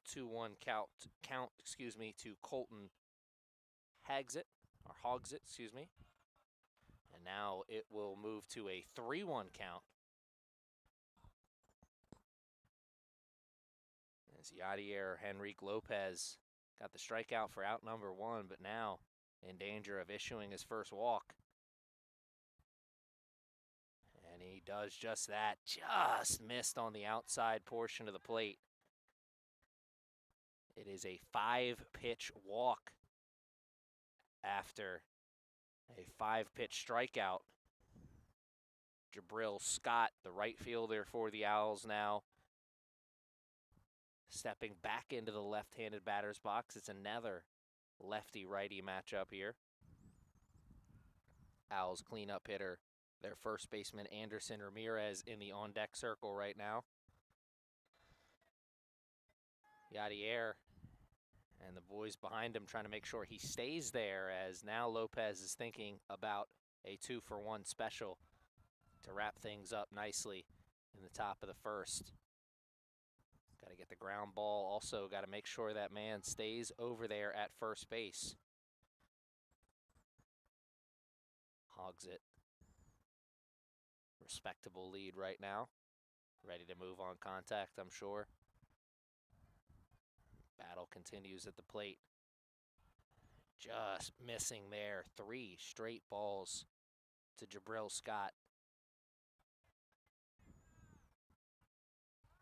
2-1 count, excuse me, to Colton Hogs it, excuse me. And now it will move to a 3-1 count. As Yadier Henrique Lopez got the strikeout for out number 1, but now in danger of issuing his first walk. And he does just that, just missed on the outside portion of the plate. It is a 5-pitch walk after a 5-pitch strikeout. Jabril Scott, the right fielder for the Owls now, stepping back into the left-handed batter's box. It's another lefty-righty matchup here. Owls cleanup hitter, their first baseman Anderson Ramirez in the on-deck circle right now. Yadier and the boys behind him trying to make sure he stays there, as now Lopez is thinking about a 2-for-1 special to wrap things up nicely in the top of the first. Got to get the ground ball. Also got to make sure that man stays over there at first base. Hogs it. Respectable lead right now. Ready to move on contact, I'm sure. Battle continues at the plate. Just missing there. 3 straight balls to Jabril Scott.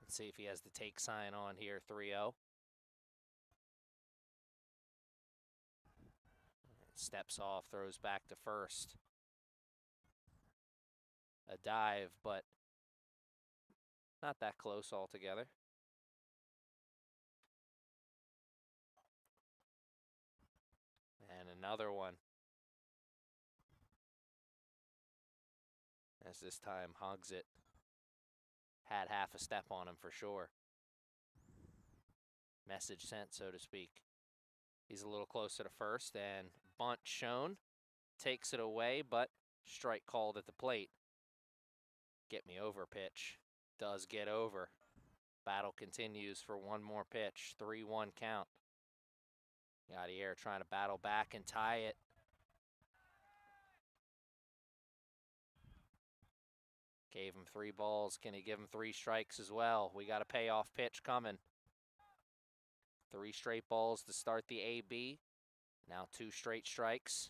Let's see if he has the take sign on here. 3-0. Steps off, throws back to first. A dive, but not that close altogether. And another one. As this time Hogs it. Had half a step on him for sure. Message sent, so to speak. He's a little closer to first, and bunt shown. Takes it away, but strike called at the plate. Get me over pitch. Does get over. Battle continues for one more pitch. 3-1 count. Yadier trying to battle back and tie it. Gave him 3 balls. Can he give him 3 strikes as well? We got a payoff pitch coming. 3 straight balls to start the AB. Now 2 straight strikes,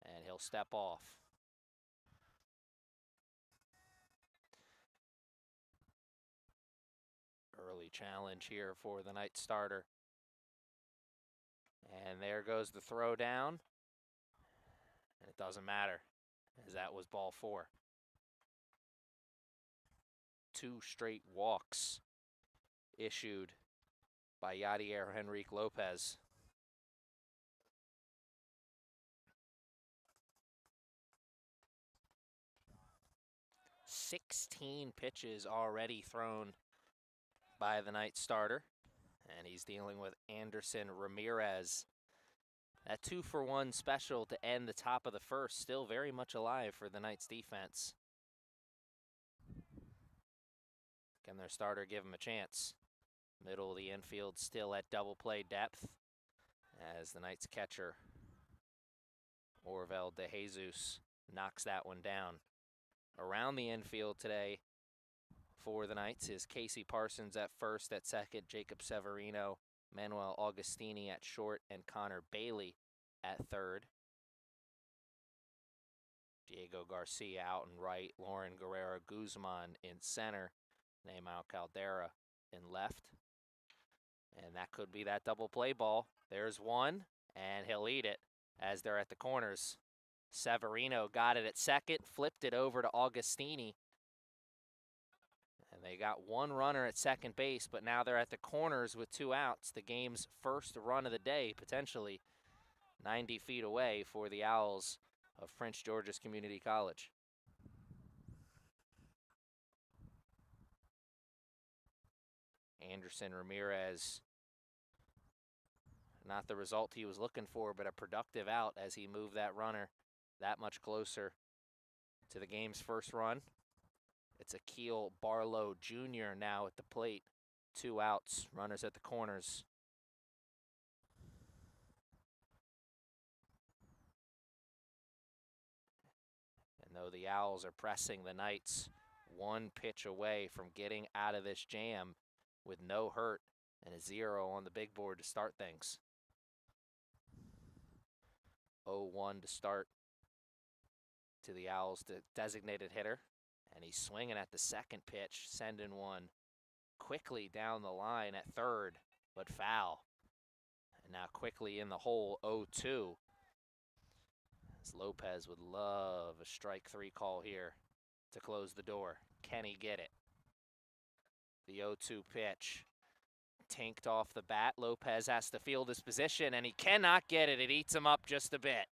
and he'll step off. Early challenge here for the night starter. And there goes the throw down. And it doesn't matter, as that was ball 4. 2 straight walks issued by Yadier Henrique Lopez. "16 pitches already thrown by the night starter, and he's dealing with Anderson Ramirez. That 2-for-1 special to end the top of the first, still very much alive for the Knights defense. Can their starter give him a chance? Middle of the infield still at double play depth, as the Knights catcher Orvel De Jesus knocks that one down. Around the infield today for the Knights is Casey Parsons at first. At second, Jacob Severino, Manuel Augustini at short, and Connor Bailey at third. Diego Garcia out in right, Lauren Guerrero Guzman in center, Neymar Caldera in left. And that could be that double play ball. There's one, and he'll eat it as they're at the corners. Severino got it at second, flipped it over to Augustini. And they got 1 runner at second base, but now they're at the corners with 2 outs. The game's first run of the day, potentially 90 feet away for the Owls of Prince George's Community College. Anderson Ramirez, not the result he was looking for, but a productive out as he moved that runner that much closer to the game's first run. It's Akil Barlow Jr. now at the plate 2 outs, runners at the corners. And though the Owls are pressing, the Knights 1 pitch away from getting out of this jam with no hurt and a 0 on the big board to start things. 0-1 to start to the Owls, the designated hitter. And he's swinging at the second pitch, sending one quickly down the line at third, but foul. And now quickly in the hole, 0-2. As Lopez would love a strike 3 call here to close the door. Can he get it? The 0-2 pitch. Tanked off the bat. Lopez has to field his position, and he cannot get it. It eats him up just a bit.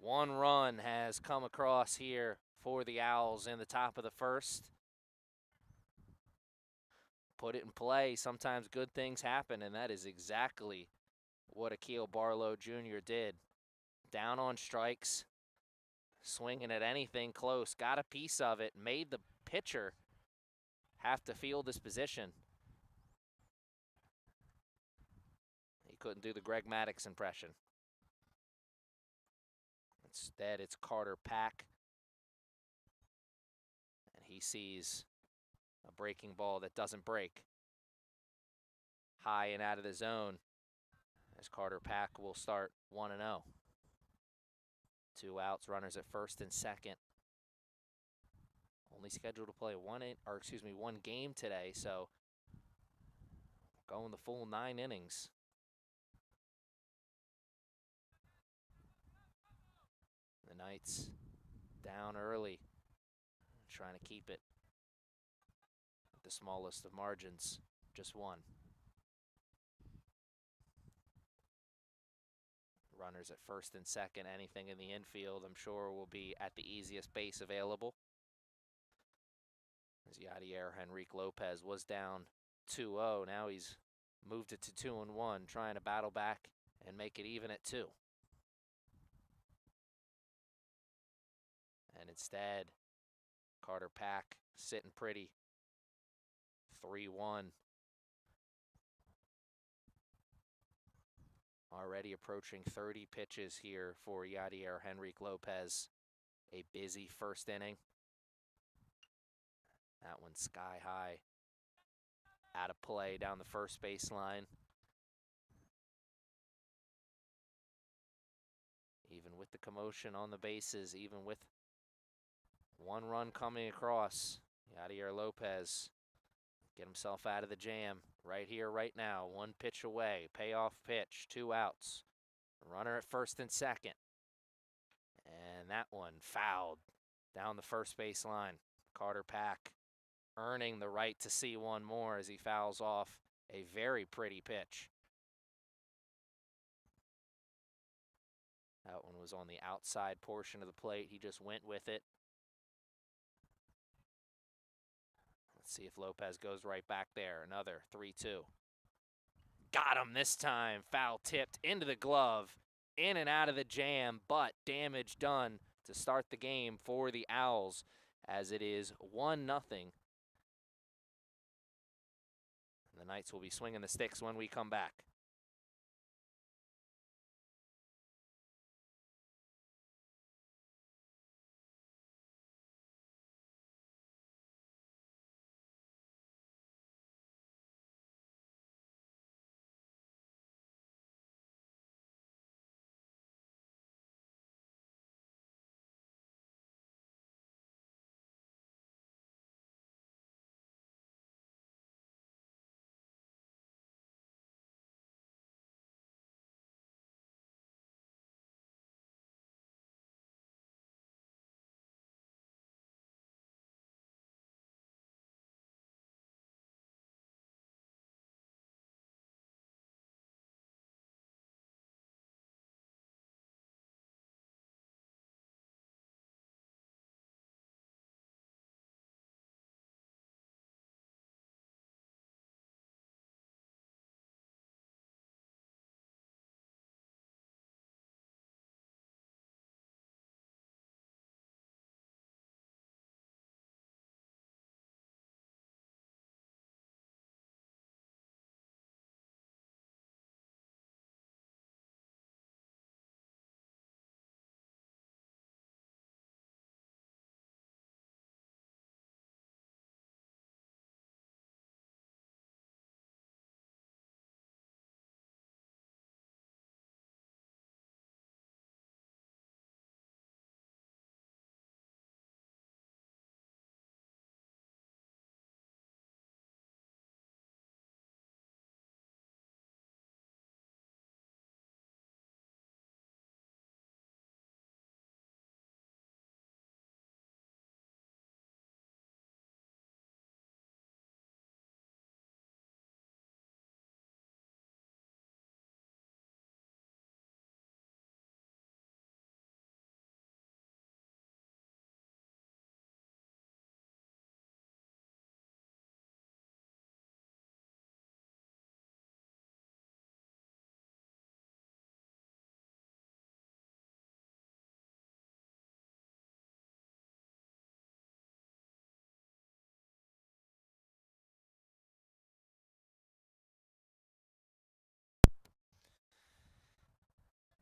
1 run has come across here for the Owls in the top of the first. Put it in play. Sometimes good things happen, and that is exactly what Akil Barlow Jr. did. Down on strikes, swinging at anything close, got a piece of it, made the pitcher have to field his position. He couldn't do the Greg Maddux impression. Instead, it's Carter Pack, and he sees a breaking ball that doesn't break. High and out of the zone, as Carter Pack will start 1-0. 2 outs, runners at first and second. Only scheduled to play one game today, so going the full 9 innings. The Knights down early, trying to keep it at the smallest of margins, just 1. Runners at first and second, anything in the infield, I'm sure, will be at the easiest base available. As Yadier Henrique Lopez was down 2-0, now he's moved it to 2-1, trying to battle back and make it even at 2. And instead, Carter Pack sitting pretty, 3-1. Already approaching 30 pitches here for Yadier Henrique Lopez. A busy first inning. That one sky high. Out of play down the first baseline. Even with the commotion on the bases, even with 1 run coming across, Yadier Lopez get himself out of the jam right here, right now. 1 pitch away, payoff pitch, 2 outs. Runner at first and second. And that one fouled down the first base line. Carter Pack earning the right to see 1 more as he fouls off a very pretty pitch. That one was on the outside portion of the plate. He just went with it. Let's see if Lopez goes right back there. Another 3-2. Got him this time. Foul tipped into the glove. In and out of the jam, but damage done to start the game for the Owls as it is 1-0. The Knights will be swinging the sticks when we come back.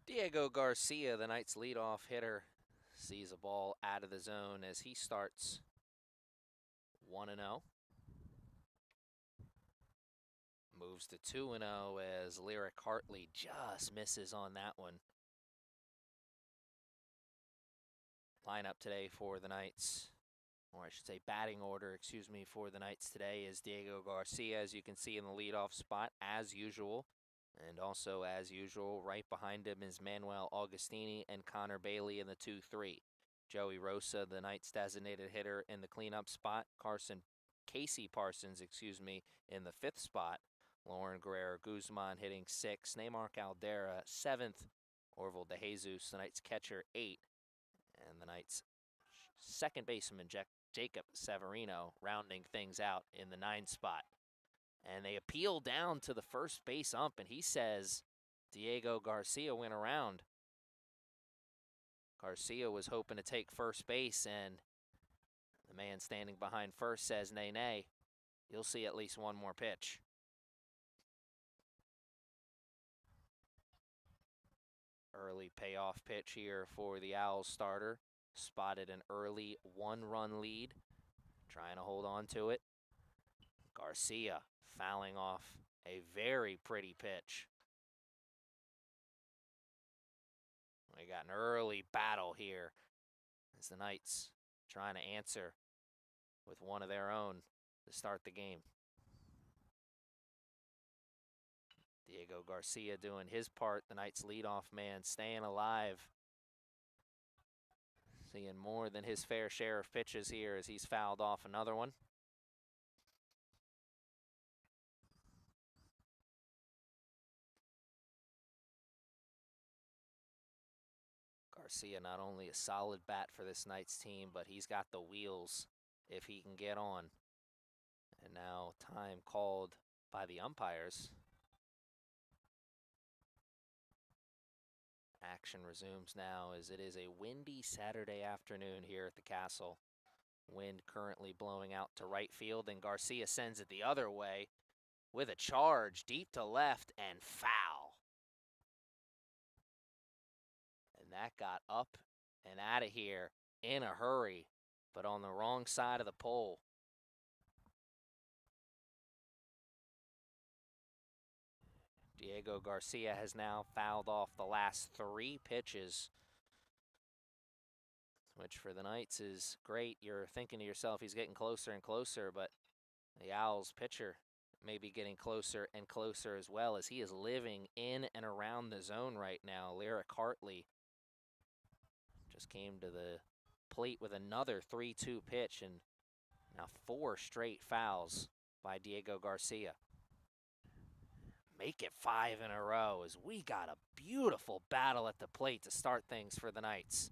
Diego Garcia, the Knights' leadoff hitter, sees a ball out of the zone as he starts 1-0. Moves to 2-0 as Lyric Hartley just misses on that one. Lineup today for the Knights, or I should say batting order, excuse me, for the Knights today is Diego Garcia, as you can see in the leadoff spot, as usual. And also, as usual, right behind him is Manuel Augustini and Connor Bailey in the 2-3. Joey Rosa, the Knights' designated hitter, in the cleanup spot. Casey Parsons, in the 5th spot. Lauren Guerrero Guzman hitting 6th. Neymar Caldera 7th. Orville DeJesus, the Knights' catcher, 8th. And the Knights' second baseman, Jacob Severino, rounding things out in the 9th spot. And they appeal down to the first base ump, and he says Diego Garcia went around. Garcia was hoping to take first base, and the man standing behind first says, nay, nay, you'll see at least one more pitch. Early payoff pitch here for the Owls starter. Spotted an early 1-run lead, trying to hold on to it. Garcia fouling off a very pretty pitch. We got an early battle here as the Knights trying to answer with one of their own to start the game. Diego Garcia doing his part, the Knights' leadoff man, staying alive. Seeing more than his fair share of pitches here as he's fouled off another one. Garcia not only a solid bat for this Knights team, but he's got the wheels if he can get on. And now time called by the umpires. Action resumes now as it is a windy Saturday afternoon here at the Castle. Wind currently blowing out to right field, and Garcia sends it the other way with a charge deep to left and foul. And that got up and out of here in a hurry, but on the wrong side of the pole. Diego Garcia has now fouled off the last 3 pitches, which for the Knights is great. You're thinking to yourself, he's getting closer and closer, but the Owls pitcher may be getting closer and closer as well, as he is living in and around the zone right now. Lyric Hartley just came to the plate with another 3-2 pitch, and now 4 straight fouls by Diego Garcia. Make it 5 in a row as we got a beautiful battle at the plate to start things for the Knights.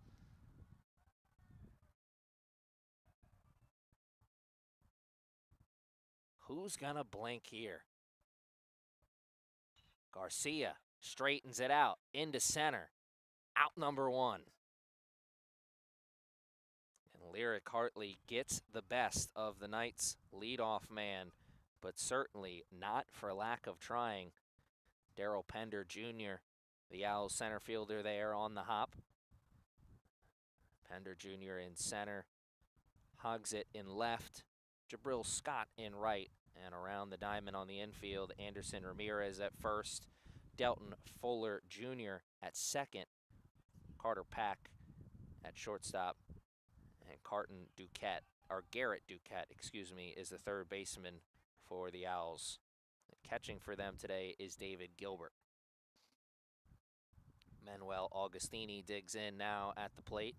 Who's gonna blink here? Garcia straightens it out into center. Out number 1. And Lyric Hartley gets the best of the Knights' leadoff man, but certainly not for lack of trying. Darrell Pender Jr., the Owls center fielder there on the hop. Pender Jr. in center, hugs it in left. Jabril Scott in right, and around the diamond on the infield, Anderson Ramirez at first, Delton Fuller Jr. at second, Carter Pack at shortstop, and Garrett Duquette, is the third baseman for the Owls. Catching for them today is David Gilbert. Manuel Augustini digs in now at the plate.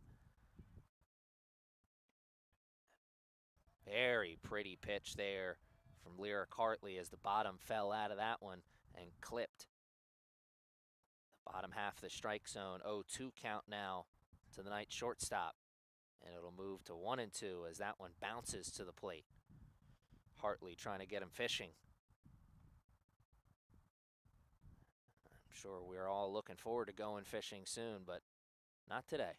Very pretty pitch there from Lyric Hartley as the bottom fell out of that one and clipped the bottom half of the strike zone. 0-2 count now to the Knights shortstop, and it'll move to 1-2 as that one bounces to the plate. Hartley trying to get him fishing. I'm sure we're all looking forward to going fishing soon, but not today.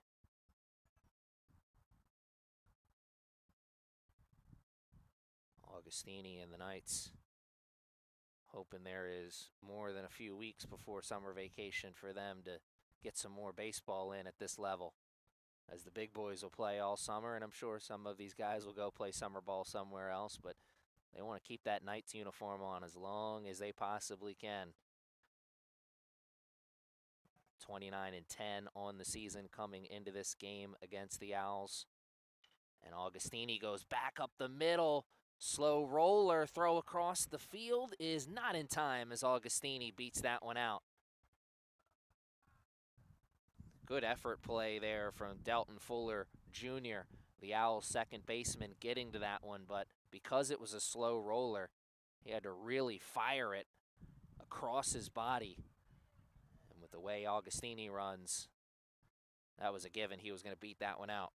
Augustini and the Knights hoping there is more than a few weeks before summer vacation for them to get some more baseball in at this level, as the big boys will play all summer, and I'm sure some of these guys will go play summer ball somewhere else, but they want to keep that Knights uniform on as long as they possibly can. 29-10 on the season coming into this game against the Owls. And Augustini goes back up the middle. Slow roller throw across the field is not in time as Augustini beats that one out. Good effort play there from Delton Fuller Jr., the Owls' second baseman, getting to that one, but because it was a slow roller, he had to really fire it across his body. And with the way Augustini runs, that was a given. He was going to beat that one out.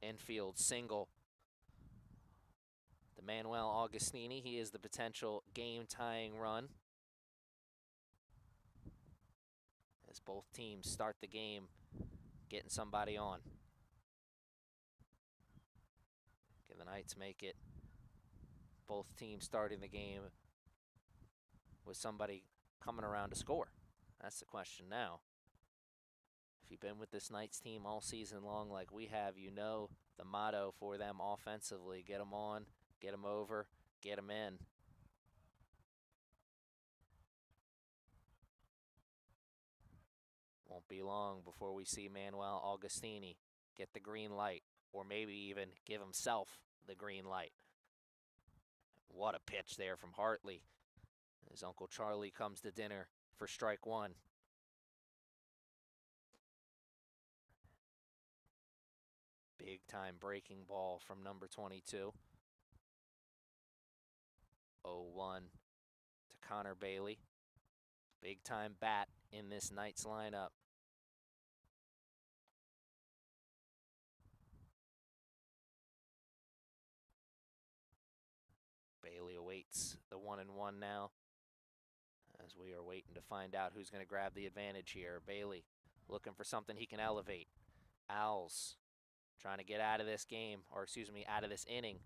Infield single. The Manuel Augustini, he is the potential game-tying run as both teams start the game getting somebody on. Can the Knights make it? Both teams starting the game with somebody coming around to score. That's the question now. If you've been with this Knights team all season long like we have, you know the motto for them offensively: get them on, get them over, get them in. Won't be long before we see Manuel Augustini get the green light, or maybe even give himself the green light. What a pitch there from Hartley as Uncle Charlie comes to dinner for strike one. Big time breaking ball from number 22. 0-1 to Connor Bailey. Big time bat in this Knights lineup. Bailey awaits the 1-1 now, as we are waiting to find out who's going to grab the advantage here. Bailey looking for something he can elevate. Owls trying to get out of this game, or excuse me, out of this inning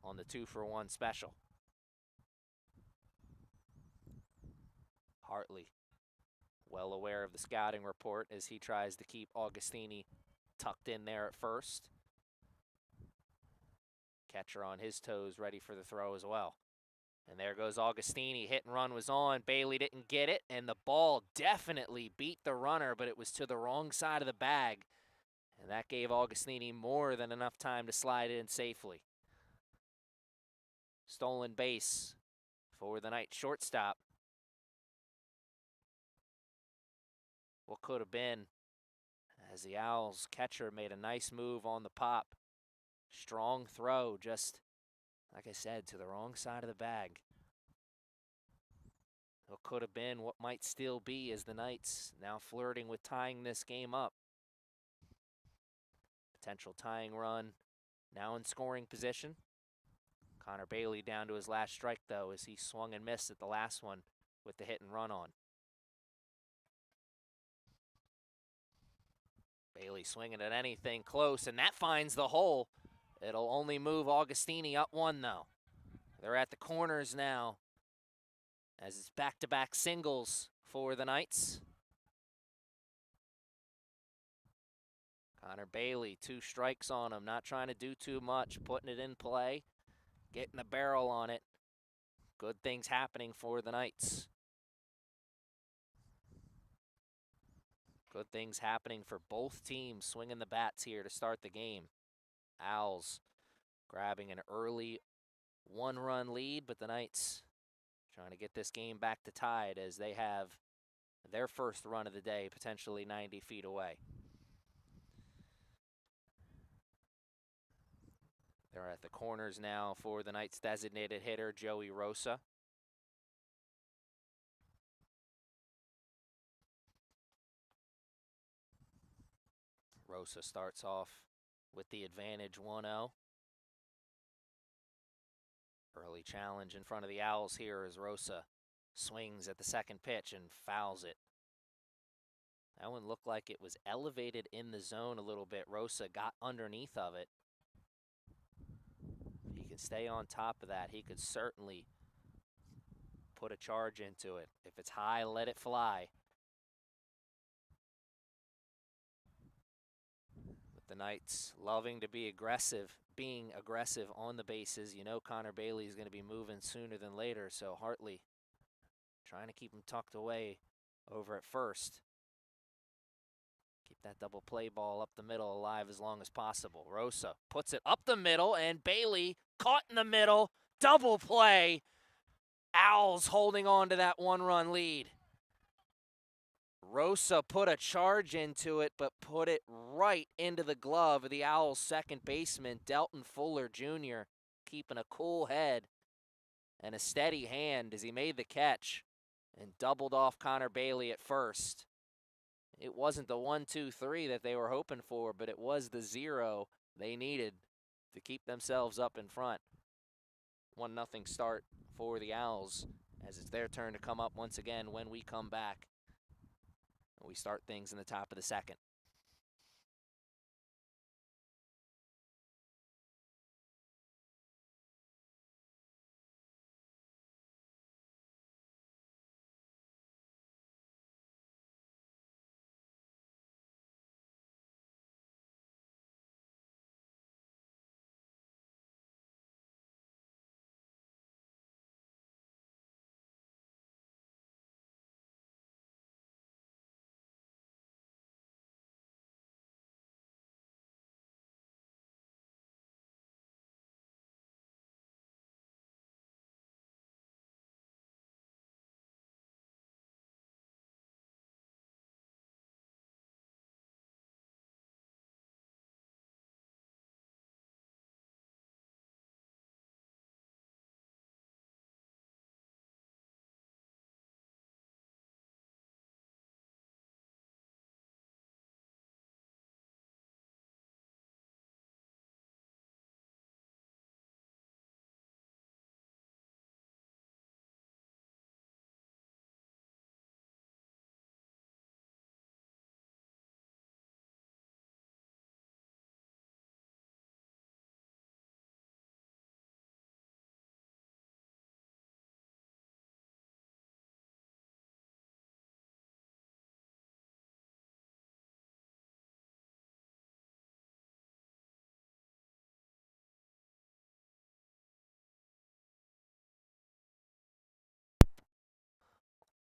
on the 2-for-1 special. Hartley, well aware of the scouting report as he tries to keep Augustini tucked in there at first. Catcher on his toes, ready for the throw as well. And there goes Augustini. Hit and run was on. Bailey didn't get it, and the ball definitely beat the runner, but it was to the wrong side of the bag. And that gave Augustini more than enough time to slide in safely. Stolen base for the Knights shortstop. What could have been, as the Owls catcher made a nice move on the pop. Strong throw, just like I said, to the wrong side of the bag. What could have been, what might still be, as the Knights now flirting with tying this game up. Potential tying run, now in scoring position. Connor Bailey down to his last strike, though, as he swung and missed at the last one with the hit and run on. Bailey swinging at anything close, and that finds the hole. It'll only move Augustini up one, though. They're at the corners now, as it's back-to-back singles for the Knights. Connor Bailey, 2 strikes on him, not trying to do too much, putting it in play, getting the barrel on it. Good things happening for the Knights. Good things happening for both teams swinging the bats here to start the game. Owls grabbing an early 1-run lead, but the Knights trying to get this game back to tied as they have their first run of the day, potentially 90 feet away. They're at the corners now for the Knights' designated hitter, Joey Rosa. Rosa starts off with the advantage 1-0. Early challenge in front of the Owls here as Rosa swings at the second pitch and fouls it. That one looked like it was elevated in the zone a little bit. Rosa got underneath of it. If he could stay on top of that, he could certainly put a charge into it. If it's high, let it fly. The Knights loving to be aggressive, being aggressive on the bases. You know Connor Bailey is going to be moving sooner than later, so Hartley trying to keep him tucked away over at first. Keep that double play ball up the middle alive as long as possible. Rosa puts it up the middle, and Bailey caught in the middle. Double play. Owls holding on to that one-run lead. Rosa put a charge into it, but put it right into the glove of the Owls' second baseman, Delton Fuller Jr., keeping a cool head and a steady hand as he made the catch and doubled off Connor Bailey at first. It wasn't the 1-2-3 that they were hoping for, but it was the 0 they needed to keep themselves up in front. 1-0 start for the Owls as it's their turn to come up once again when we come back. We start things in the top of the second.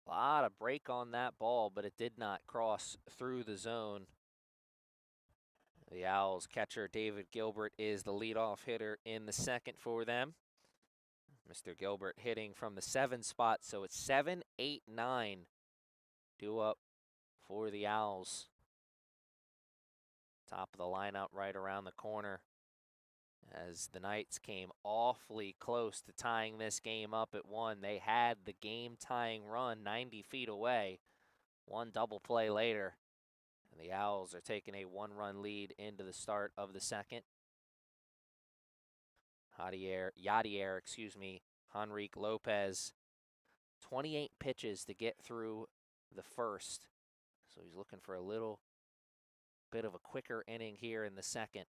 A lot of break on that ball, but it did not cross through the zone. The Owls catcher David Gilbert is the leadoff hitter in the second for them. Mr. Gilbert hitting from the 7 spot, so it's 7, 8, 9 due up for the Owls. Top of the lineup right around the corner as the Knights came awfully close to tying this game up at 1. They had the game-tying run 90 feet away. One double play later, and the Owls are taking a 1-run lead into the start of the second. Yadier, Henrique Lopez, 28 pitches to get through the first. So he's looking for a little bit of a quicker inning here in the second.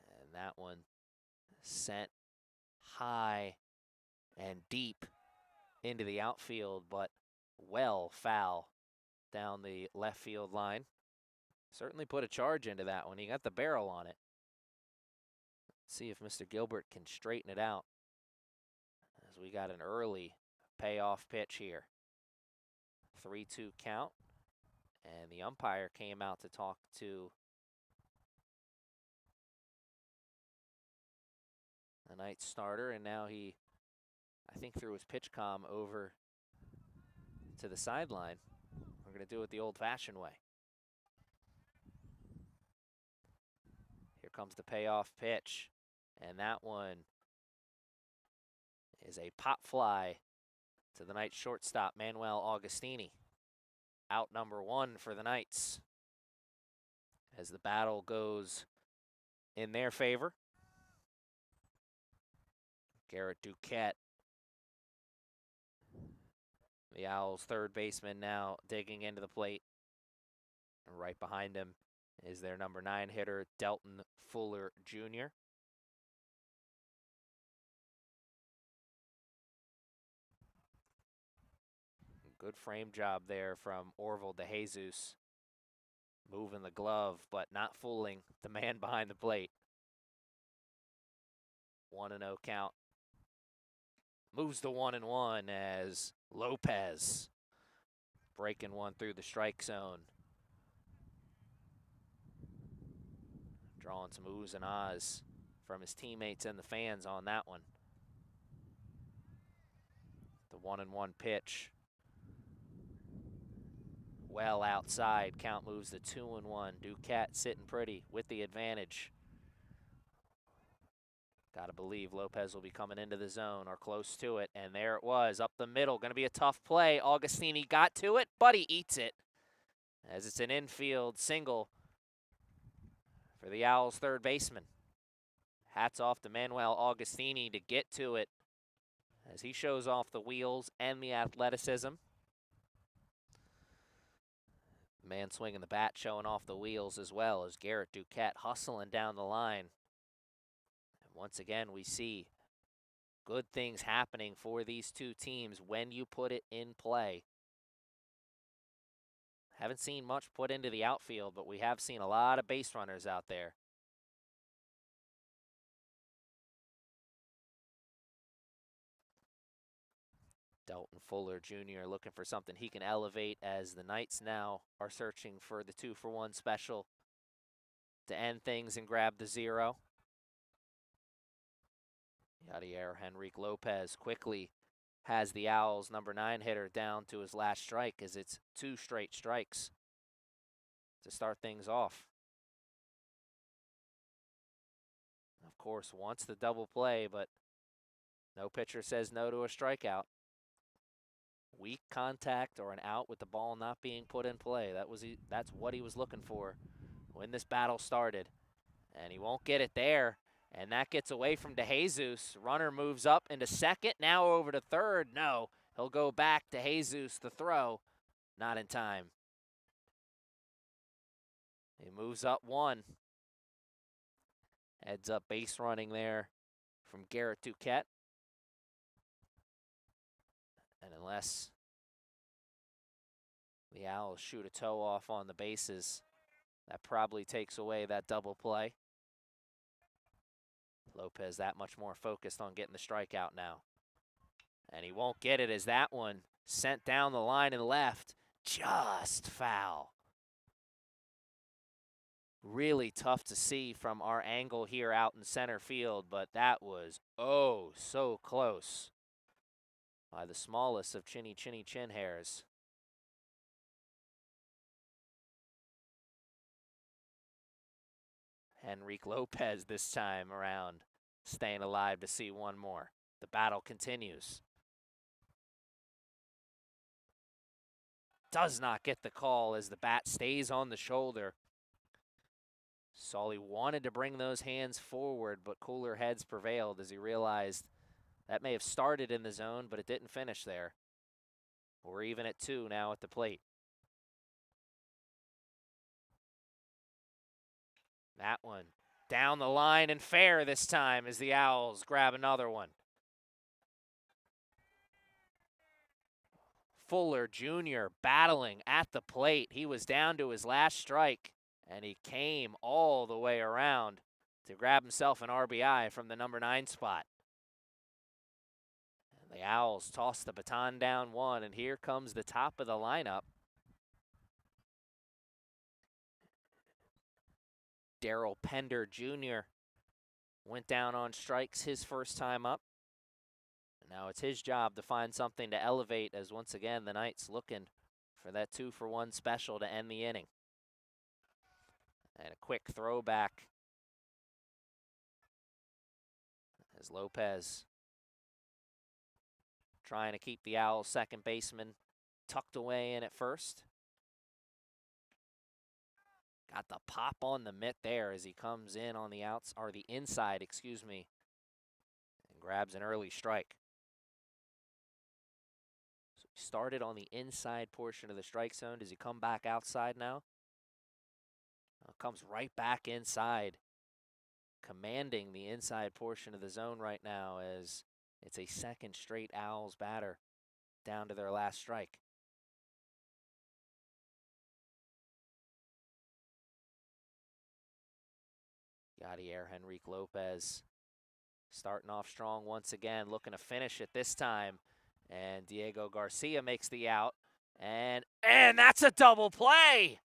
And that one sent high and deep into the outfield, but well foul down the left field line. Certainly put a charge into that one. He got the barrel on it. Let's see if Mr. Gilbert can straighten it out, as we got an early payoff pitch here. 3-2 count, and the umpire came out to talk to the Knights starter, and now he, I think, threw his pitch comm over to the sideline. We're going to do it the old-fashioned way. Here comes the payoff pitch, and that one is a pop fly to the Knights shortstop, Manuel Augustini. Out number 1 for the Knights as the battle goes in their favor. Garrett Duquette, the Owls' third baseman, now digging into the plate. And right behind him is their number 9 hitter, Delton Fuller Jr. Good frame job there from Orville de Jesus. Moving the glove, but not fooling the man behind the plate. 1-0 count. Moves the 1-1 as Lopez breaking one through the strike zone. Drawing some oohs and ahs from his teammates and the fans on that one. The 1-1 pitch. Well outside. Count moves to 2-1. Duquette sitting pretty with the advantage. Got to believe Lopez will be coming into the zone or close to it. And there it was, up the middle. Going to be a tough play. Augustini got to it, but he eats it. As it's an infield single for the Owls' third baseman. Hats off to Manuel Augustini to get to it as he shows off the wheels and the athleticism. The man swinging the bat showing off the wheels as well as Garrett Duquette hustling down the line. And once again, we see good things happening for these two teams when you put it in play. Haven't seen much put into the outfield, but we have seen a lot of base runners out there. Dalton Fuller Jr. looking for something he can elevate as the Knights now are searching for the 2-for-1 special to end things and grab the 0. Yadier Henrique Lopez quickly has the Owls' number 9 hitter down to his last strike as it's 2 straight strikes to start things off. Of course, wants the double play, but no pitcher says no to a strikeout. Weak contact or an out with the ball not being put in play. That's what he was looking for when this battle started. And he won't get it there. And that gets away from DeJesus. Runner moves up into second. Now over to third. No, he'll go back to Jesus. The throw. Not in time. He moves up 1. Heads up base running there from Garrett Duquette. And unless the Owls shoot a toe off on the bases, that probably takes away that double play. Lopez that much more focused on getting the strikeout now. And he won't get it as that one sent down the line and left. Just foul. Really tough to see from our angle here out in center field, but that was oh so close by the smallest of chinny chin hairs. Henrique Lopez this time around, staying alive to see one more. The battle continues. Does not get the call as the bat stays on the shoulder. Sully wanted to bring those hands forward, but cooler heads prevailed as he realized that may have started in the zone, but it didn't finish there. We're even at 2 now at the plate. That one down the line and fair this time as the Owls grab another one. Fuller Jr. battling at the plate. He was down to his last strike, and he came all the way around to grab himself an RBI from the number 9 spot. And the Owls toss the baton down 1, and here comes the top of the lineup. Daryl Pender Jr. went down on strikes his first time up. And now it's his job to find something to elevate as once again the Knights looking for that 2-for-1 special to end the inning. And a quick throwback as Lopez trying to keep the Owls second baseman tucked away in at first. Got the pop on the mitt there as he comes in on the outs, or the inside, excuse me, and grabs an early strike. So he started on the inside portion of the strike zone. Does he come back outside now? Comes right back inside, commanding the inside portion of the zone right now as it's a second straight Owls batter down to their last strike. Javier Henrique Lopez starting off strong once again, looking to finish it this time. And Diego Garcia makes the out. And that's a double play!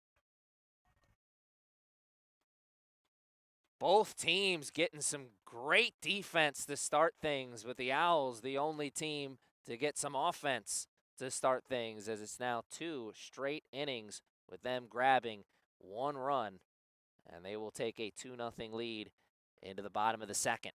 Both teams getting some great defense to start things, with the Owls the only team to get some offense to start things, as it's now 2 straight innings with them grabbing 1 run, and they will take a 2-0 lead into the bottom of the second.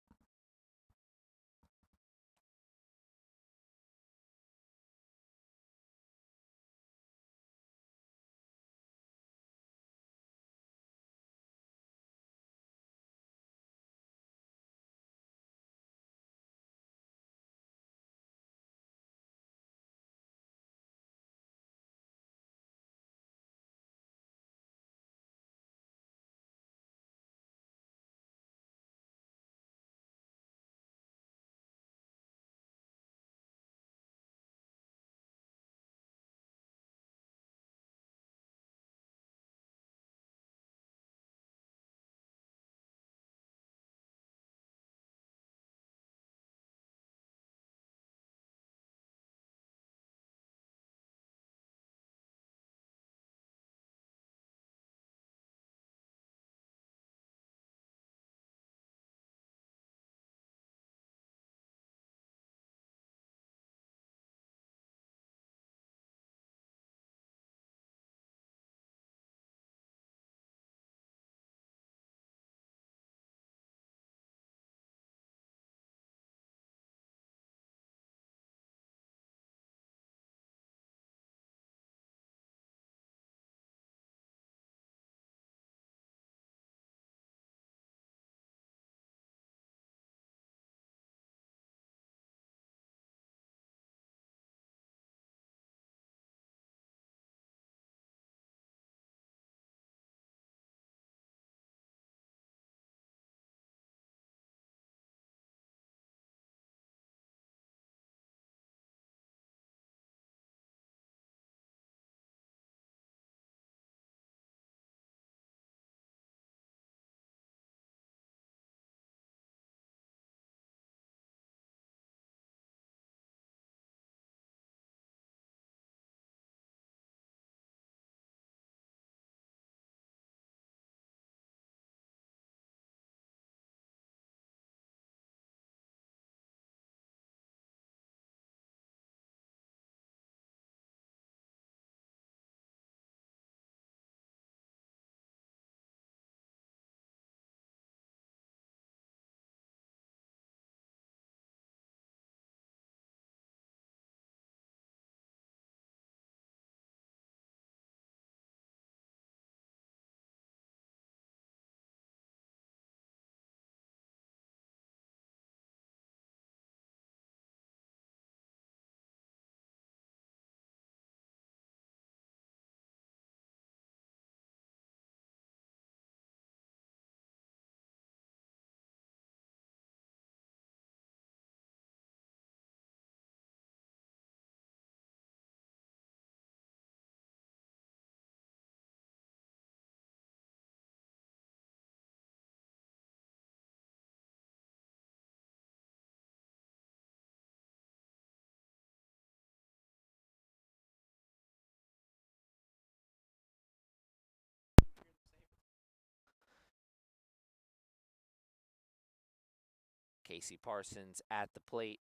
Casey Parsons at the plate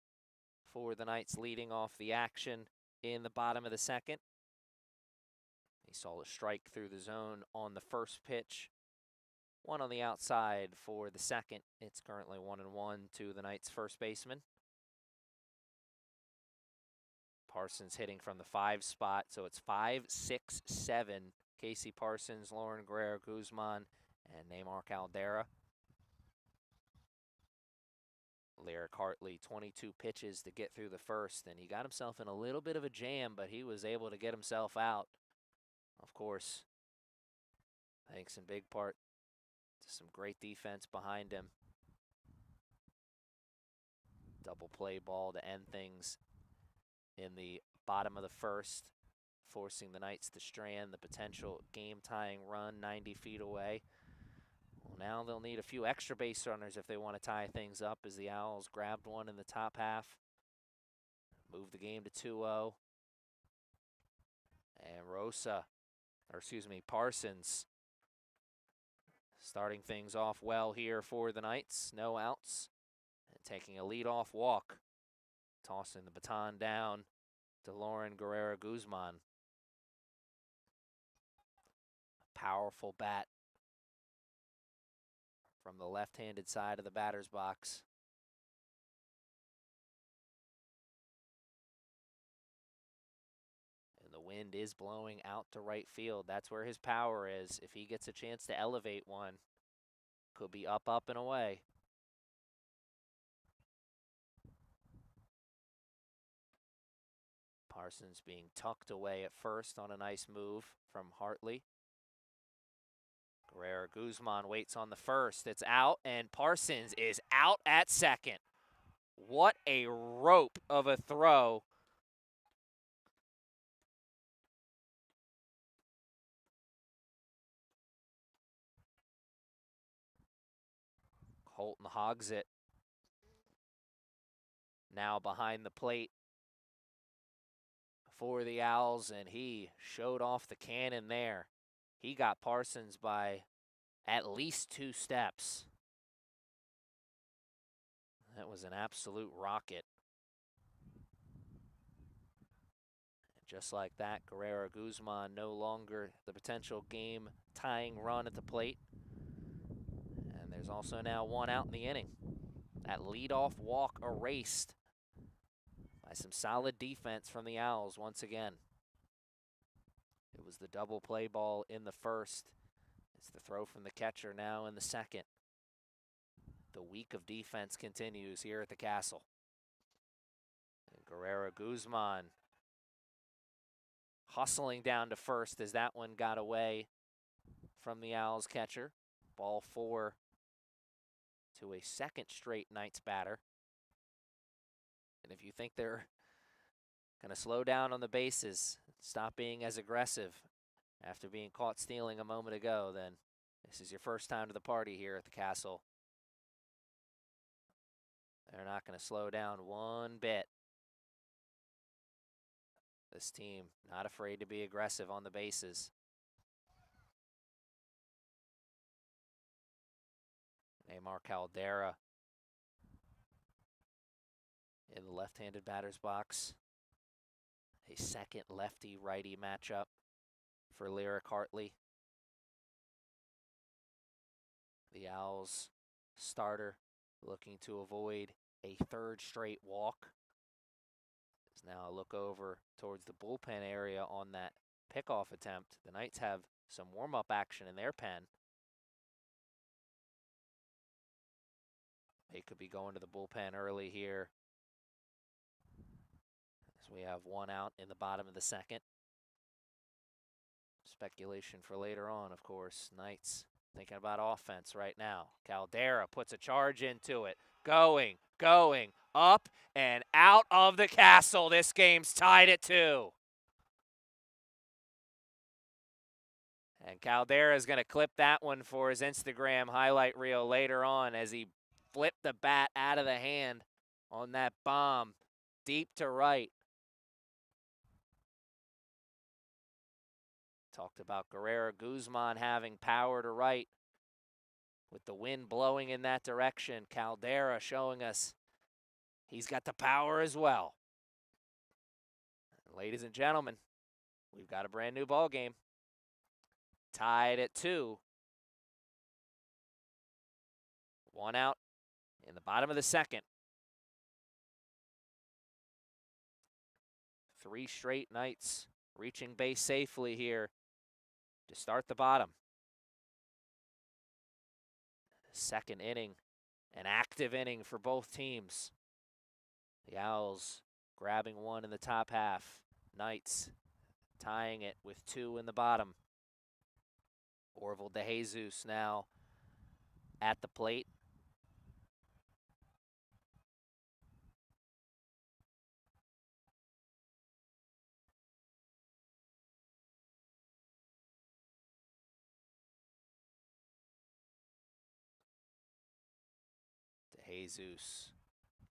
for the Knights, leading off the action in the bottom of the second. He saw a strike through the zone on the first pitch. 1 on the outside for the second. It's currently 1-1 to the Knights' first baseman. Parsons hitting from the 5 spot, so it's 5, 6, 7. Casey Parsons, Lauren Guerrero Guzman, and Neymar Caldera. Lyric Hartley, 22 pitches to get through the first, and he got himself in a little bit of a jam, but he was able to get himself out. Of course, thanks in big part to some great defense behind him. Double play ball to end things in the bottom of the first, forcing the Knights to strand the potential game-tying run 90 feet away. Well, now they'll need a few extra base runners if they want to tie things up, as the Owls grabbed one in the top half. Move the game to 2-0. And Parsons starting things off well here for the Knights. No outs. And taking a leadoff walk. Tossing the baton down to Lauren Guerrera-Guzman. Powerful bat from the left-handed side of the batter's box. And the wind is blowing out to right field. That's where his power is. If he gets a chance to elevate one, could be up, and away. Parsons being tucked away at first on a nice move from Hartley. Guerrera-Guzman waits on the first. It's out, and Parsons is out at second. What a rope of a throw. Holton hogs it. Now behind the plate for the Owls, and he showed off the cannon there. He got Parsons by at least 2 steps. That was an absolute rocket. And just like that, Guerrera-Guzman no longer the potential game-tying run at the plate. And there's also now 1 out in the inning. That leadoff walk erased by some solid defense from the Owls once again. It was the double play ball in the first. It's the throw from the catcher now in the second. The week of defense continues here at the Castle. And Guerrera-Guzman hustling down to first as that one got away from the Owls catcher. Ball 4 to a second straight Knights batter. And if you think they're going to slow down on the bases, stop being as aggressive after being caught stealing a moment ago, then this is your first time to the party here at the Castle. They're not going to slow down one bit. This team not afraid to be aggressive on the bases. Neymar Caldera in the left-handed batter's box. A second lefty-righty matchup for Lyric Hartley. The Owls starter looking to avoid a 3rd straight walk. As now I look over towards the bullpen area on that pickoff attempt. The Knights have some warm-up action in their pen. They could be going to the bullpen early here, as we have 1 out in the bottom of the second. Speculation for later on, of course. Knights thinking about offense right now. Caldera puts a charge into it. Going, up and out of the Castle. This game's tied at 2. And Caldera is going to clip that one for his Instagram highlight reel later on, as he flipped the bat out of the hand on that bomb deep to right. Talked about Guerrera-Guzman having power to right. With the wind blowing in that direction, Caldera showing us he's got the power as well. And ladies and gentlemen, we've got a brand new ball game. Tied at 2. 1 out in the bottom of the second. 3 straight Knights reaching base safely here to start the bottom. Second inning, an active inning for both teams. The Owls grabbing 1 in the top half. Knights tying it with 2 in the bottom. Orville DeJesus now at the plate. DeJesus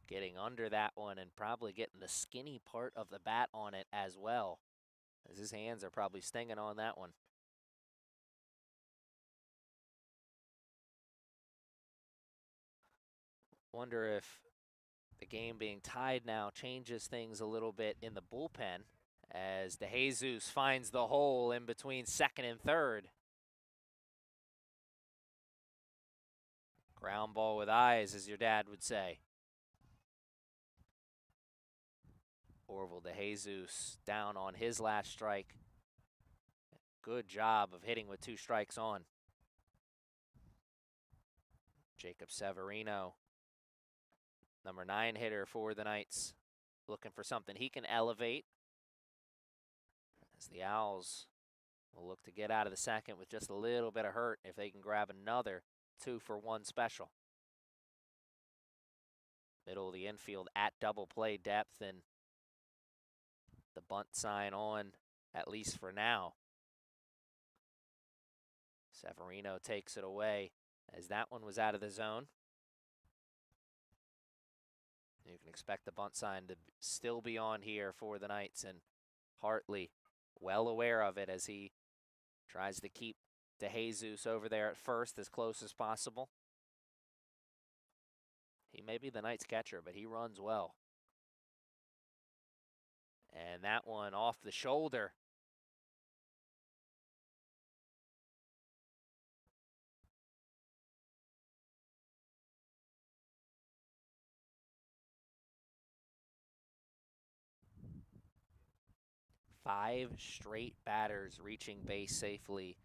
getting under that one and probably getting the skinny part of the bat on it as well, as his hands are probably stinging on that one. Wonder if the game being tied now changes things a little bit in the bullpen, as DeJesus finds the hole in between second and third. Ground ball with eyes, as your dad would say. Orville DeJesus down on his last strike. Good job of hitting with 2 strikes on. Jacob Severino, number 9 hitter for the Knights, looking for something he can elevate, as the Owls will look to get out of the second with just a little bit of hurt if they can grab another 2-for-1 special. Middle of the infield at double play depth, and the bunt sign on, at least for now. Severino takes it away, as that one was out of the zone. You can expect the bunt sign to still be on here for the Knights, and Hartley well aware of it as he tries to keep DeJesus over there at first as close as possible. He may be the Knights catcher, but he runs well. And that one off the shoulder. Five straight batters reaching base safely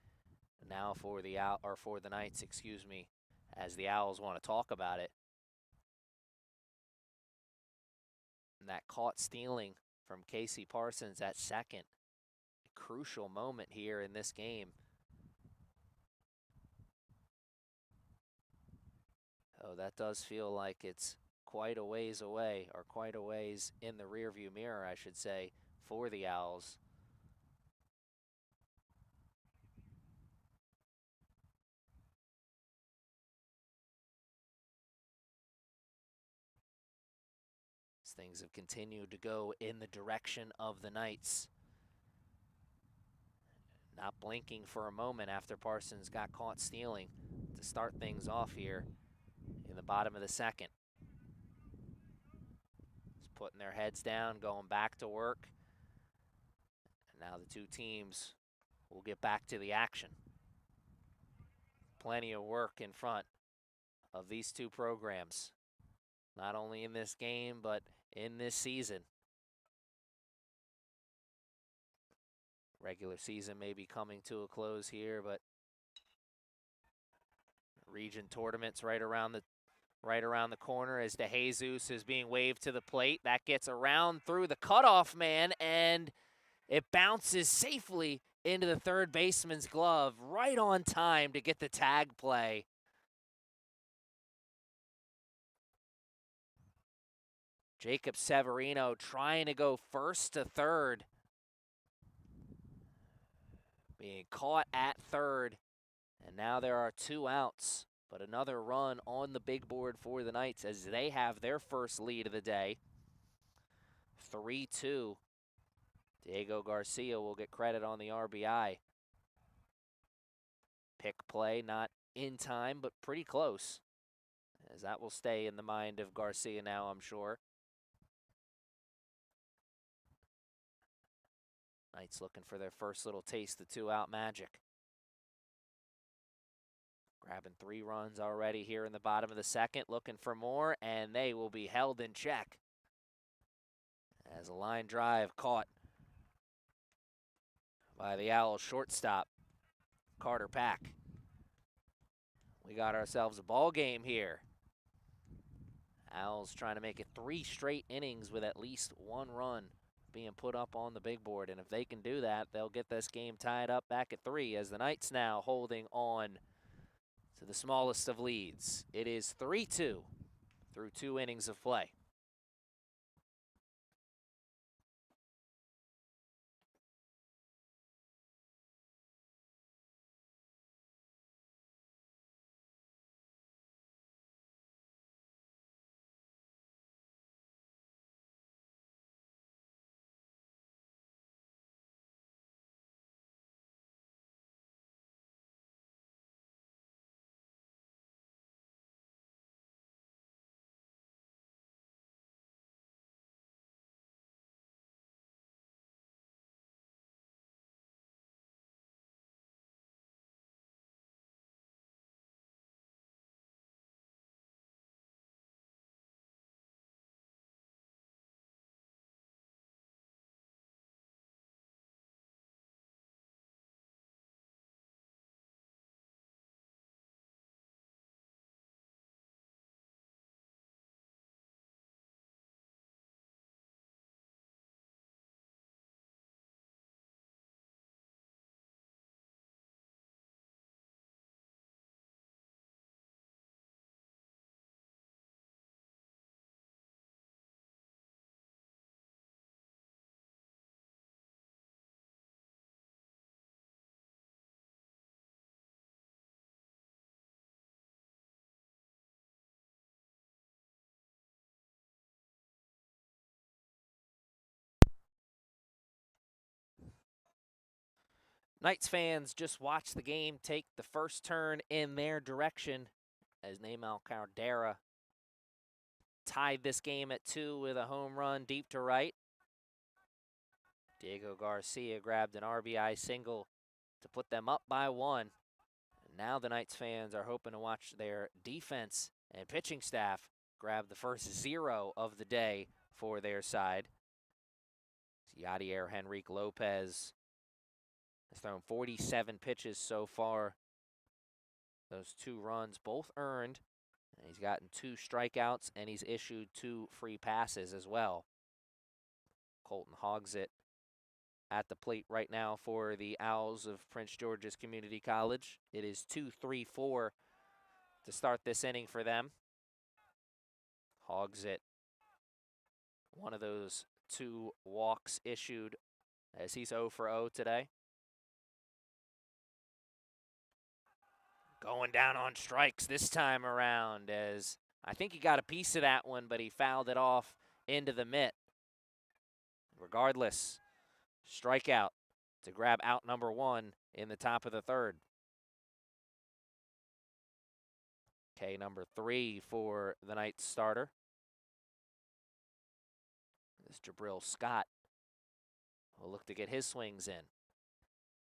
now for the Knights, excuse me, as the Owls want to talk about it. And that caught stealing from Casey Parsons at second. A crucial moment here in this game. Oh, that does feel like it's quite a ways away, or quite a ways in the rearview mirror, I should say, for the Owls. As things have continued to go in the direction of the Knights. Not blinking for a moment after Parsons got caught stealing to start things off here in the bottom of the second. Just putting their heads down, going back to work. And now the two teams will get back to the action. Plenty of work in front of these two programs, not only in this game, but in this season. Regular season may be coming to a close here, but region tournaments right around the corner as DeJesus is being waved to the plate. That gets around through the cutoff man, and it bounces safely into the third baseman's glove, right on time to get the tag play. Jacob Severino trying to go first to third, being caught at third, and now there are 2 outs, but another run on the big board for the Knights as they have their first lead of the day. 3-2. Diego Garcia will get credit on the RBI. Pick play, not in time, but pretty close, as that will stay in the mind of Garcia now, I'm sure. Knights looking for their first little taste of 2-out magic. Grabbing 3 runs already here in the bottom of the second, looking for more, and they will be held in check as a line drive caught by the Owls shortstop, Carter Pack. We got ourselves a ball game here. Owls trying to make it 3 straight innings with at least 1 run being put up on the big board. And if they can do that, they'll get this game tied up back at 3 as the Knights now holding on to the smallest of leads. It is 3-2 through 2 innings of play. Knights fans just watched the game take the first turn in their direction as Neymal Caldera tied this game at 2 with a home run deep to right. Diego Garcia grabbed an RBI single to put them up by 1. And now the Knights fans are hoping to watch their defense and pitching staff grab the first 0 of the day for their side. Yadier Henrique Lopez has thrown 47 pitches so far. Those 2 runs both earned. And he's gotten 2 strikeouts, and he's issued 2 free passes as well. Colton Hogsett at the plate right now for the Owls of Prince George's Community College. It is 2-3-4 to start this inning for them. Hogsett, one of those 2 walks issued as he's 0 for 0 today. Going down on strikes this time around, as I think he got a piece of that one, but he fouled it off into the mitt. Regardless, strikeout to grab out number 1 in the top of the 3rd. K number 3 for the Knights starter. This Jabril Scott will look to get his swings in.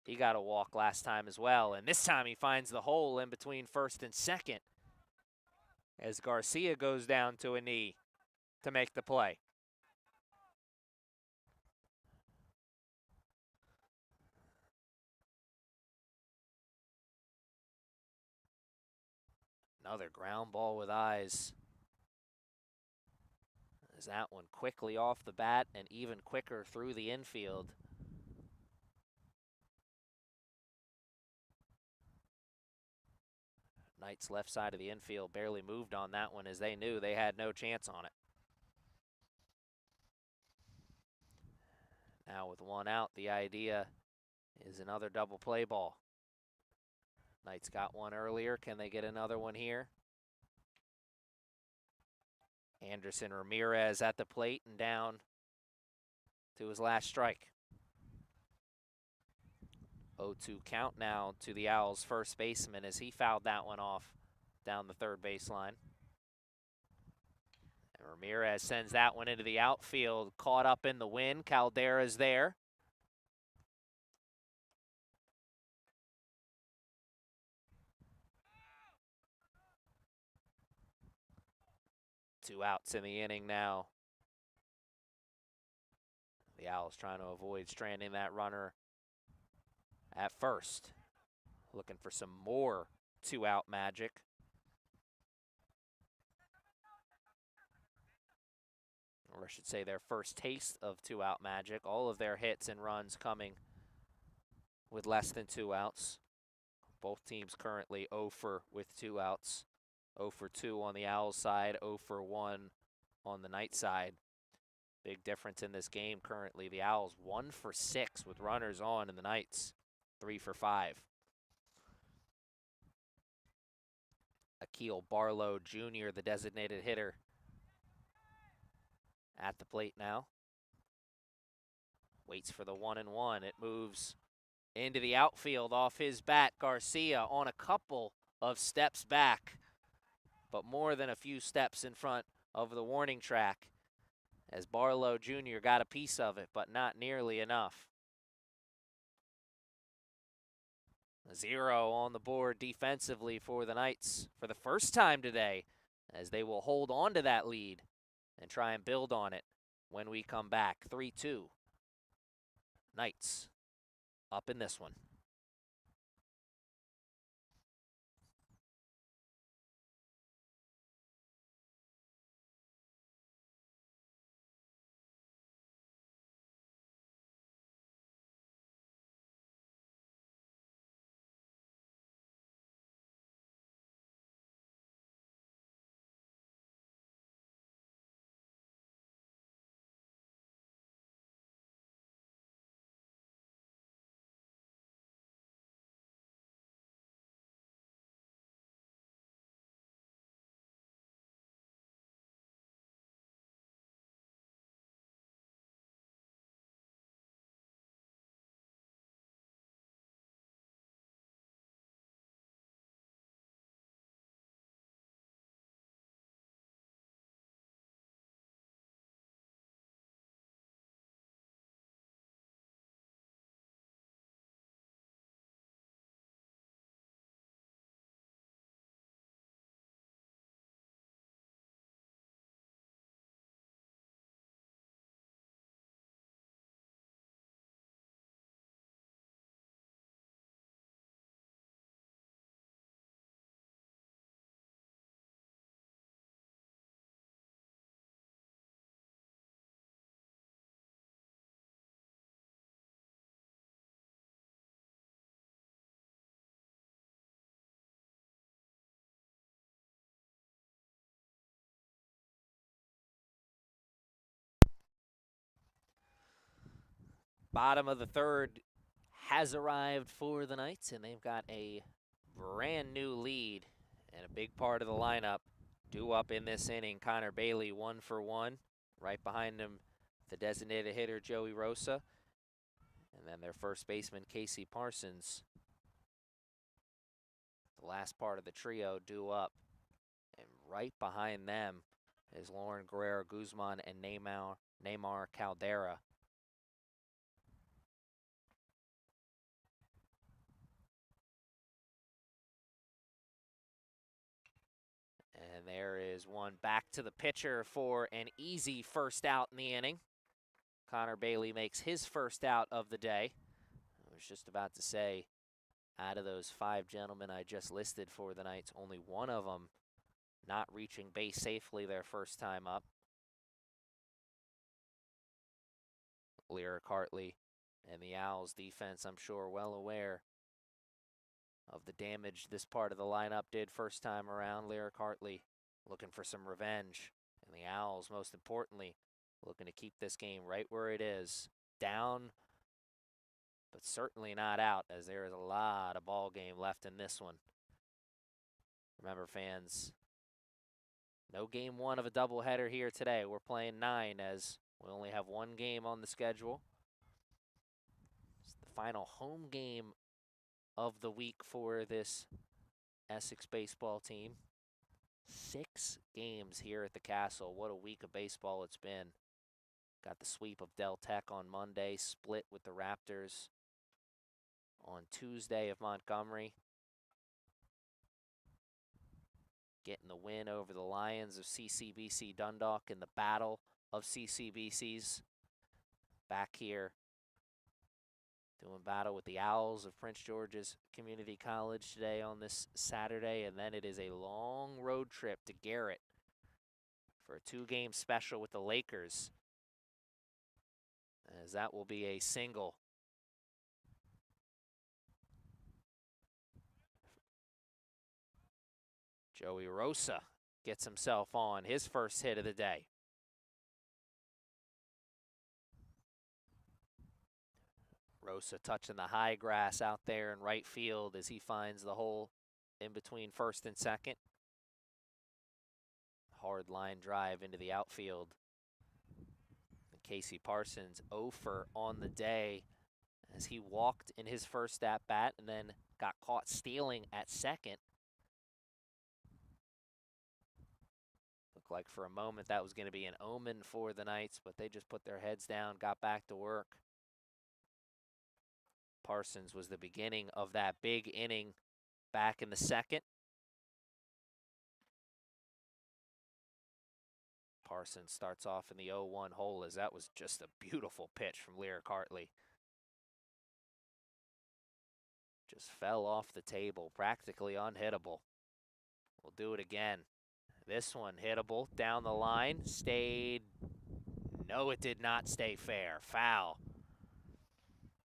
He got a walk last time as well, and this time he finds the hole in between first and second as Garcia goes down to a knee to make the play. Another ground ball with eyes. As that one quickly off the bat and even quicker through the infield. Knights left side of the infield barely moved on that one as they knew they had no chance on it. Now with 1 out, the idea is another double play ball. Knights got one earlier. Can they get another one here? Anderson Ramirez at the plate and down to his last strike. 0-2 count now to the Owls' first baseman as he fouled that one off down the 3rd baseline. And Ramirez sends that one into the outfield, caught up in the wind. Caldera's there. Two outs in the inning now. The Owls trying to avoid stranding that runner at first. Looking for some more 2-out magic. Or I should say their first taste of 2-out magic. All of their hits and runs coming with less than 2 outs. Both teams currently 0 for with 2 outs. 0 for 2 on the Owls side, 0 for 1 on the Knights side. Big difference in this game currently. The Owls 1 for 6 with runners on, and the Knights 3 for 5. Akil Barlow Jr., the designated hitter, at the plate now. Waits for the 1-1. It moves into the outfield off his bat. Garcia on a couple of steps back, but more than a few steps in front of the warning track, as Barlow Jr. got a piece of it, but not nearly enough. 0 on the board defensively for the Knights for the first time today, as they will hold on to that lead and try and build on it when we come back. 3-2. Knights up in this one. Bottom of the third has arrived for the Knights, and they've got a brand new lead and a big part of the lineup due up in this inning. Connor Bailey 1 for 1. Right behind him, the designated hitter Joey Rosa, and then their first baseman Casey Parsons. The last part of the trio due up, and right behind them is Lauren Guerrero Guzman and Neymar Caldera. And there is one back to the pitcher for an easy first out in the inning. Connor Bailey makes his first out of the day. I was just about to say, out of those 5 gentlemen I just listed for the Knights, only one of them not reaching base safely their first time up. Lyric Hartley and the Owls defense, I'm sure, well aware of the damage this part of the lineup did first time around. Lyric Hartley looking for some revenge, and the Owls, most importantly, looking to keep this game right where it is. Down, but certainly not out, as there is a lot of ball game left in this one. Remember, fans, no game 1 of a doubleheader here today. We're playing 9, as we only have 1 game on the schedule. It's the final home game of the week for this Essex baseball team. 6 games here at the Castle. What a week of baseball it's been. Got the sweep of Del Tech on Monday, split with the Raptors on Tuesday of Montgomery. Getting the win over the Lions of CCBC Dundalk in the battle of CCBCs. Back here doing battle with the Owls of Prince George's Community College today on this Saturday, and then it is a long road trip to Garrett for a 2-game special with the Lakers, as that will be a single. Joey Rosa gets himself on his first hit of the day. Rosa touching the high grass out there in right field as he finds the hole in between first and second. Hard line drive into the outfield. And Casey Parsons 0 for on the day as he walked in his first at-bat and then got caught stealing at second. Looked like for a moment that was going to be an omen for the Knights, but they just put their heads down, got back to work. Parsons was the beginning of that big inning back in the second. Parsons starts off in the 0-1 hole, as that was just a beautiful pitch from Lyric Hartley. Just fell off the table, practically unhittable. We'll do it again. This one hittable down the line, stayed. No, it did not stay fair. Foul.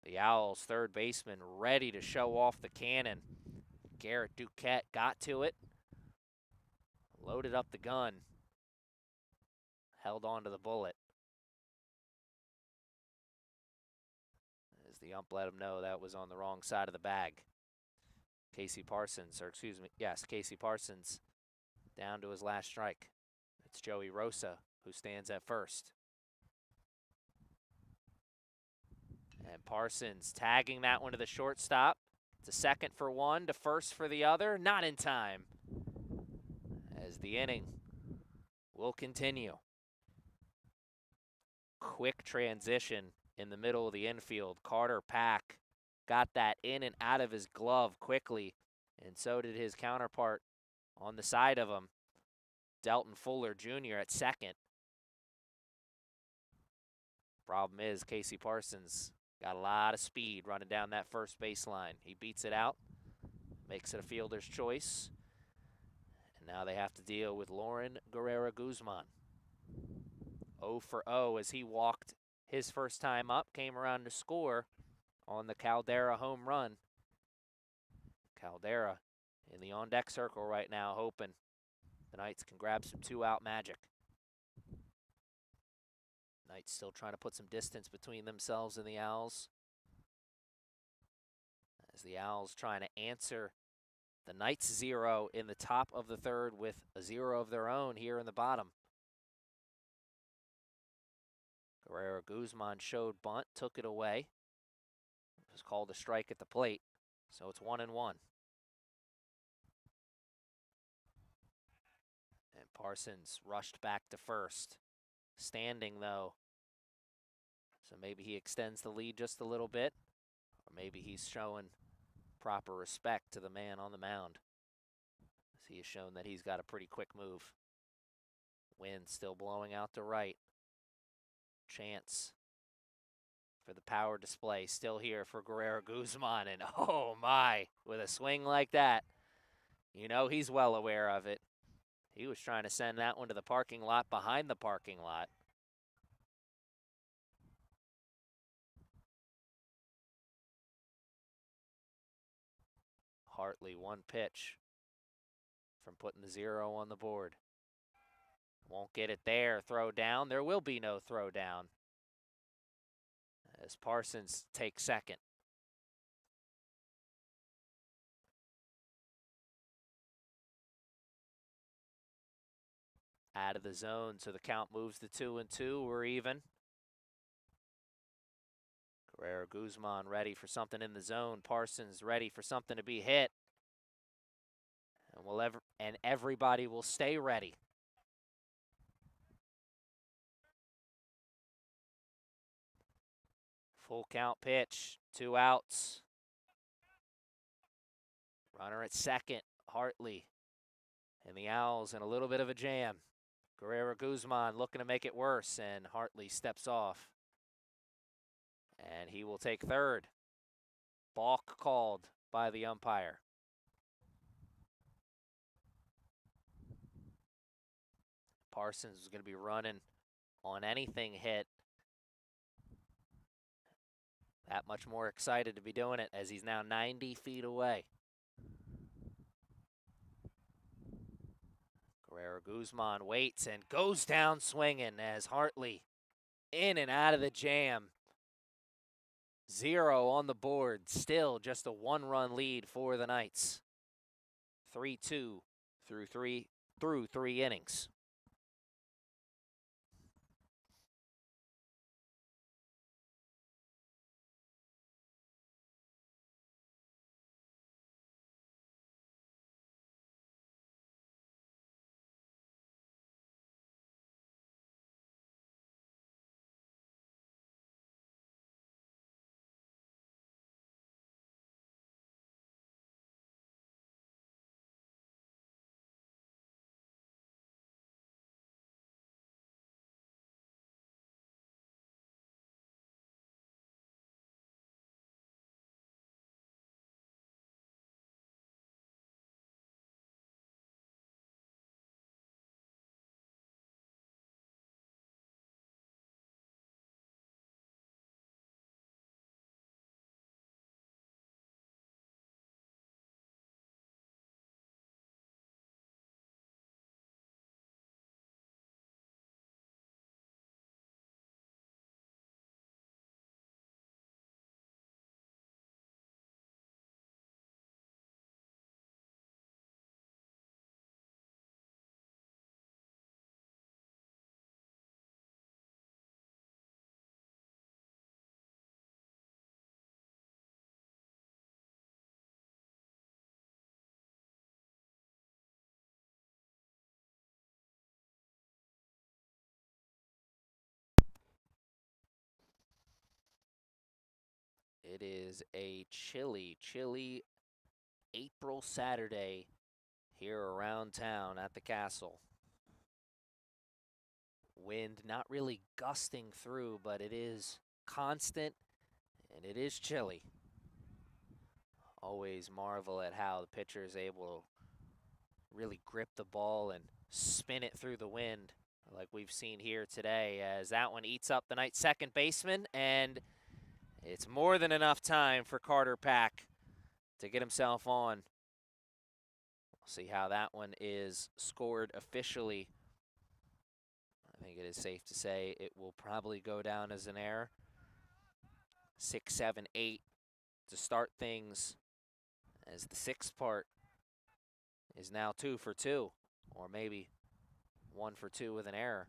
The Owls' third baseman ready to show off the cannon. Garrett Duquette got to it, loaded up the gun, held on to the bullet. As the ump let him know that was on the wrong side of the bag. Casey Parsons down to his last strike. It's Joey Rosa who stands at first. And Parsons tagging that one to the shortstop. To second for one, to first for the other. Not in time, as the inning will continue. Quick transition in the middle of the infield. Carter Pack got that in and out of his glove quickly, and so did his counterpart on the side of him, Delton Fuller Jr. at second. Problem is, Casey Parsons got a lot of speed running down that first baseline. He beats it out, makes it a fielder's choice, and now they have to deal with Lauren Guerrero Guzman. 0 for 0 as he walked his first time up, came around to score on the Caldera home run. Caldera in the on-deck circle right now, hoping the Knights can grab some 2-out magic. Knights still trying to put some distance between themselves and the Owls, as the Owls trying to answer the Knights' 0 in the top of the third with a 0 of their own here in the bottom. Guerrero Guzman showed bunt, took it away. It was called a strike at the plate, so it's 1-1. And Parsons rushed back to first. Standing, though, so maybe he extends the lead just a little bit, or maybe he's showing proper respect to the man on the mound, as he has shown that he's got a pretty quick move. Wind still blowing out to right. Chance for the power display still here for Guerrero Guzman, and oh my, with a swing like that, you know he's well aware of it. He was trying to send that one to the parking lot behind the parking lot. Hartley, one pitch from putting the 0 on the board. Won't get it there. Throw down. There will be no throw down, as Parsons takes second. Out of the zone, so the count moves to 2-2. We're even. Guerrero Guzman ready for something in the zone. Parsons ready for something to be hit. And everybody will stay ready. Full count pitch, 2 outs. Runner at second, Hartley. And the Owls in a little bit of a jam. Guerrero Guzman looking to make it worse, and Hartley steps off. And he will take third. Balk called by the umpire. Parsons is going to be running on anything hit. That much more excited to be doing it, as he's now 90 feet away. Guerrero Guzman waits and goes down swinging, as Hartley in and out of the jam. 0 on the board, still just a 1-run lead for the Knights. 3-2 through three innings. It is a chilly April Saturday here around town at the castle. Wind not really gusting through, but it is constant and it is chilly. Always marvel at how the pitcher is able to really grip the ball and spin it through the wind, like we've seen here today, as that one eats up the Knights' second baseman, and it's more than enough time for Carter Pack to get himself on. We'll see how that one is scored officially, I think it is safe to say it will probably go down as an error. 6, 7, 8 to start things, as the sixth part is now 2 for 2, or maybe 1 for 2 with an error.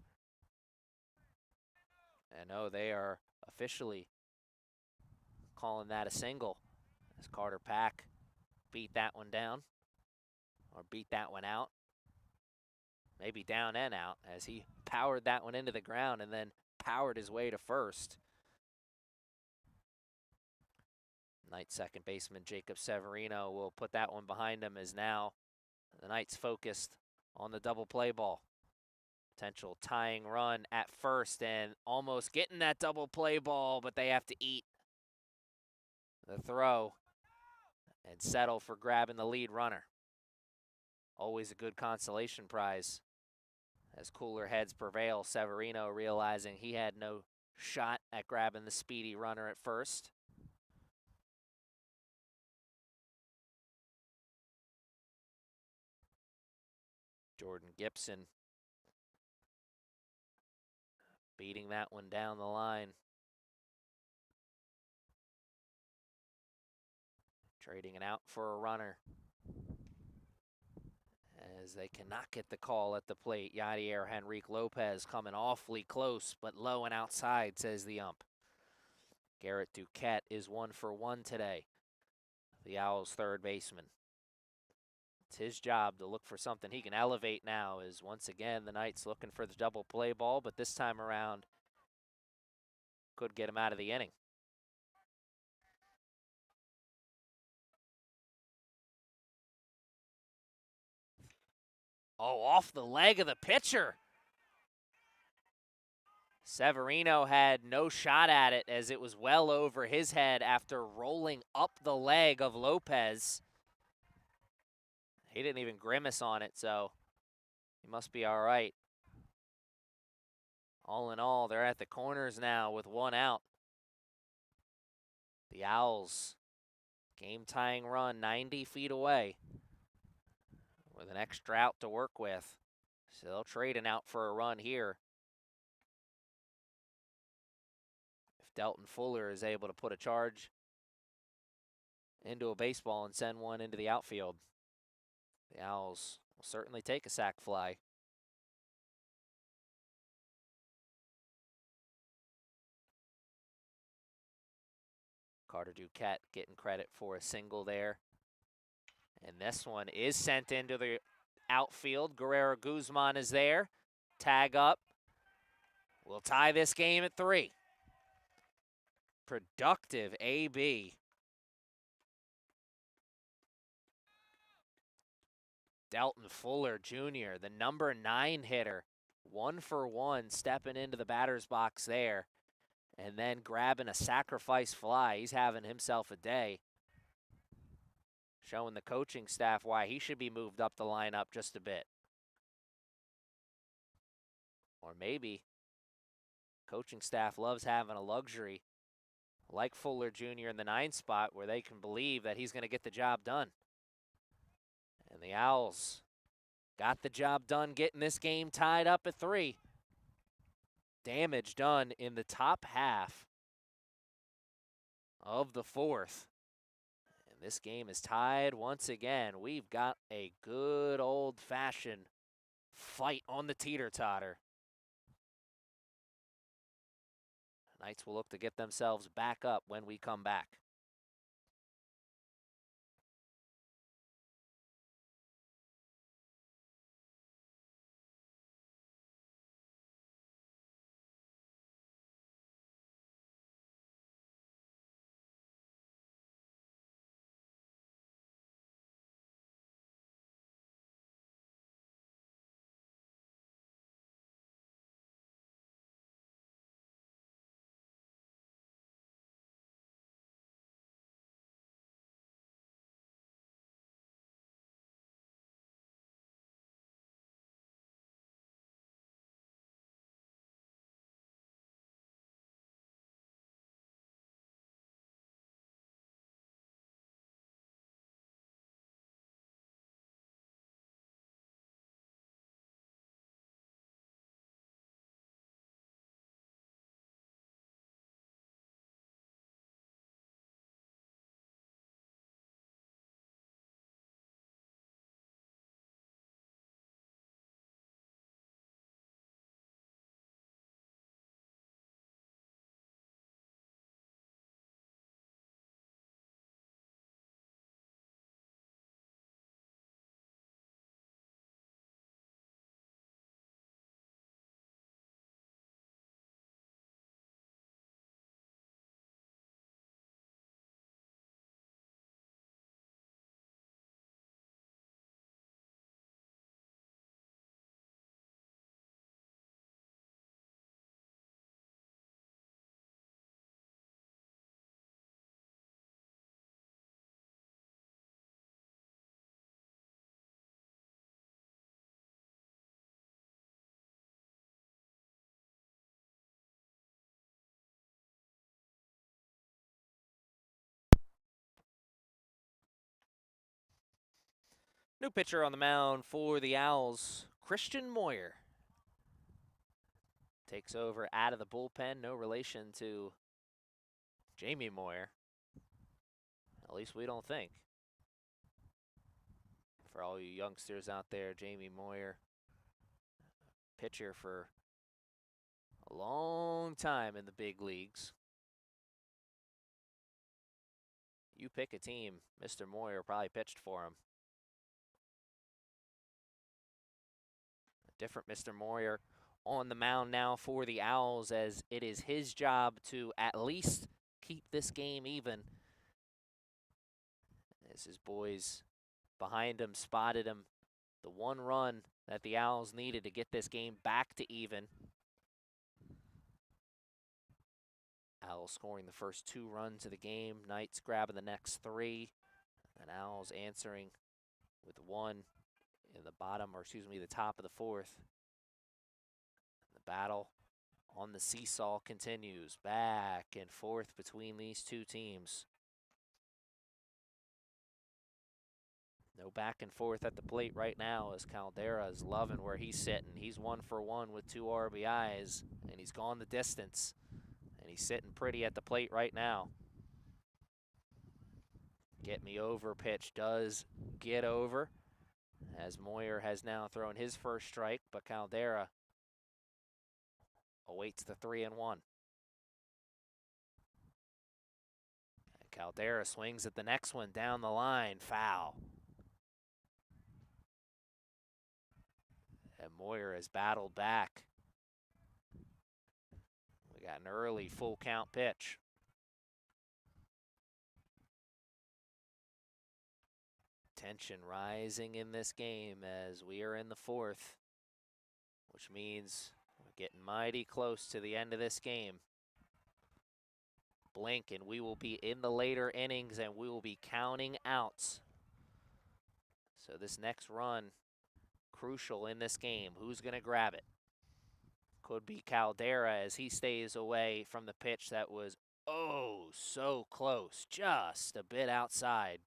And no, they are officially calling that a single, as Carter Pack beat that one down, or beat that one out. Maybe down and out, as he powered that one into the ground and then powered his way to first. Knights second baseman Jacob Severino will put that one behind him, as now the Knights focused on the double play ball. Potential tying run at first and almost getting that double play ball, but they have to eat the throw and settle for grabbing the lead runner. Always a good consolation prize. As cooler heads prevail, Severino realizing he had no shot at grabbing the speedy runner at first. Jordan Gibson beating that one down the line. Trading it out for a runner, as they cannot get the call at the plate. Yadier Henrique Lopez coming awfully close, but low and outside, says the ump. Garrett Duquette is 1 for 1 today, the Owls' third baseman. It's his job to look for something he can elevate now, as once again the Knights looking for the double play ball, but this time around could get him out of the inning. Oh, off the leg of the pitcher. Severino had no shot at it, as it was well over his head after rolling up the leg of Lopez. He didn't even grimace on it, so he must be all right. All in all, they're at the corners now with 1 out. The Owls, game-tying run 90 feet away with an extra out to work with. So they'll trade an out for a run here. If Delton Fuller is able to put a charge into a baseball and send one into the outfield, the Owls will certainly take a sac fly. Carter Duquette getting credit for a single there. And this one is sent into the outfield. Guerrero Guzman is there. Tag up. We'll tie this game at 3. Productive AB. Delton Fuller Jr., the number 9 hitter. 1 for 1, stepping into the batter's box there. And then grabbing a sacrifice fly. He's having himself a day. Showing the coaching staff why he should be moved up the lineup just a bit. Or maybe coaching staff loves having a luxury like Fuller Jr. in the 9 spot, where they can believe that he's going to get the job done. And the Owls got the job done, getting this game tied up at 3. Damage done in the top half of the 4th. And this game is tied once again. We've got a good old-fashioned fight on the teeter-totter. Knights will look to get themselves back up when we come back. New pitcher on the mound for the Owls, Christian Moyer. Takes over out of the bullpen, no relation to Jamie Moyer. At least we don't think. For all you youngsters out there, Jamie Moyer, pitcher for a long time in the big leagues. You pick a team, Mr. Moyer probably pitched for him. A different Mr. Moyer on the mound now for the Owls, as it is his job to at least keep this game even. As his boys behind him spotted him the one run that the Owls needed to get this game back to even. Owls scoring the first 2 runs of the game. Knights grabbing the next 3. And Owls answering with 1 in the the top of the 4th. The battle on the seesaw continues. Back and forth between these two teams. No back and forth at the plate right now, as Caldera is loving where he's sitting. He's 1 for 1 with 2 RBIs, and he's gone the distance. And he's sitting pretty at the plate right now. Get me over pitch does get over, as Moyer has now thrown his first strike, but Caldera awaits the 3-1. And Caldera swings at the next one down the line, foul. And Moyer has battled back. We got an early full count pitch. Tension rising in this game as we are in the 4th, which means we're getting mighty close to the end of this game. Blink and we will be in the later innings, and we will be counting outs. So this next run, crucial in this game. Who's going to grab it? Could be Caldera, as he stays away from the pitch that was oh so close, just a bit outside.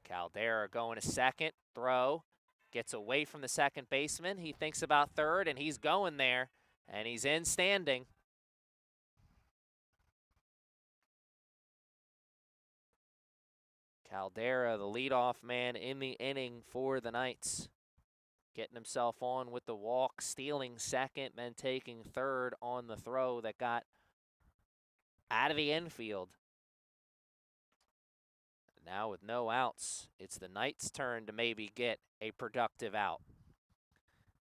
Caldera going to second, throw, gets away from the second baseman. He thinks about third, and he's going there, and he's in standing. Caldera, the leadoff man in the inning for the Knights, getting himself on with the walk, stealing second, then taking third on the throw that got out of the infield. Now with no outs, it's the Knights' turn to maybe get a productive out.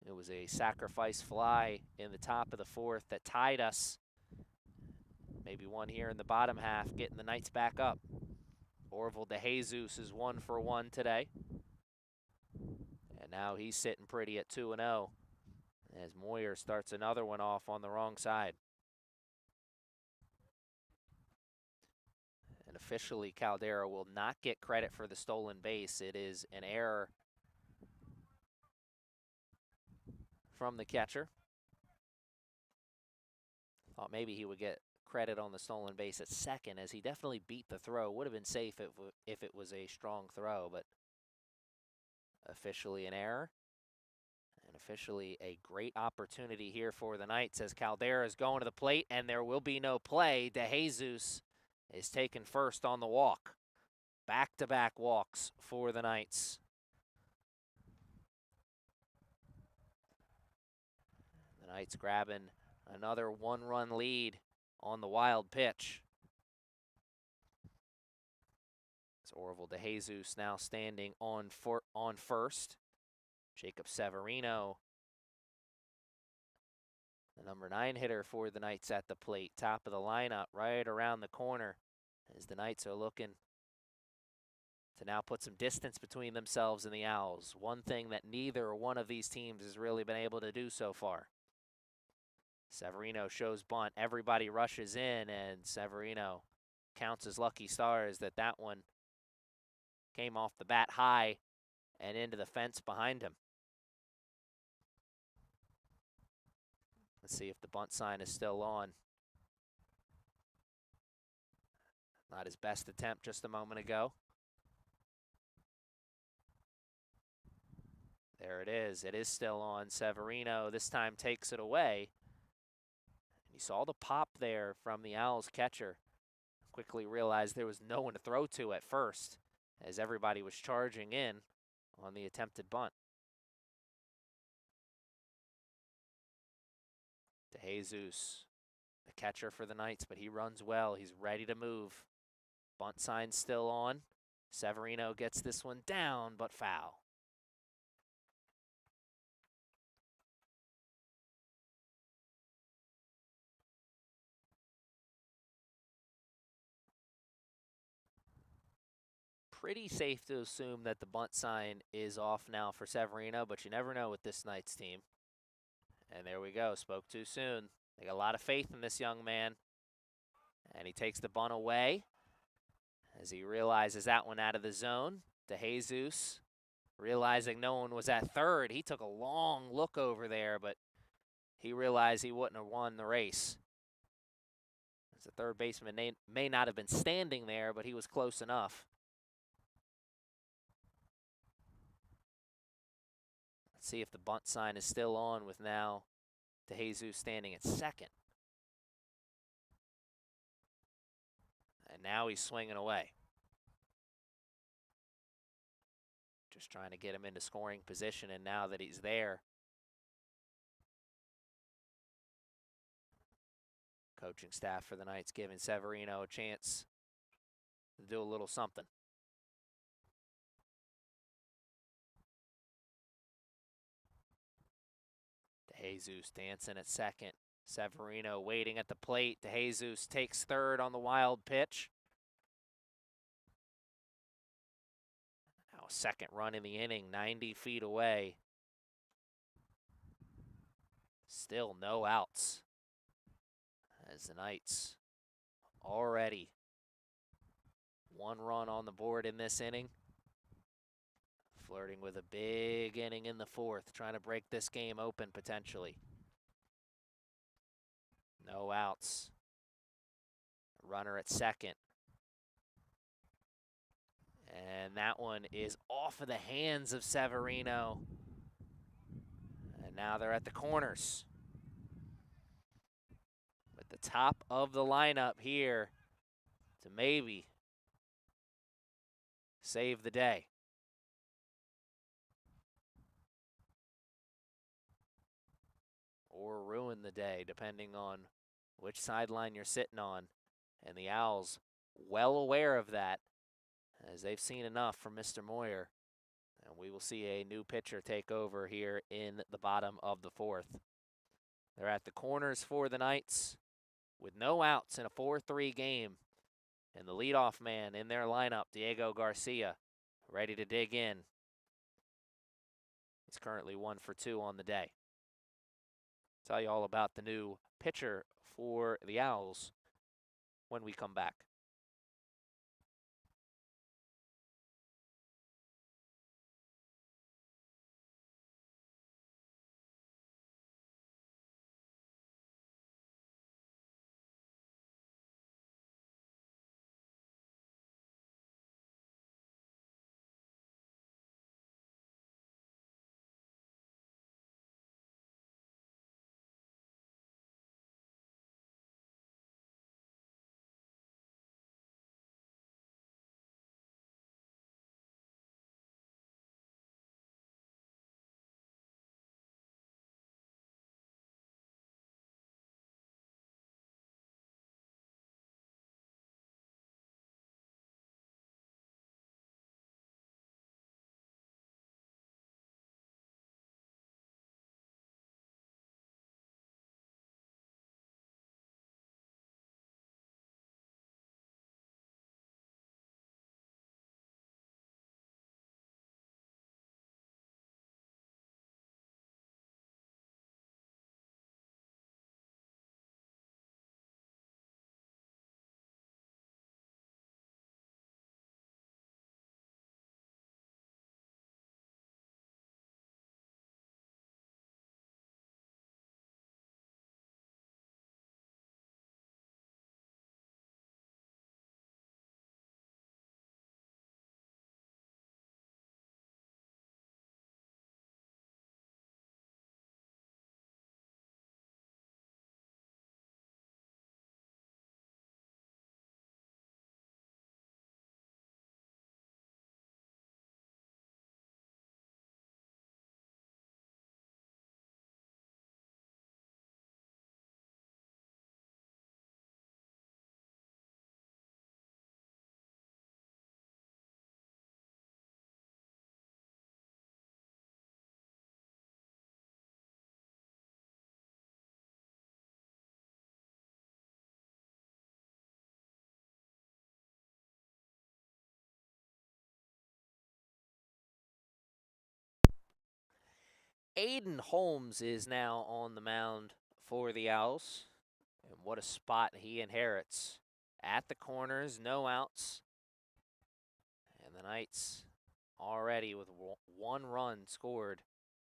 It was a sacrifice fly in the top of the 4th that tied us. Maybe one here in the bottom half, getting the Knights back up. Orville DeJesus is 1 for 1 today. And now he's sitting pretty at 2-0 as Moyer starts another one off on the wrong side. And officially, Caldera will not get credit for the stolen base. It is an error from the catcher. Thought maybe he would get credit on the stolen base at second, as he definitely beat the throw. Would have been safe if it was a strong throw, but officially an error. And officially a great opportunity here for the Knights, as Caldera is going to the plate, and there will be no play. DeJesus is taken first on the walk. Back-to-back walks for the Knights. The Knights grabbing another 1-run lead on the wild pitch. It's Orville DeJesus now standing on first. Jacob Severino, the number 9 hitter for the Knights, at the plate. Top of the lineup, right around the corner, as the Knights are looking to now put some distance between themselves and the Owls. One thing that neither one of these teams has really been able to do so far. Severino shows bunt. Everybody rushes in, and Severino counts his lucky stars that one came off the bat high and into the fence behind him. Let's see if the bunt sign is still on. Not his best attempt just a moment ago. There it is. It is still on. Severino this time takes it away. And you saw the pop there from the Owls catcher. Quickly realized there was no one to throw to at first as everybody was charging in on the attempted bunt. DeJesus, the catcher for the Knights, but he runs well. He's ready to move. Bunt sign still on. Severino gets this one down, but foul. Pretty safe to assume that the bunt sign is off now for Severino, but you never know with this Knights team. And there we go. Spoke too soon. They got a lot of faith in this young man. And he takes the bunt away as he realizes that one out of the zone. DeJesus, realizing no one was at third, he took a long look over there, but he realized he wouldn't have won the race. As the third baseman may not have been standing there, but he was close enough. Let's see if the bunt sign is still on with now DeJesus standing at second. And now he's swinging away. Just trying to get him into scoring position, and now that he's there, coaching staff for the Knights giving Severino a chance to do a little something. DeJesus dancing at second. Severino waiting at the plate. DeJesus takes third on the wild pitch. Now a second run in the inning, 90 feet away. Still no outs as the Knights already one run on the board in this inning. Flirting with a big inning in the fourth, trying to break this game open potentially. No outs. Runner at second. And that one is off of the hands of Severino. And now they're at the corners. With the top of the lineup here to maybe save the day. Or ruin the day, depending on which sideline you're sitting on. And the Owls well aware of that, as they've seen enough from Mr. Moyer. And we will see a new pitcher take over here in the bottom of the fourth. They're at the corners for the Knights with no outs in a 4-3 game. And the leadoff man in their lineup, Diego Garcia, ready to dig in. He's currently 1 for 2 on the day. Tell you all about the new pitcher for the Owls when we come back. Aiden Holmes is now on the mound for the Owls. And what a spot he inherits. At the corners, no outs. And the Knights already with 1 run scored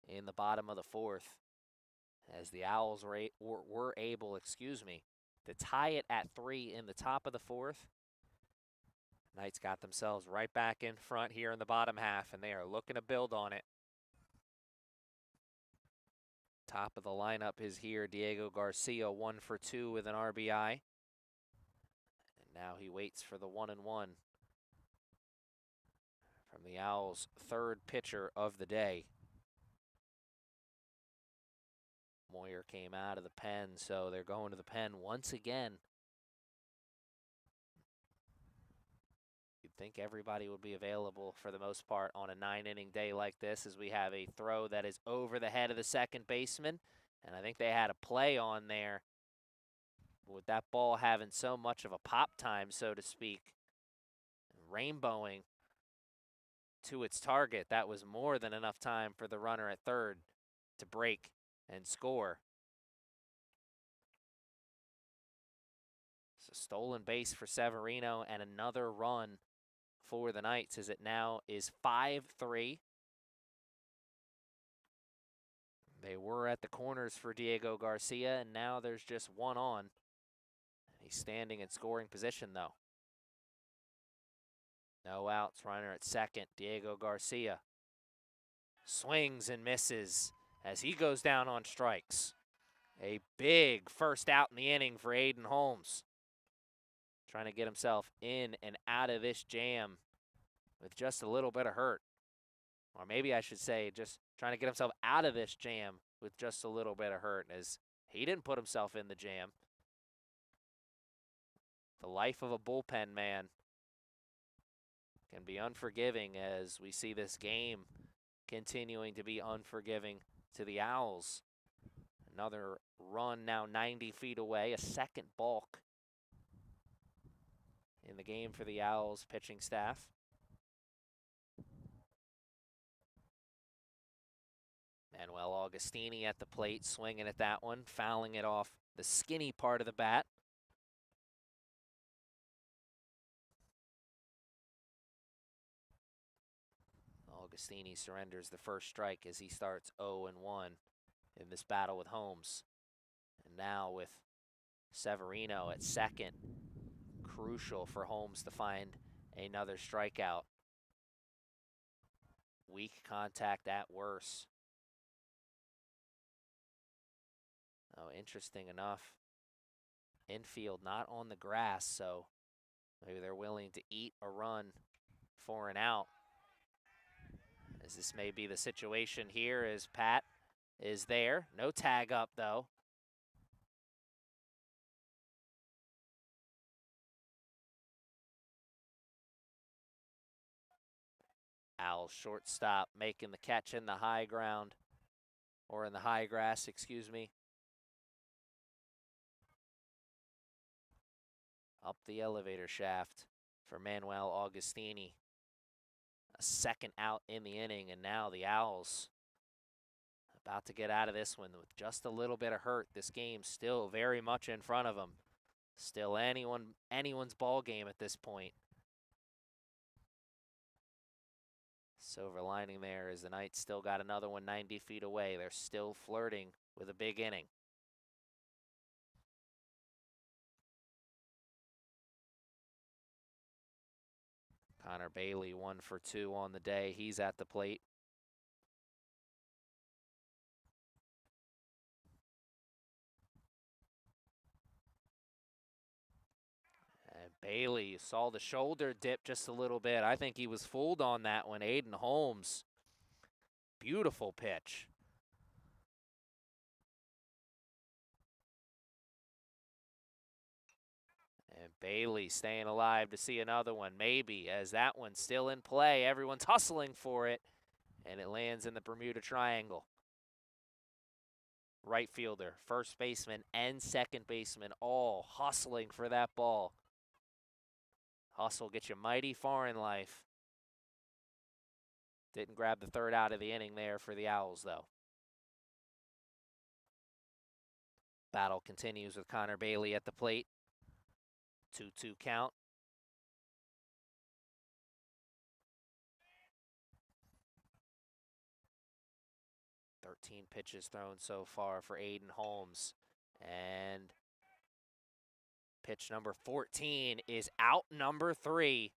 in the bottom of the 4th. As the Owls were able, to tie it at 3 in the top of the 4th. Knights got themselves right back in front here in the bottom half, and they are looking to build on it. Top of the lineup is here, Diego Garcia, 1 for 2 with an RBI. And now he waits for the 1-1 from the Owls' 3rd pitcher of the day. Moyer came out of the pen, so they're going to the pen once again. You'd think everybody would be available for the most part on a 9-inning day like this, as we have a throw that is over the head of the second baseman. And I think they had a play on there with that ball having so much of a pop time, so to speak, rainbowing to its target. That was more than enough time for the runner at third to break and score. So stolen base for Severino and another run for the Knights, as it now is 5-3. They were at the corners for Diego Garcia, and now there's just 1 on. He's standing in scoring position, though. No outs, runner at second, Diego Garcia. Swings and misses as he goes down on strikes. A big first out in the inning for Aiden Holmes. Trying to get himself in and out of this jam with just a little bit of hurt. Or maybe I should say just trying to get himself out of this jam with just a little bit of hurt, as he didn't put himself in the jam. The life of a bullpen man can be unforgiving, as we see this game continuing to be unforgiving to the Owls. Another run now 90 feet away, a second balk in the game for the Owls pitching staff. Manuel Augustini at the plate, swinging at that one, fouling it off the skinny part of the bat. Augustini surrenders the first strike as he starts 0-1 in this battle with Holmes. And now with Severino at second, crucial for Holmes to find another strikeout. Weak contact at worst. Oh, interesting enough, infield not on the grass, so maybe they're willing to eat a run for an out, as this may be the situation here, as Pat is there. No tag up, though. Owls shortstop making the catch in the high ground, or in the high grass, excuse me. Up the elevator shaft for Manuel Augustini. A second out in the inning, and now the Owls about to get out of this one with just a little bit of hurt. This game's still very much in front of them. Still anyone's ball game at this point. Silver lining there is the Knights still got another one 90 feet away. They're still flirting with a big inning. Connor Bailey 1 for 2 on the day. He's at the plate. And Bailey saw the shoulder dip just a little bit. I think he was fooled on that one. Aiden Holmes, beautiful pitch. And Bailey staying alive to see another one, maybe, as that one's still in play. Everyone's hustling for it, and it lands in the Bermuda Triangle. Right fielder, first baseman, and second baseman all hustling for that ball. Hustle gets you mighty far in life. Didn't grab the third out of the inning there for the Owls, though. Battle continues with Connor Bailey at the plate. 2-2 count. Pitches thrown so far for Aiden Holmes. And pitch number 14 is out number 3.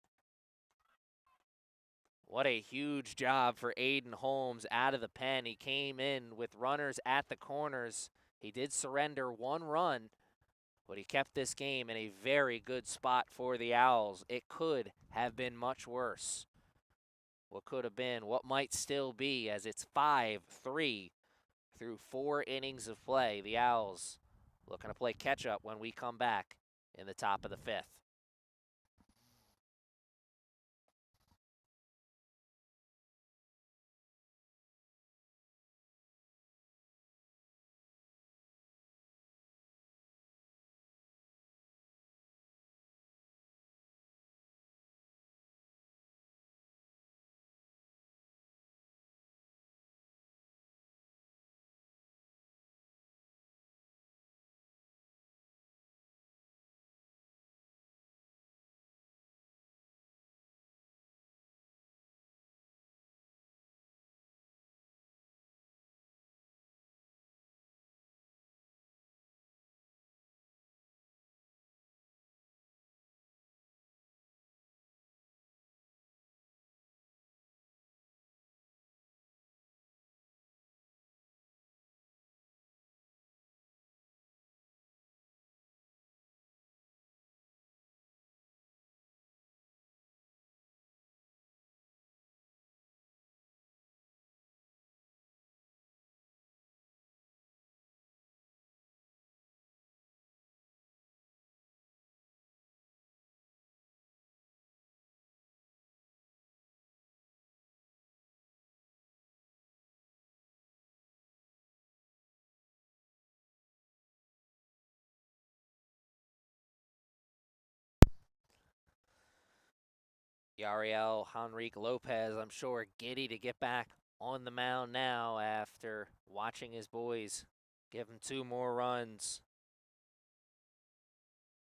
What a huge job for Aiden Holmes out of the pen. He came in with runners at the corners. He did surrender 1 run, but he kept this game in a very good spot for the Owls. It could have been much worse. What could have been, what might still be, as it's 5-3 through 4 innings of play. The Owls looking to play catch-up when we come back in the top of the 5th. Yariel Henrique Lopez, I'm sure, giddy to get back on the mound now after watching his boys give him 2 more runs.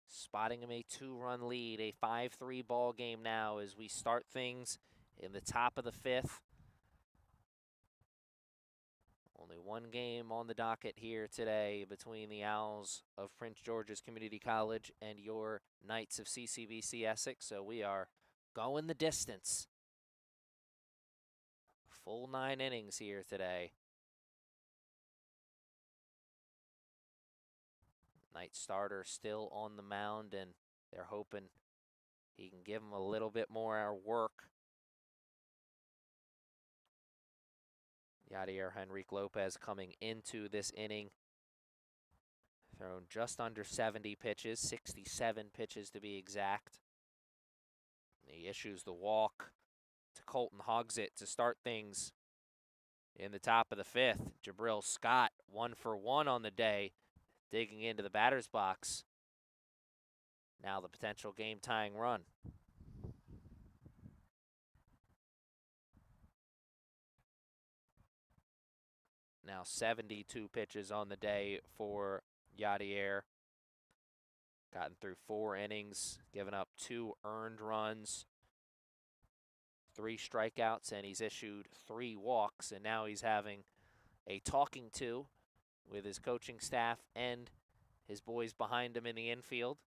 Spotting him a 2-run lead, a 5-3 ball game now as we start things in the top of the 5th. Only 1 game on the docket here today between the Owls of Prince George's Community College and your Knights of CCBC Essex, so we are going the distance. Full 9 innings here today. Knight starter still on the mound, and they're hoping he can give them a little bit more work. Yadier Henrique Lopez coming into this inning, thrown just under 70 pitches, 67 pitches to be exact. He issues the walk to Colton Hogsett to start things in the top of the 5th. Jabril Scott, 1 for 1 on the day, digging into the batter's box. Now the potential game-tying run. Now 72 pitches on the day for Yadier. Gotten through 4 innings, given up 2 earned runs, 3 strikeouts, and he's issued 3 walks, and now he's having a talking to with his coaching staff and his boys behind him in the infield.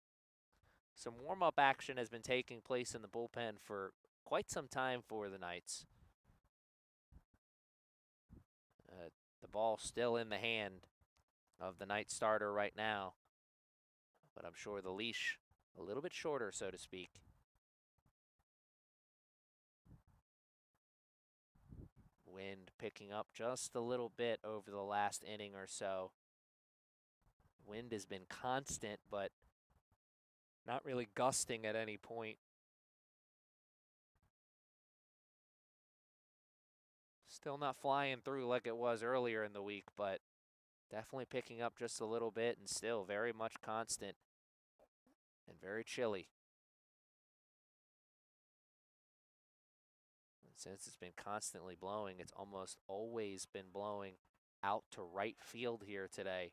Some warm-up action has been taking place in the bullpen for quite some time for the Knights. The ball still in the hand of the Knight starter right now, but I'm sure the leash a little bit shorter, so to speak. Wind picking up just a little bit over the last inning or so. Wind has been constant, but not really gusting at any point. Still not flying through like it was earlier in the week, but definitely picking up just a little bit and still very much constant and very chilly. And since it's been constantly blowing, it's almost always been blowing out to right field here today.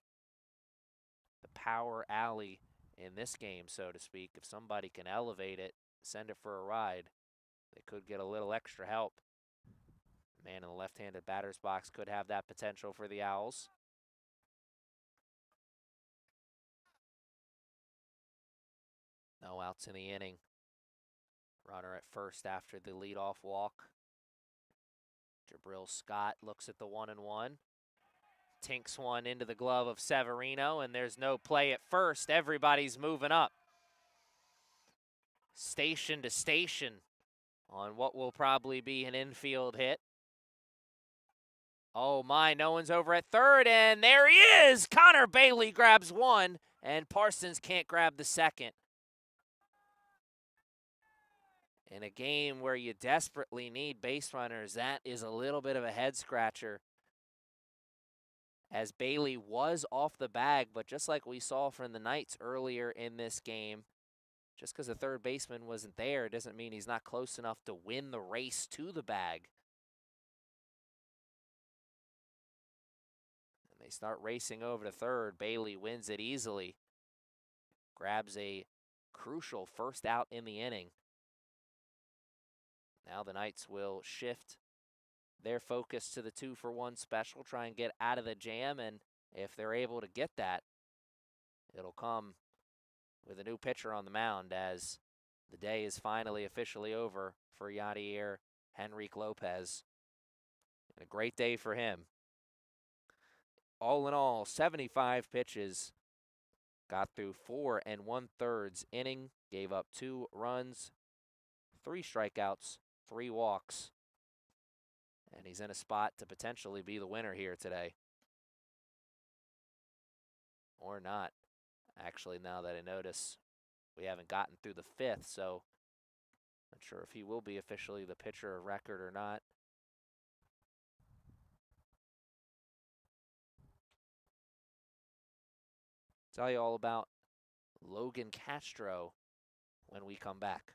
the power alley in this game, so to speak. If somebody can elevate it, send it for a ride, they could get a little extra help. Man in the left-handed batter's box could have that potential for the Owls. No outs in the inning. Runner at first after the leadoff walk. Jabril Scott looks at the 1-1. Tinks one into the glove of Severino, and there's no play at first. Everybody's moving up. Station to station on what will probably be an infield hit. Oh my, no one's over at third, and there he is! Connor Bailey grabs one, and Parsons can't grab the second. In a game where you desperately need base runners, that is a little bit of a head scratcher. As Bailey was off the bag, but just like we saw from the Knights earlier in this game, just because the third baseman wasn't there doesn't mean he's not close enough to win the race to the bag. And they start racing over to third. Bailey wins it easily. Grabs a crucial first out in the inning. Now the Knights will shift their focus to the 2-for-1 special, try and get out of the jam, and if they're able to get that, it'll come with a new pitcher on the mound as the day is finally officially over for Yadier Henrique Lopez. And a great day for him. All in all, 75 pitches, got through 4 1/3 inning, gave up 2 runs, 3 strikeouts, 3 walks. And he's in a spot to potentially be the winner here today. Or not. Actually, now that I notice, we haven't gotten through the 5th, so not sure if he will be officially the pitcher of record or not. Tell you all about Logan Castro when we come back.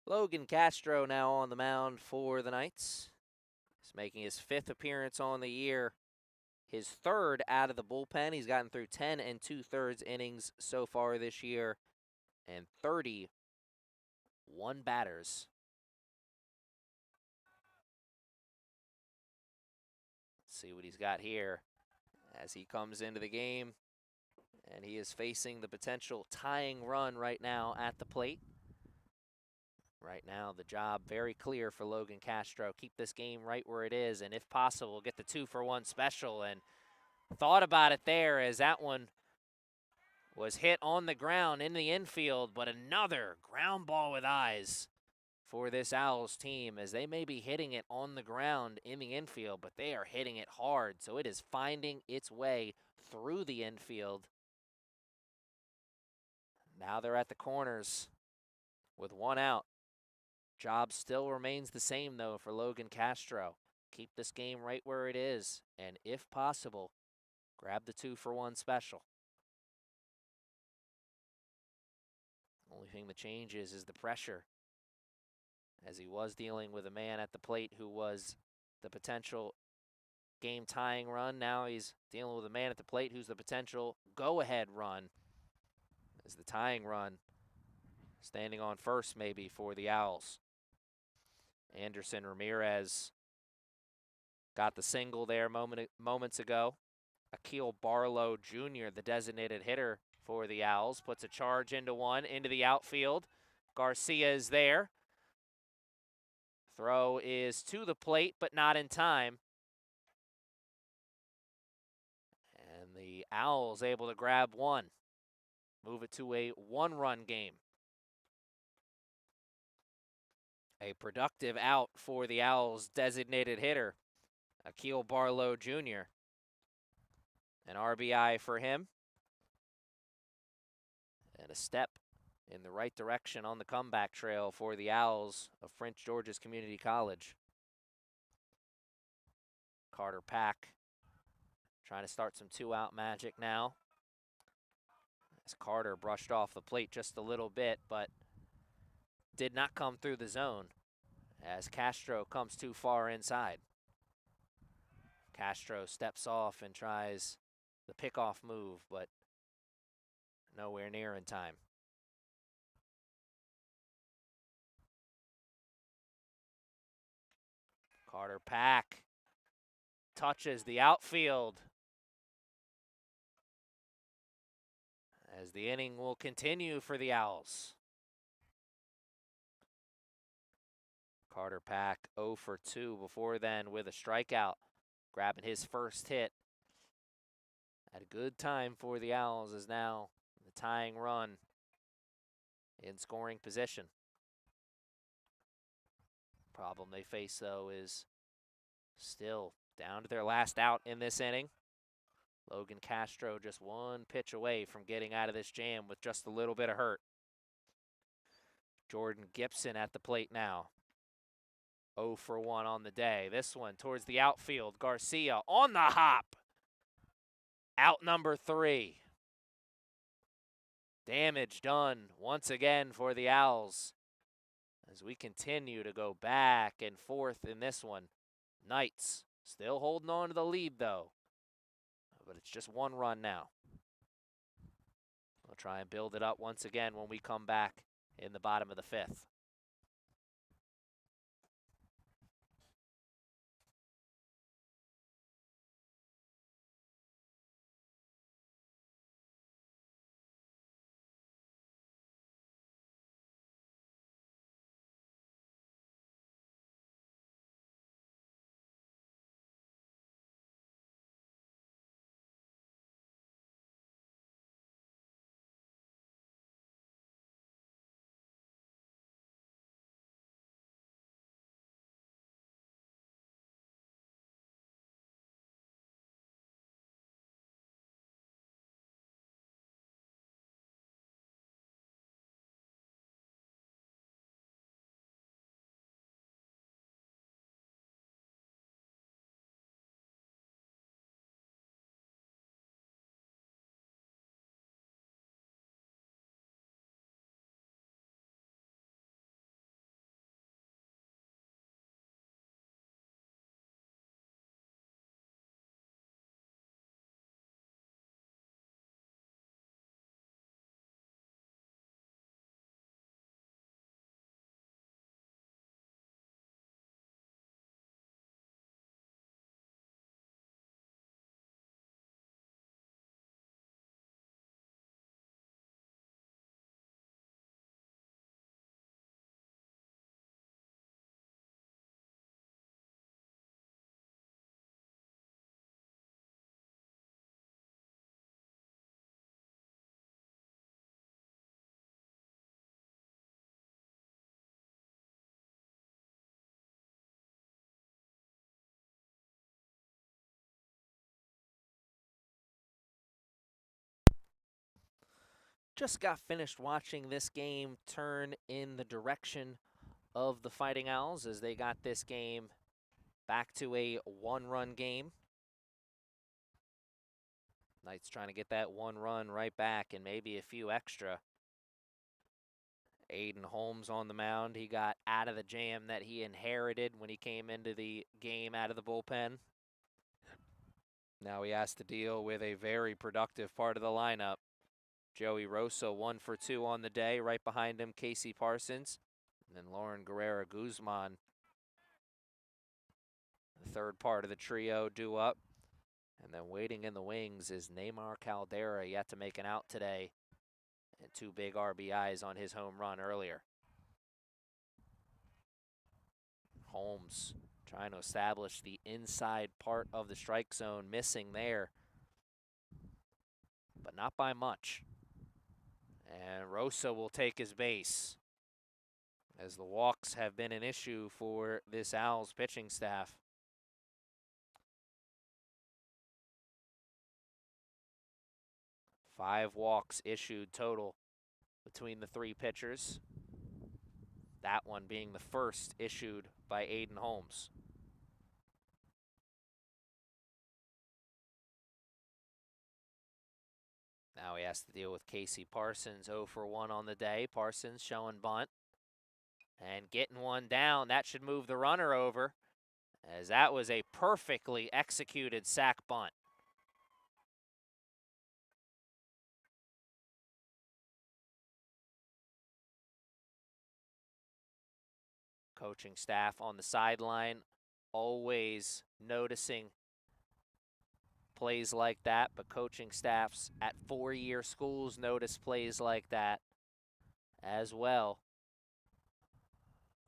Logan Castro now on the mound for the Knights. He's making his 5th appearance on the year, his 3rd out of the bullpen. He's gotten through 10 2/3 innings so far this year and 31 batters. Let's see what he's got here as he comes into the game. And he is facing the potential tying run right now at the plate. Right now, the job very clear for Logan Castro. Keep this game right where it is, and if possible, get the 2-for-1 special. And thought about it there as that one was hit on the ground in the infield, but another ground ball with eyes for this Owls team, as they may be hitting it on the ground in the infield, but they are hitting it hard, so it is finding its way through the infield. Now they're at the corners with 1 out. Job still remains the same, though, for Logan Castro. Keep this game right where it is, and if possible, grab the 2-for-1 special. Only thing that changes is the pressure, as he was dealing with a man at the plate who was the potential game-tying run. Now he's dealing with a man at the plate who's the potential go-ahead run, as the tying run standing on first maybe for the Owls. Anderson Ramirez got the single there moments ago. Akil Barlow Jr., the designated hitter for the Owls, puts a charge into one, into the outfield. Garcia is there. Throw is to the plate, but not in time. And the Owls able to grab one. Move it to a one-run game. A productive out for the Owls' designated hitter, Akil Barlow Jr. An RBI for him. And a step in the right direction on the comeback trail for the Owls of Prince George's Community College. Carter Pack trying to start some two-out magic now. As Carter brushed off the plate just a little bit, but did not come through the zone as Castro comes too far inside. Castro steps off and tries the pickoff move, but nowhere near in time. Carter Pack touches the outfield as the inning will continue for the Owls. Carter Pack 0 for 2 before then with a strikeout, grabbing his first hit. At a good time for the Owls is now the tying run in scoring position. Problem they face, though, is still down to their last out in this inning. Logan Castro just one pitch away from getting out of this jam with just a little bit of hurt. Jordan Gibson at the plate now. 0 for 1 on the day. This one towards the outfield. Garcia on the hop. Out number 3. Damage done once again for the Owls as we continue to go back and forth in this one. Knights still holding on to the lead, though, but it's just one run now. We'll try and build it up once again when we come back in the bottom of the 5th. Just got finished watching this game turn in the direction of the Fighting Owls as they got this game back to a one-run game. Knights trying to get that one run right back and maybe a few extra. Aiden Holmes on the mound. He got out of the jam that he inherited when he came into the game out of the bullpen. Now he has to deal with a very productive part of the lineup. Joey Rosso 1 for 2 on the day. Right behind him, Casey Parsons. And then Lauren Guerrera Guzman. The third part of the trio due up. And then waiting in the wings is Neymar Caldera, yet to make an out today. And 2 big RBIs on his home run earlier. Holmes trying to establish the inside part of the strike zone, missing there, but not by much. And Rosa will take his base, as the walks have been an issue for this Owls pitching staff. Five walks issued total between the three pitchers. That one being the first issued by Aiden Holmes. Now he has to deal with Casey Parsons, 0 for 1 on the day. Parsons showing bunt and getting one down. That should move the runner over, as that was a perfectly executed sac bunt. Coaching staff on the sideline always noticing plays like that, but coaching staffs at four-year schools notice plays like that as well.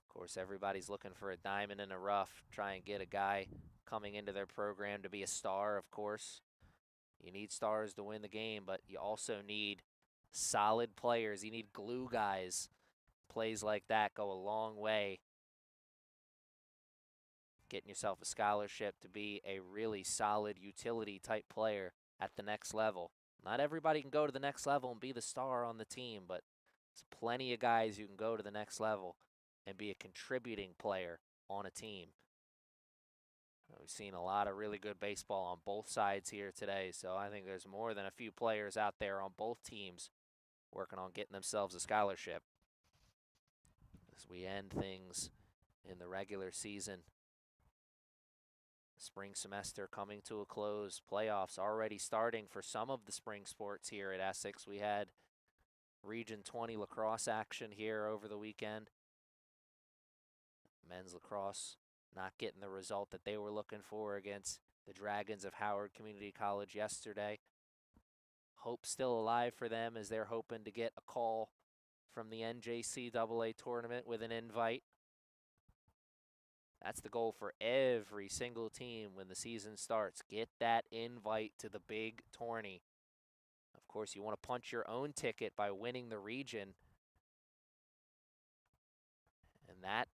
Of course, everybody's looking for a diamond in the rough, try and get a guy coming into their program to be a star, of course. You need stars to win the game, but you also need solid players. You need glue guys. Plays like that go a long way. Getting yourself a scholarship to be a really solid utility type player at the next level. Not everybody can go to the next level and be the star on the team, but there's plenty of guys who can go to the next level and be a contributing player on a team. We've seen a lot of really good baseball on both sides here today, so I think there's more than a few players out there on both teams working on getting themselves a scholarship. As we end things in the regular season, spring semester coming to a close, playoffs already starting for some of the spring sports here at Essex. We had Region 20 lacrosse action here over the weekend. Men's lacrosse not getting the result that they were looking for against the Dragons of Howard Community College yesterday. Hope still alive for them, as they're hoping to get a call from the NJCAA tournament with an invite. That's the goal for every single team when the season starts. Get that invite to the big tourney. Of course, you want to punch your own ticket by winning the region. And that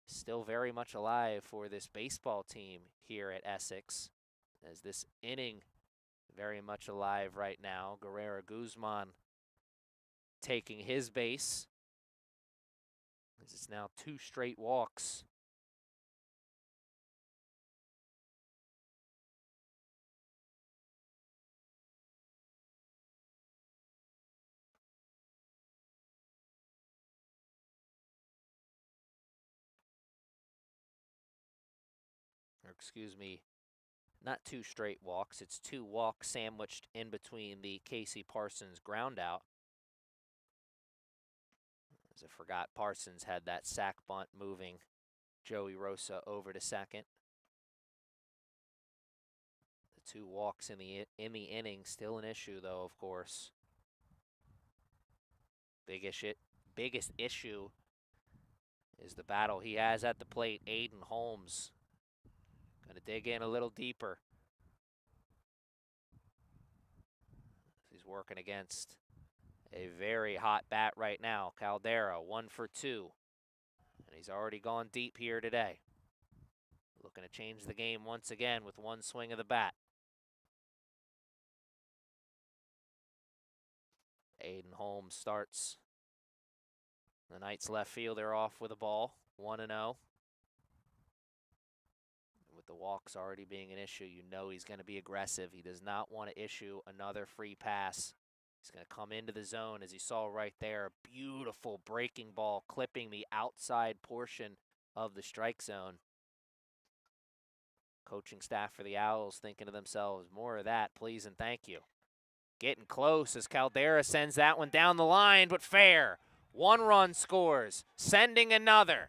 is still very much alive for this baseball team here at Essex, as this inning very much alive right now. Guerrero Guzman taking his base. This is now 2 straight walks. Or excuse me, not 2 straight walks. It's 2 walks sandwiched in between the Casey Parsons ground out. As I forgot, Parsons had that sac bunt moving Joey Rosa over to second. The 2 walks in the inning, still an issue though, of course. Biggest issue is the battle he has at the plate. Aiden Holmes gonna dig in a little deeper. He's working against a very hot bat right now. Caldera, 1 for 2. And he's already gone deep here today. Looking to change the game once again with 1 swing of the bat. Aiden Holmes starts the night's left fielder off with a ball, 1-0. With the walks already being an issue, you know he's going to be aggressive. He does not want to issue another free pass. He's going to come into the zone, as you saw right there. A beautiful breaking ball clipping the outside portion of the strike zone. Coaching staff for the Owls thinking to themselves, more of that, please and thank you. Getting close as Caldera sends that one down the line, but fair. 1 run scores, sending another.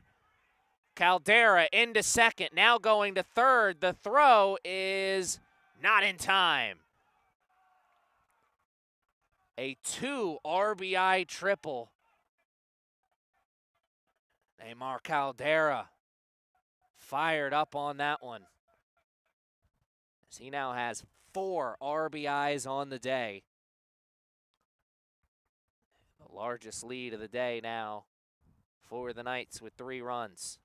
Caldera into second, now going to third. The throw is not in time. A 2 RBI triple. Neymar Caldera fired up on that one, as he now has 4 RBIs on the day. The largest lead of the day now for the Knights with 3 runs.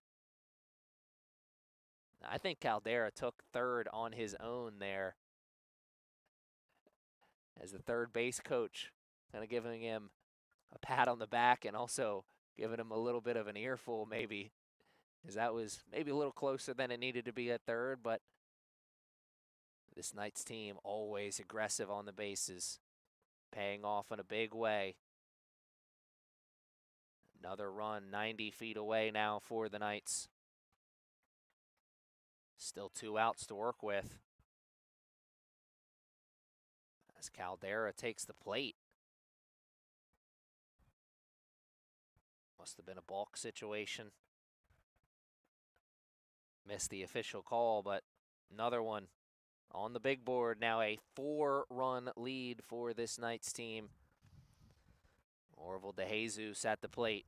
I think Caldera took third on his own there, as the third base coach kind of giving him a pat on the back and also giving him a little bit of an earful maybe, as that was maybe a little closer than it needed to be at third, but this Knights team always aggressive on the bases, paying off in a big way. Another run 90 feet away now for the Knights. Still 2 outs to work with, as Caldera takes the plate. Must have been a balk situation. Missed the official call, but another one on the big board. Now a 4-run lead for this Knights team. Orville DeJesus at the plate.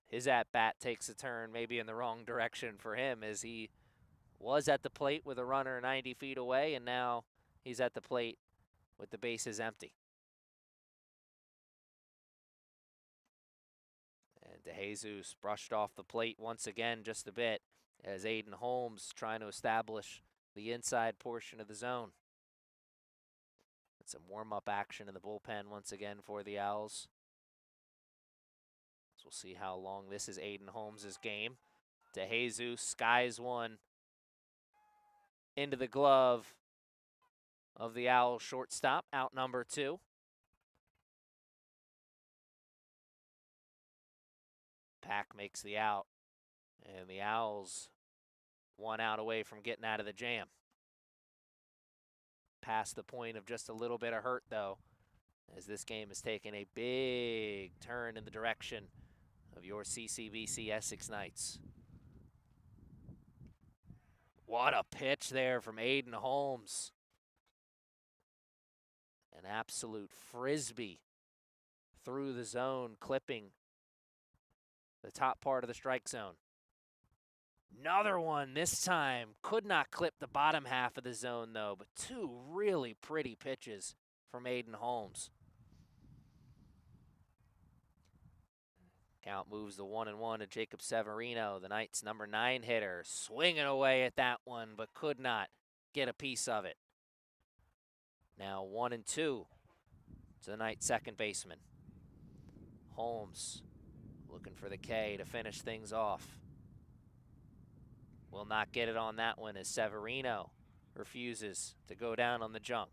His at-bat takes a turn maybe in the wrong direction for him, as he was at the plate with a runner 90 feet away, and now he's at the plate with the bases empty. And DeJesus brushed off the plate once again just a bit, as Aiden Holmes trying to establish the inside portion of the zone. Some warm-up action in the bullpen once again for the Owls. So we'll see how long this is Aiden Holmes' game. DeJesus skies one into the glove of the Owls shortstop, out number 2. Pack makes the out, and the Owls 1 out away from getting out of the jam. Past the point of just a little bit of hurt, though, as this game has taken a big turn in the direction of your CCBC Essex Knights. What a pitch there from Aiden Holmes. An absolute frisbee through the zone, clipping the top part of the strike zone. Another one this time. Could not clip the bottom half of the zone, though, but 2 really pretty pitches from Aiden Holmes. Count moves to 1-1 to Jacob Severino, the Knights' number 9 hitter, swinging away at that one, but could not get a piece of it. Now 1-2 to the Knights' second baseman. Holmes looking for the K to finish things off. Will not get it on that one, as Severino refuses to go down on the junk.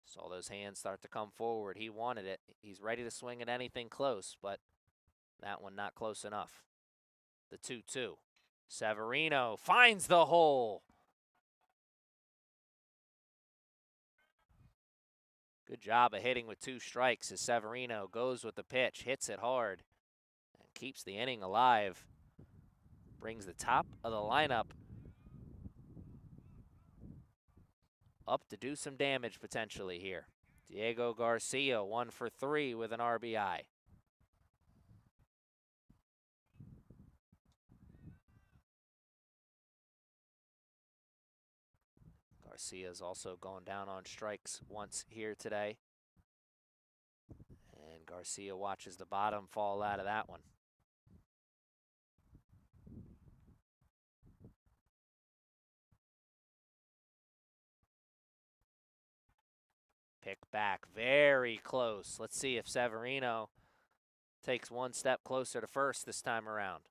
Saw those hands start to come forward. He wanted it. He's ready to swing at anything close, but that one not close enough. The 2-2. Severino finds the hole. Good job of hitting with 2 strikes, as Severino goes with the pitch, hits it hard, and keeps the inning alive. Brings the top of the lineup up to do some damage potentially here. Diego Garcia 1 for 3 with an RBI. Garcia's also gone down on strikes once here today. And Garcia watches the bottom fall out of that one. Pick back, very close. Let's see if Severino takes 1 step closer to first this time around.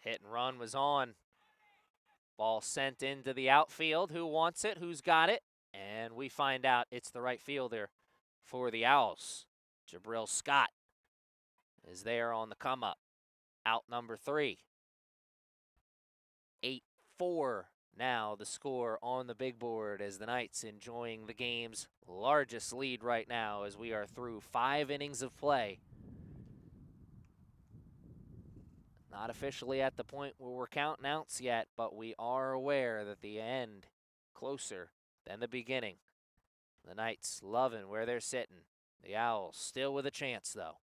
Hit and run was on. Ball sent into the outfield. Who wants it? Who's got it? And we find out it's the right fielder for the Owls. Jabril Scott is there on the come up. Out number 3. 8-4 now the score on the big board, as the Knights enjoying the game's largest lead right now, as we are through 5 innings of play. Not officially at the point where we're counting outs yet, but we are aware that the end closer than the beginning. The Knights loving where they're sitting. The Owls still with a chance, though.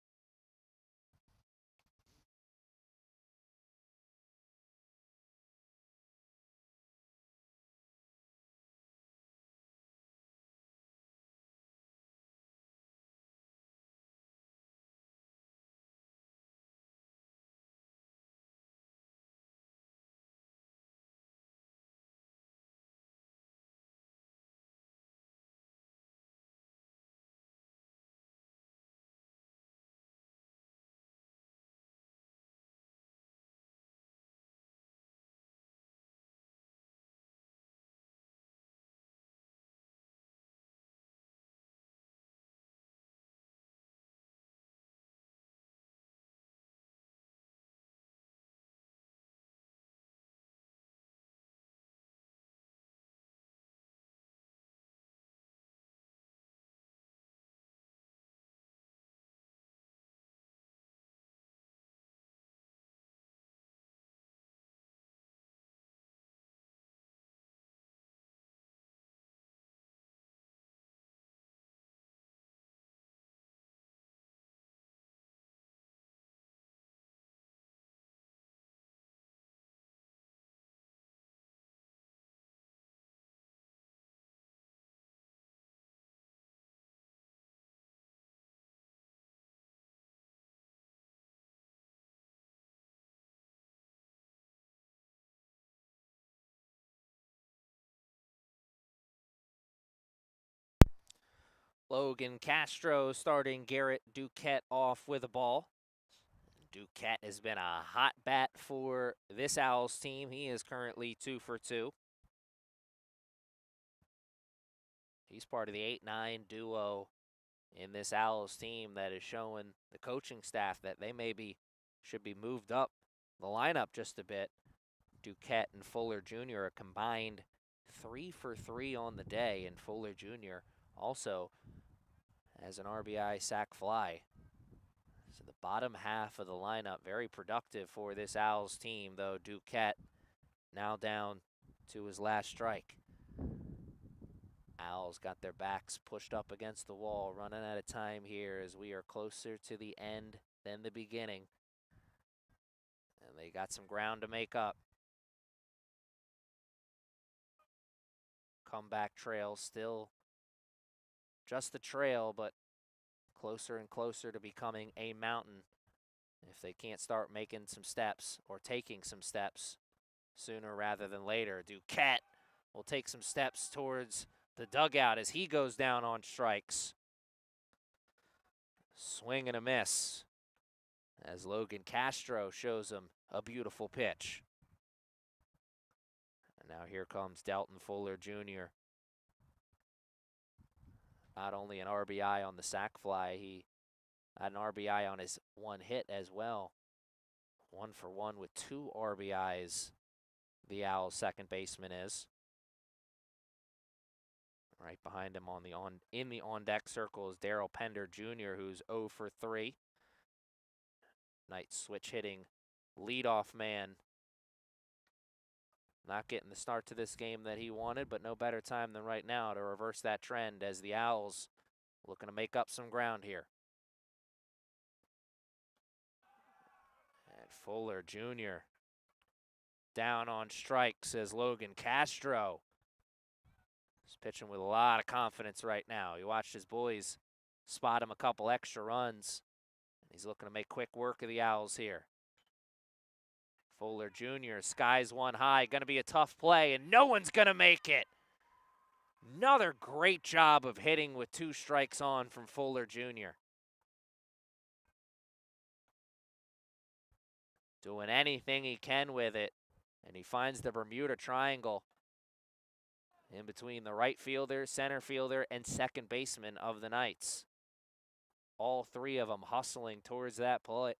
Logan Castro starting Garrett Duquette off with a ball. Duquette has been a hot bat for this Owls team. He is currently 2 for 2. He's part of the 8-9 duo in this Owls team that is showing the coaching staff that they should be moved up the lineup just a bit. Duquette and Fuller Jr. are combined 3 for 3 on the day, and Fuller Jr. also has an RBI sac fly. So the bottom half of the lineup, very productive for this Owls team, though Duquette now down to his last strike. Owls got their backs pushed up against the wall, running out of time here as we are closer to the end than the beginning. And they got some ground to make up. Comeback trail still just a trail, but closer and closer to becoming a mountain if they can't start making some steps or taking some steps sooner rather than later. Duquette will take some steps towards the dugout as he goes down on strikes. Swing and a miss as Logan Castro shows him a beautiful pitch. And now here comes Dalton Fuller Jr. Not only an RBI on the sac fly, he had an RBI on his one hit as well. 1 for 1 with 2 RBIs, the Owls' second baseman is. Right behind him in the on-deck circle is Darrell Pender Jr., who's 0 for 3. Knights switch hitting leadoff man. Not getting the start to this game that he wanted, but no better time than right now to reverse that trend as the Owls looking to make up some ground here. And Fuller Jr. down on strikes as Logan Castro. He's pitching with a lot of confidence right now. He watched his boys spot him a couple extra runs. And he's looking to make quick work of the Owls here. Fuller Jr. skies one high. Going to be a tough play, and no one's going to make it. Another great job of hitting with 2 strikes on from Fuller Jr. Doing anything he can with it, and he finds the Bermuda Triangle in between the right fielder, center fielder, and second baseman of the Knights. All 3 of them hustling towards that ball,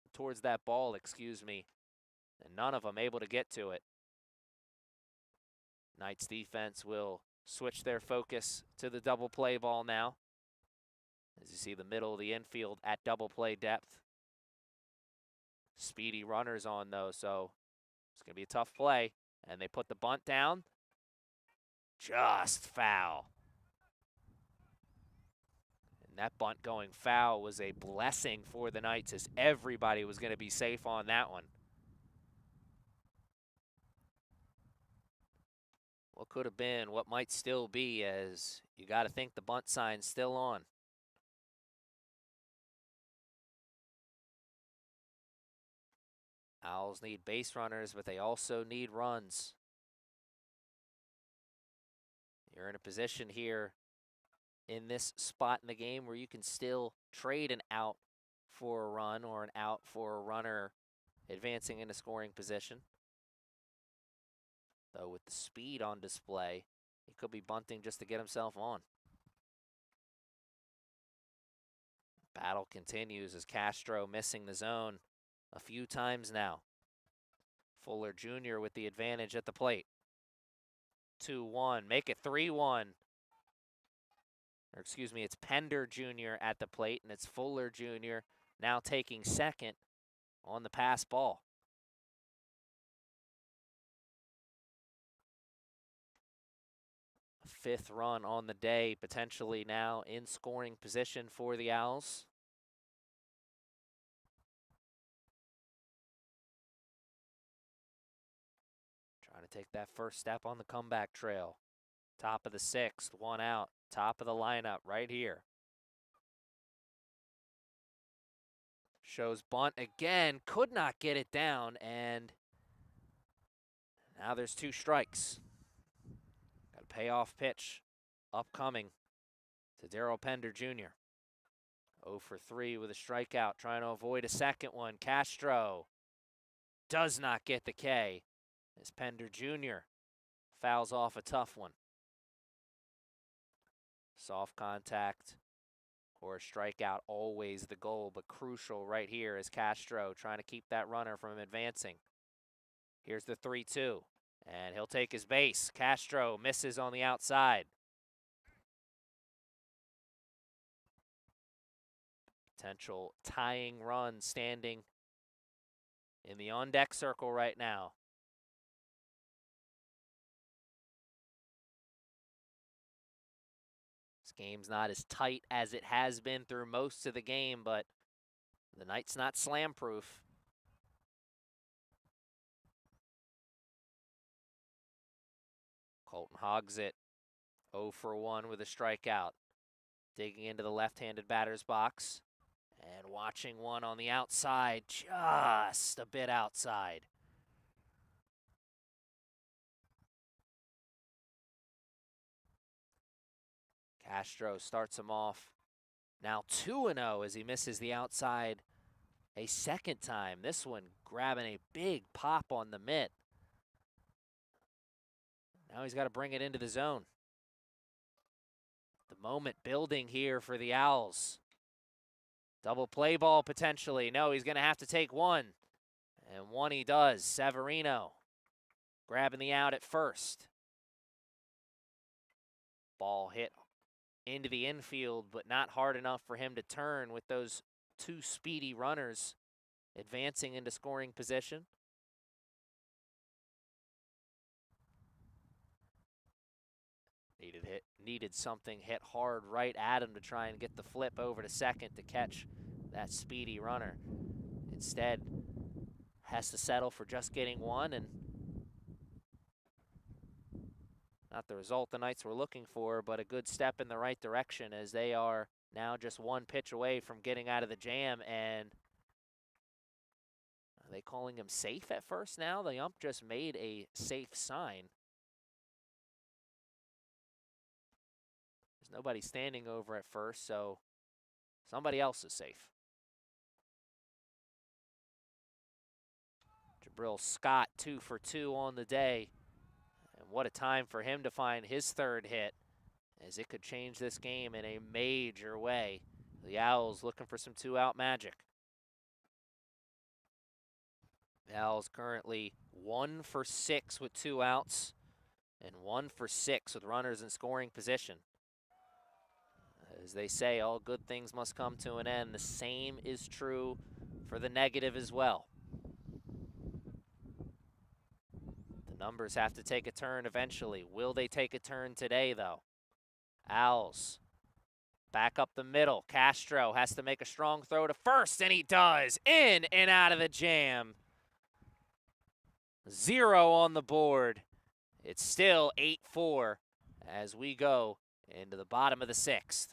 and none of them able to get to it. Knights defense will switch their focus to the double play ball now. As you see the middle of the infield at double play depth. Speedy runners on though, so it's going to be a tough play. And they put the bunt down. Just foul. And that bunt going foul was a blessing for the Knights, as everybody was going to be safe on that one. What could have been, what might still be, as you got to think the bunt sign's still on. Owls need base runners, but they also need runs. You're in a position here in this spot in the game where you can still trade an out for a run or an out for a runner advancing into scoring position. Though with the speed on display, he could be bunting just to get himself on. Battle continues as Castro missing the zone a few times now. Fuller Jr. with the advantage at the plate. 2-1, make it 3-1. Or excuse me, it's Pender Jr. at the plate, and it's Fuller Jr. now taking second on the pass ball. Fifth run on the day, potentially now in scoring position for the Owls. Trying to take that first step on the comeback trail. Top of the sixth, one out, top of the lineup right here. Shows bunt again, could not get it down, and now there's 2 strikes. Got a payoff pitch upcoming to Darryl Pender Jr. 0 for 3 with a strikeout, trying to avoid a second one. Castro does not get the K as Pender Jr. fouls off a tough one. Soft contact or a strikeout, always the goal, but crucial right here is Castro trying to keep that runner from advancing. Here's the 3-2, and he'll take his base. Castro misses on the outside. Potential tying run standing in the on-deck circle right now. This game's not as tight as it has been through most of the game, but the Knights not slam-proof. Colton hogs it, 0 for 1 with a strikeout. Digging into the left-handed batter's box and watching one on the outside, just a bit outside. Castro starts him off now 2-0 as he misses the outside a second time. This one grabbing a big pop on the mitt. Now he's got to bring it into the zone. The moment building here for the Owls. Double play ball potentially. No, he's going to have to take one. And one he does. Severino grabbing the out at first. Ball hit into the infield, but not hard enough for him to turn with those 2 speedy runners advancing into scoring position. Needed something hit hard right at him to try and get the flip over to second to catch that speedy runner. Instead, has to settle for just getting one, and not the result the Knights were looking for, but a good step in the right direction as they are now just 1 pitch away from getting out of the jam. And are they calling him safe at first now? The ump just made a safe sign. There's nobody standing over at first, so somebody else is safe. Jabril Scott 2 for 2 on the day. And what a time for him to find his 3rd hit, as it could change this game in a major way. The Owls looking for some 2-out magic. The Owls currently 1 for 6 with 2 outs and 1 for 6 with runners in scoring position. As they say, all good things must come to an end. The same is true for the negative as well. The Numbers have to take a turn eventually. Will they take a turn today, though? Owls back up the middle. Castro has to make a strong throw to first, and he does. In and out of the jam. 0 on the board. It's still 8-4 as we go into the bottom of the 6th.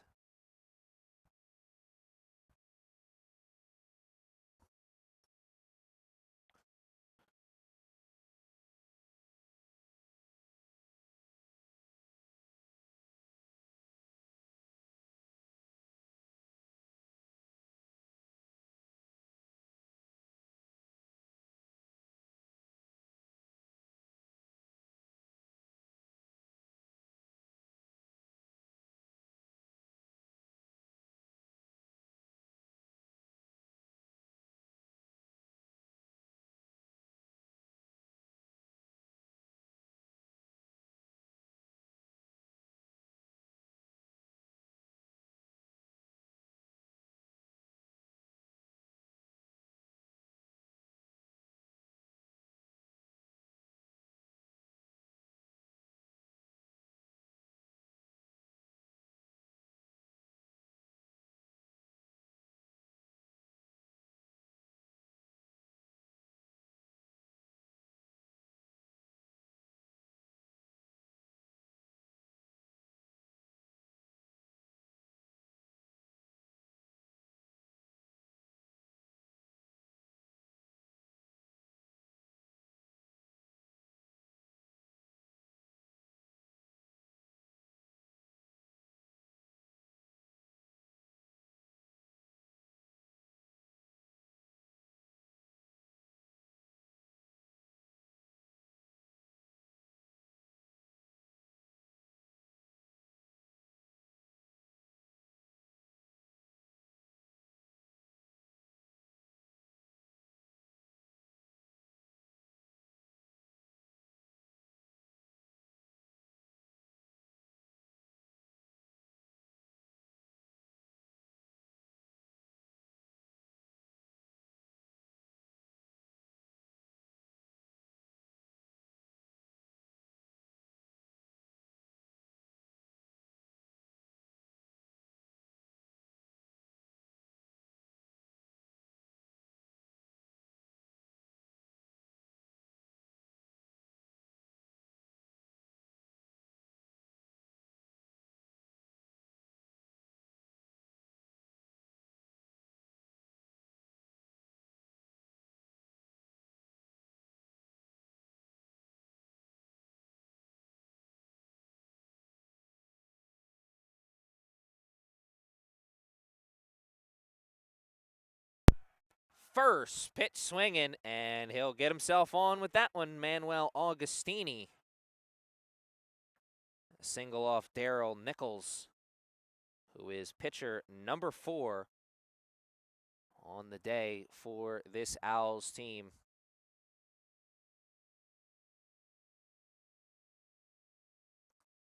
First pitch swinging, and he'll get himself on with that one, Manuel Augustini. A single off Daryl Nichols, who is pitcher number 4 on the day for this Owls team.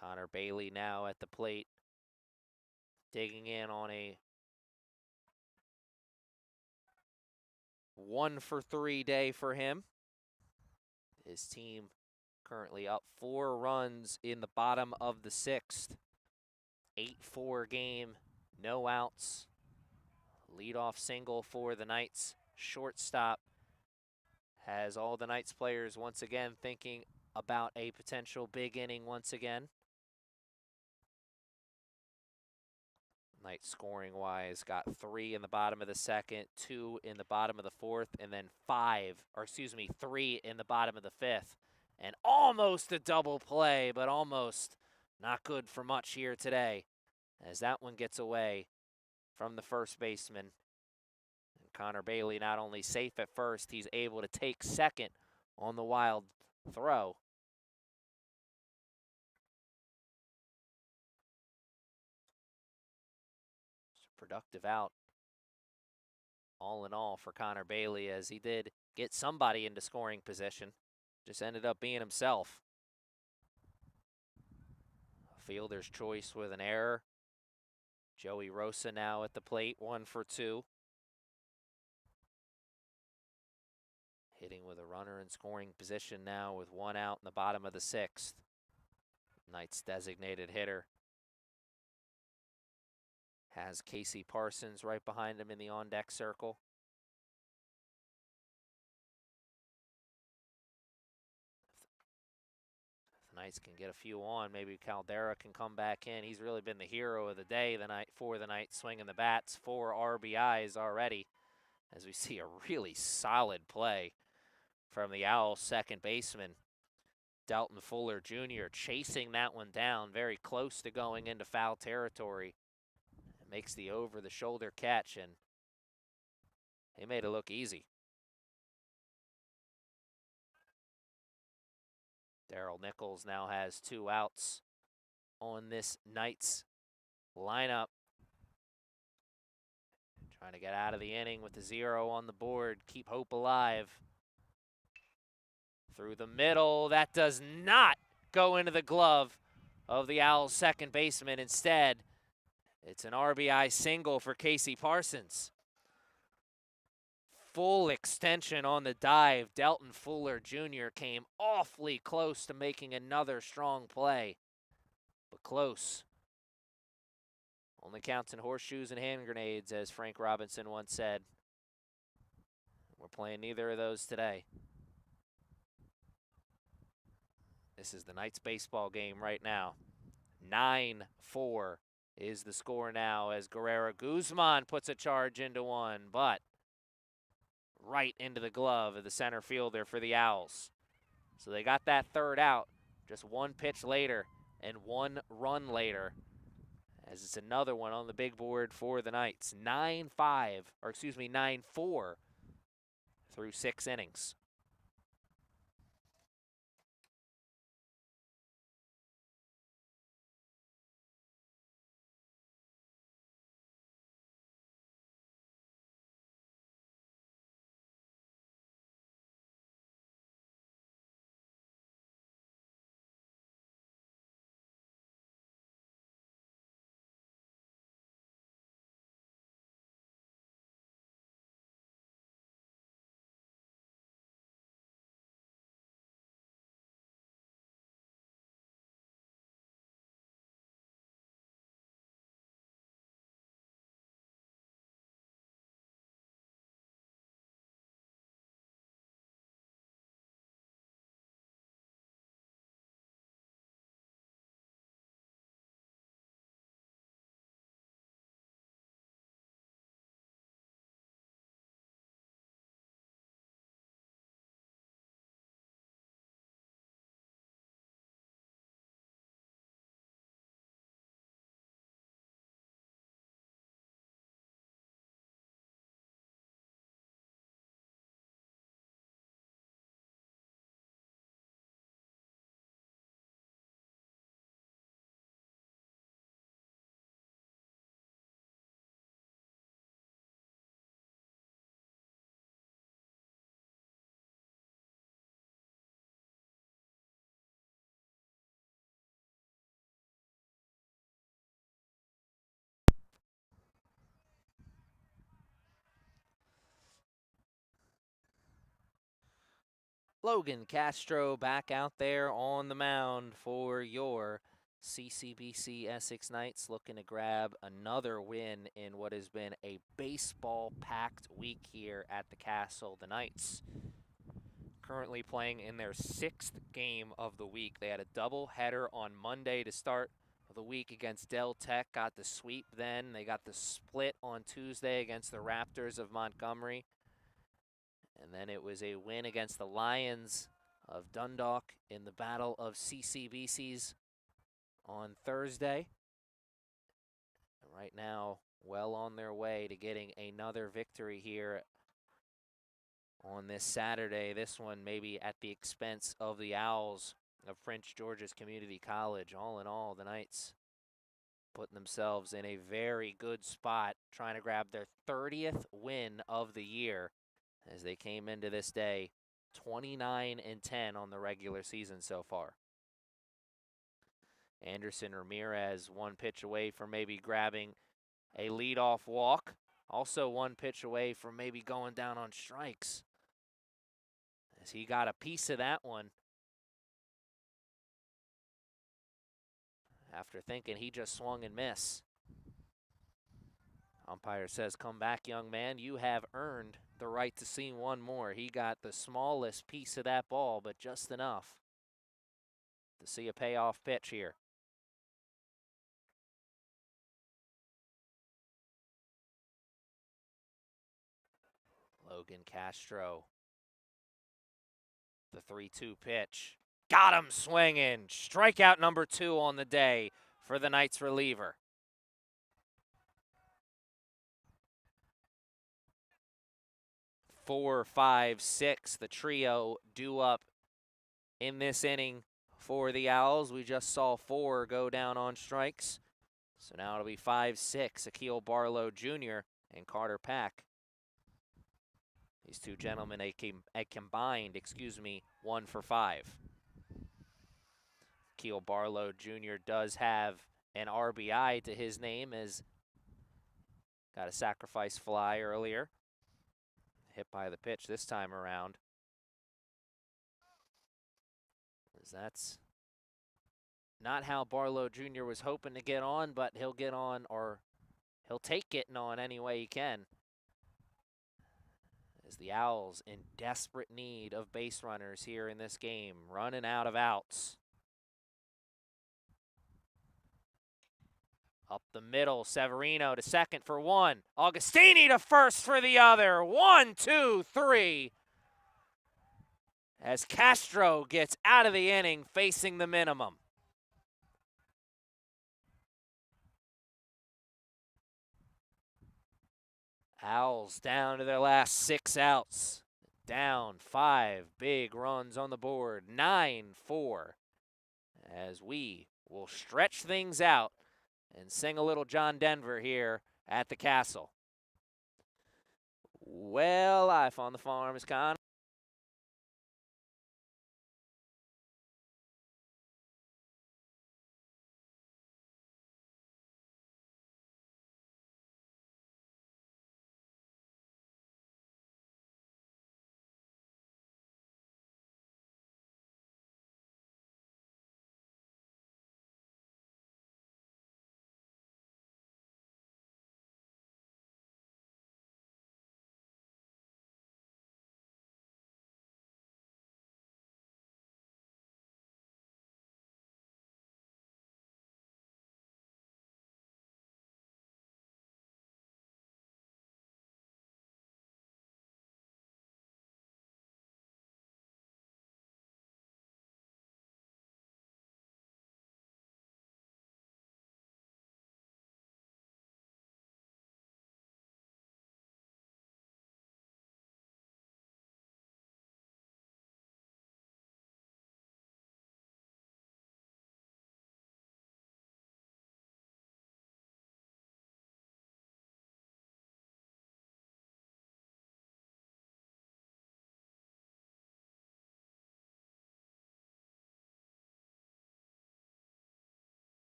Connor Bailey now at the plate, digging in on a 1-for-3 day for him. His team currently up 4 runs in the bottom of the 6th. 8-4 game, no outs. Leadoff single for the Knights. Shortstop has all the Knights players once again thinking about a potential big inning once again. Knights scoring wise got 3 in the bottom of the 2nd, 2 in the bottom of the 4th, and then 3 in the bottom of the 5th. And almost a double play, but almost not good for much here today, as that one gets away from the first baseman. And Connor Bailey not only safe at first, he's able to take second on the wild throw. Productive out, all in all, for Connor Bailey, as he did get somebody into scoring position. Just ended up being himself. Fielder's choice with an error. Joey Rosa now at the plate, 1 for 2. hitting with a runner in scoring position now with one out in the bottom of the sixth. Knights' designated hitter has Casey Parsons right behind him in the on-deck circle. If the Knights can get a few on, maybe Caldera can come back in. He's really been the hero of the day for the Knights, swinging the bats, 4 RBIs already, as we see a really solid play from the Owls' second baseman, Dalton Fuller Jr., chasing that one down, very close to going into foul territory. It makes the over-the-shoulder catch, and he made it look easy. Darryl Nichols now has 2 outs on this Knights lineup. Trying to get out of the inning with the 0 on the board, keep hope alive. Through the middle, that does not go into the glove of the Owls' second baseman. Instead, it's an RBI single for Casey Parsons. Full extension on the dive. Dalton Fuller Jr. came awfully close to making another strong play, but close. Only counts in horseshoes and hand grenades, as Frank Robinson once said. We're playing neither of those today. This is the Knights baseball game right now. 9-4 is the score now, as Guerrero Guzman puts a charge into one, but right into the glove of the center fielder for the Owls. So they got that third out just 1 pitch later and 1 run later, as it's another one on the big board for the Knights. 9-4 through 6 innings. Logan Castro back out there on the mound for your CCBC Essex Knights, looking to grab another win in what has been a baseball-packed week here at the Castle. The Knights currently playing in their 6th game of the week. They had a doubleheader on Monday to start the week against Del Tech, got the sweep then. They got the split on Tuesday against the Raptors of Montgomery. And then it was a win against the Lions of Dundalk in the Battle of CCBCs on Thursday. And right now, well on their way to getting another victory here on this Saturday. This one maybe at the expense of the Owls of Prince George's Community College. All in all, the Knights putting themselves in a very good spot, trying to grab their 30th win of the year, as they came into this day 29-10 on the regular season so far. Anderson Ramirez 1 pitch away from maybe grabbing a leadoff walk. Also 1 pitch away from maybe going down on strikes. as he got a piece of that one after thinking he just swung and missed. Umpire says, come back, young man. You have earned the right to see one more. He got the smallest piece of that ball, but just enough to see a payoff pitch here. Logan Castro. The 3-2 pitch. Got him swinging. Strikeout number 2 on the day for the Knights reliever. 4, 5, 6, the trio due up in this inning for the Owls. We just saw 4 go down on strikes. So now it'll be 5, 6, Akil Barlow Jr. and Carter Pack. These two gentlemen, a combined, 1 for 5. Akil Barlow Jr. does have an RBI to his name, as got a sacrifice fly earlier. Hit by the pitch this time around. As that's not how Barlow Jr. was hoping to get on, but he'll get on, or he'll take getting on any way he can. As the Owls in desperate need of base runners here in this game, running out of outs. Up the middle, Severino to second for 1. Augustini to first for the other. 1, 2, 3. As Castro gets out of the inning facing the minimum. Owls down to their last 6 outs. Down 5 big runs on the board. 9-4. As we will stretch things out and sing a little John Denver here at the Castle. Well, life on the farm is kind of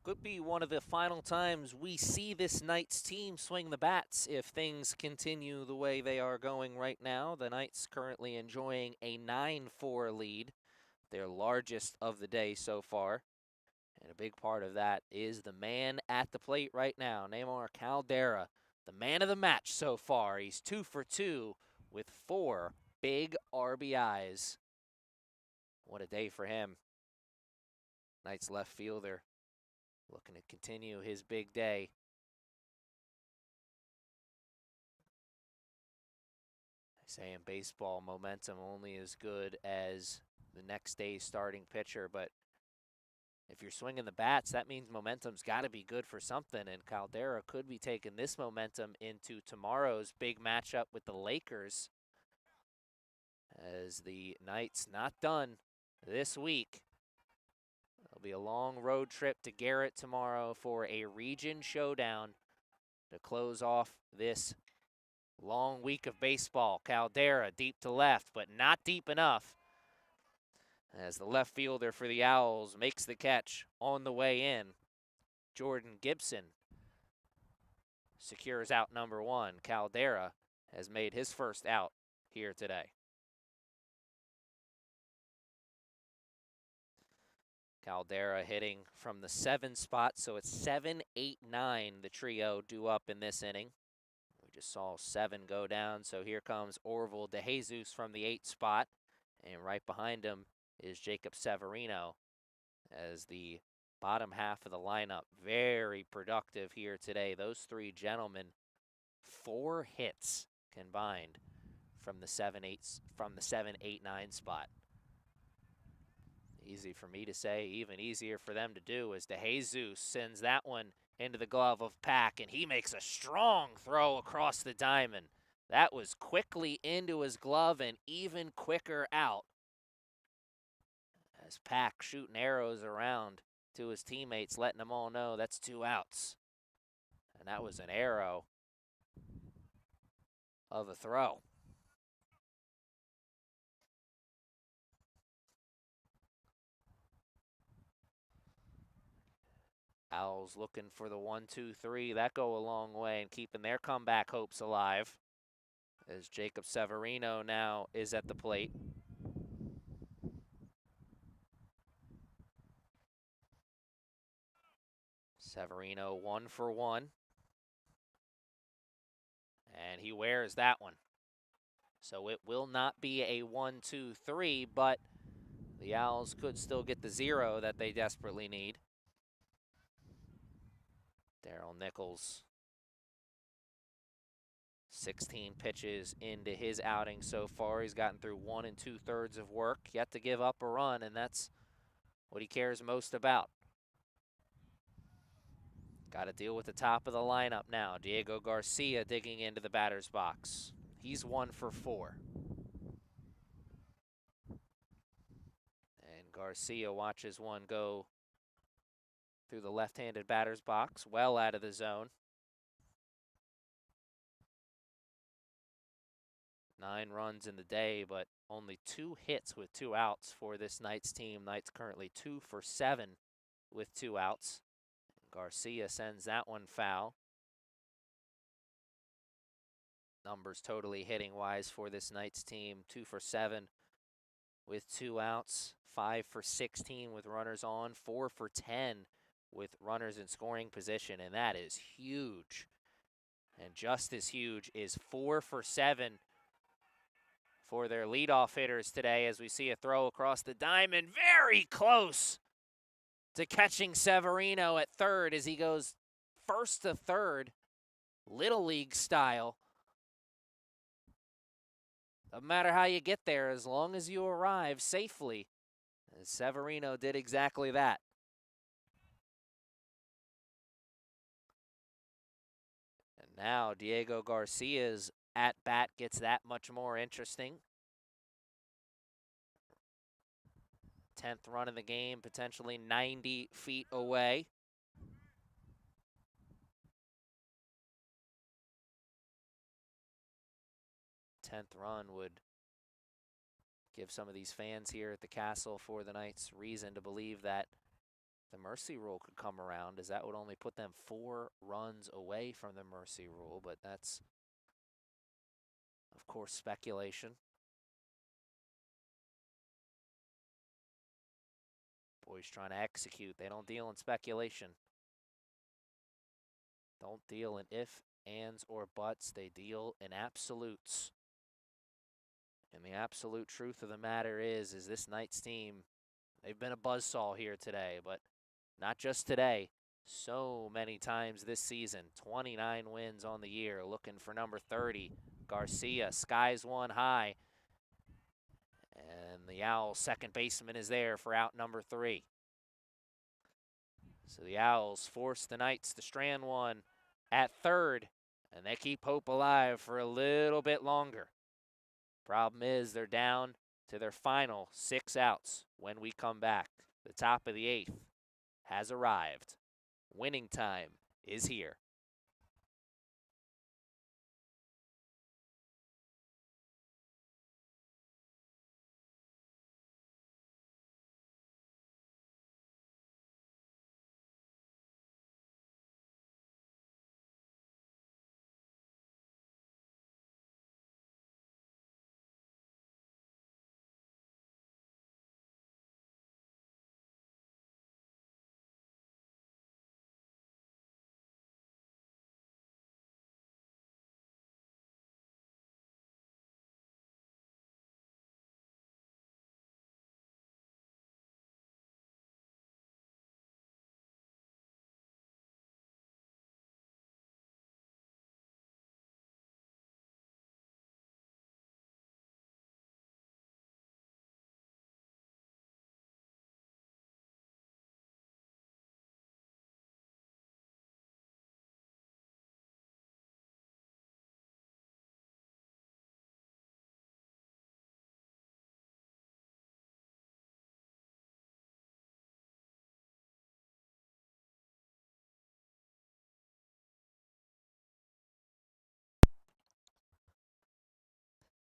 could be one of the final times we see this Knights team swing the bats if things continue the way they are going right now. The Knights currently enjoying a 9-4 lead, their largest of the day so far. And a big part of that is the man at the plate right now, Neymar Caldera, the man of the match so far. He's 2 for 2 with 4 big RBIs. What a day for him. Knights left fielder looking to continue his big day. I say in baseball, momentum only as good as the next day's starting pitcher, but If you're swinging the bats, that means momentum's got to be good for something, and Caldera could be taking this momentum into tomorrow's big matchup with the Lakers, as the Knights not done this week. It'll be a long road trip to Garrett tomorrow for a region showdown to close off this long week of baseball. Caldera deep to left, but not deep enough, as the left fielder for the Owls makes the catch on the way in. Jordan Gibson secures out number one. Caldera has made his first out here today. Caldera hitting from the 7 spot, so it's 7, 8, 9, the trio due up in this inning. We just saw 7 go down, so here comes Orville DeJesus from the 8 spot, and right behind him is Jacob Severino, as the bottom half of the lineup very productive here today. Those 3 gentlemen, 4 hits combined from the 7, 8, 9 spot. Easy for me to say, even easier for them to do, as DeJesus sends that one into the glove of Pack, and he makes a strong throw across the diamond. That was quickly into his glove and even quicker out, as Pack shooting arrows around to his teammates, letting them all know that's 2 outs. And that was an arrow of a throw. Owls looking for the 1-2-3. That go a long way in keeping their comeback hopes alive, as Jacob Severino now is at the plate. Severino 1 for 1. And he wears that one. So it will not be a 1-2-3, but the Owls could still get the 0 that they desperately need. Daryl Nichols, 16 pitches into his outing so far. He's gotten through 1 2/3 of work, yet to give up a run, and that's what he cares most about. Got to deal with the top of the lineup now. Diego Garcia digging into the batter's box. He's 1 for 4. And Garcia watches one go through the left-handed batter's box, well out of the zone. 9 runs in the day, but only 2 hits with 2 outs for this Knights team. Knights currently 2 for 7 with 2 outs. Garcia sends that one foul. Numbers totally hitting-wise for this Knights team. 2 for 7 with 2 outs. 5 for 16 with runners on. 4 for 10 with runners in scoring position, and that is huge. And just as huge is 4 for 7 for their leadoff hitters today, as we see a throw across the diamond. Very close to catching Severino at third as he goes first to third, Little League style. No matter how you get there, as long as you arrive safely. And Severino did exactly that. And now Diego Garcia's at-bat gets that much more interesting. 10th run of the game, potentially 90 feet away. Tenth run would give some of these fans here at the Castle for the Knights reason to believe that the mercy rule could come around, as that would only put them 4 runs away from the mercy rule, but that's, of course, speculation. Boys trying to execute. They don't deal in speculation. Don't deal in if, ands, or buts. They deal in absolutes. And the absolute truth of the matter is this Knights team, they've been a buzzsaw here today, but not just today. So many times this season. 29 wins on the year, looking for number 30. Garcia skies one high. And the Owls' second baseman is there for out number 3. So the Owls force the Knights to strand one at third, and they keep hope alive for a little bit longer. Problem is they're down to their final 6 outs when we come back. The top of the 8th has arrived. Winning time is here.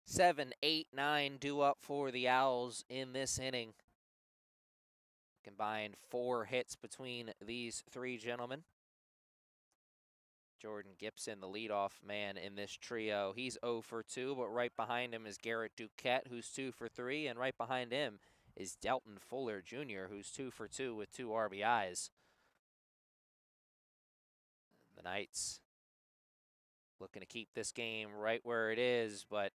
Seven, 8, 9 due up for the Owls in this inning. Combined 4 hits between these 3 gentlemen. Jordan Gibson, the leadoff man in this trio. He's 0 for 2, but right behind him is Garrett Duquette, who's 2 for 3, and right behind him is Delton Fuller Jr., who's 2 for 2 with 2 RBIs. The Knights looking to keep this game right where it is, but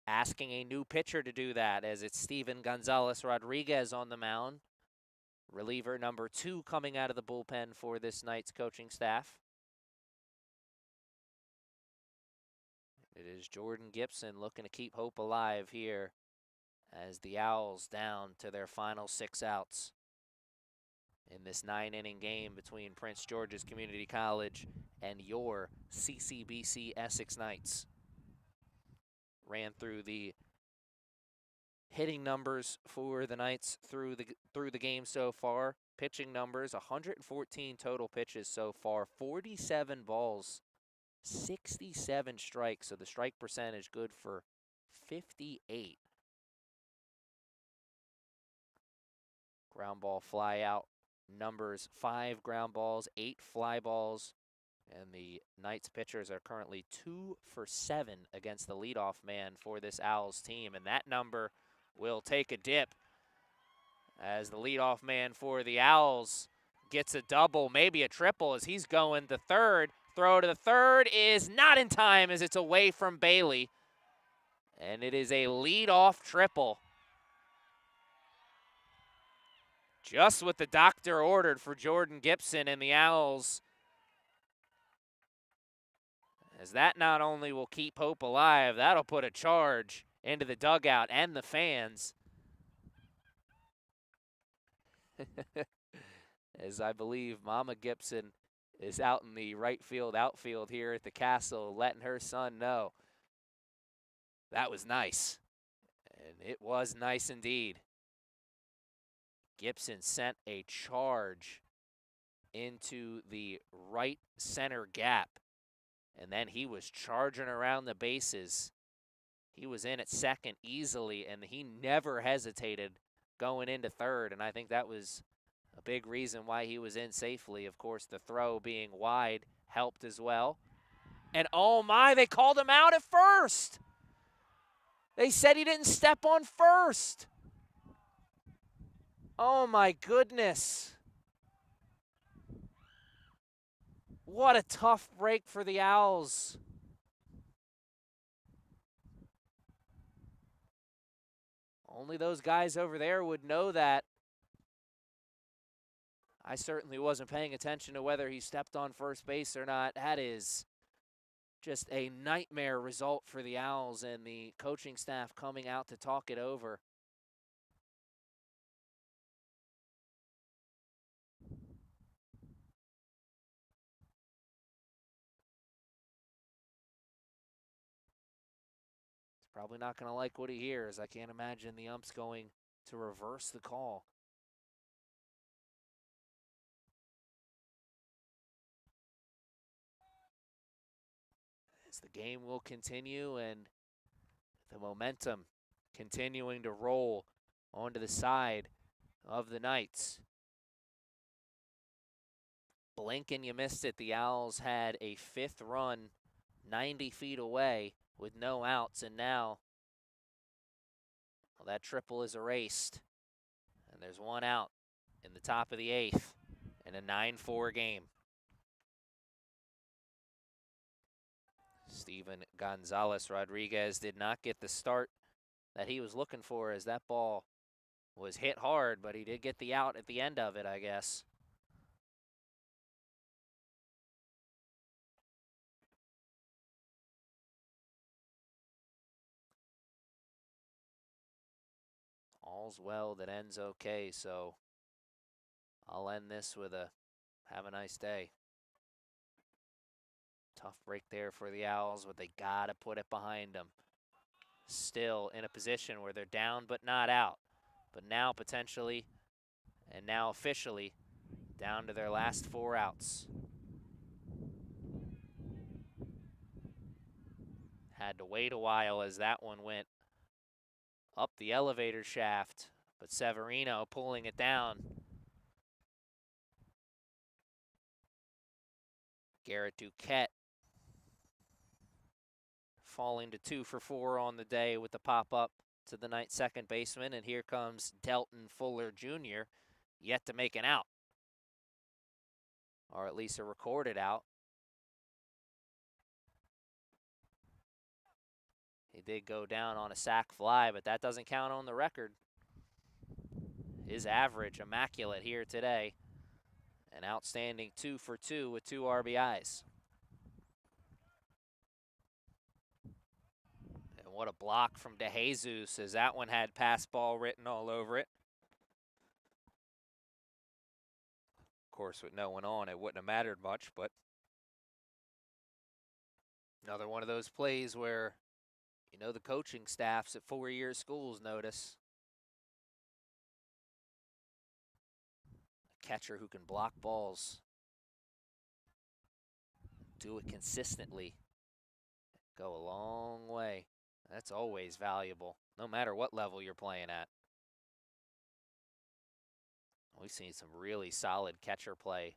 asking a new pitcher to do that, as it's Steven Gonzalez Rodriguez on the mound. Reliever number 2 coming out of the bullpen for this Knights coaching staff. It is Jordan Gibson looking to keep hope alive here as the Owls down to their final 6 outs in this 9-inning game between Prince George's Community College and your CCBC Essex Knights. Ran through the hitting numbers for the Knights through the game so far. Pitching numbers, 114 total pitches so far, 47 balls, 67 strikes, so the strike percentage good for 58. Ground ball fly out numbers, 5 ground balls, 8 fly balls, and the Knights pitchers are currently 2 for 7 against the leadoff man for this Owls team, and that number will take a dip as the leadoff man for the Owls gets a double, maybe a triple, as he's going to third. Throw to the third is not in time as it's away from Bailey. And it is a leadoff triple. Just what the doctor ordered for Jordan Gibson and the Owls. As that not only will keep hope alive, that'll put a charge into the dugout and the fans. As I believe Mama Gibson is out in the right field outfield here at the Castle, letting her son know that was nice. And it was nice indeed. Gibson sent a charge into the right center gap, and then he was charging around the bases. He was in at second easily, and he never hesitated going into third, and I think that was a big reason why he was in safely. Of course, the throw being wide helped as well. And oh my, they called him out at first. They said he didn't step on first. Oh my goodness. What a tough break for the Owls. Only those guys over there would know that. I certainly wasn't paying attention to whether he stepped on first base or not. That is just a nightmare result for the Owls and the coaching staff coming out to talk it over. Probably not going to like what he hears. I can't imagine the ump's going to reverse the call. As the game will continue and the momentum continuing to roll onto the side of the Knights. Blink and you missed it. The Owls had a 5th run 90 feet away with no outs, and now that triple is erased. And there's 1 out in the top of the 8th in a 9-4 game. Steven Gonzalez Rodriguez did not get the start that he was looking for, as that ball was hit hard, but he did get the out at the end of it, I guess. All's well that ends okay, so I'll end this with a have a nice day. Tough break there for the Owls, but they got to put it behind them. Still in a position where they're down but not out. But now potentially, and now officially, down to their last 4 outs. Had to wait a while as that one went up the elevator shaft, but Severino pulling it down. Garrett Duquette falling to 2 for 4 on the day with the pop-up to the Knights' second baseman, and here comes Delton Fuller Jr., yet to make an out, or at least a recorded out. He did go down on a sac fly, but that doesn't count on the record. His average, immaculate here today. An outstanding 2 for 2 with 2 RBIs. And what a block from DeJesus, as that one had pass ball written all over it. Of course, with no one on, it wouldn't have mattered much, but another one of those plays where, you know, the coaching staffs at 4-year schools notice. A catcher who can block balls, do it consistently, go a long way. That's always valuable, no matter what level you're playing at. We've seen some really solid catcher play.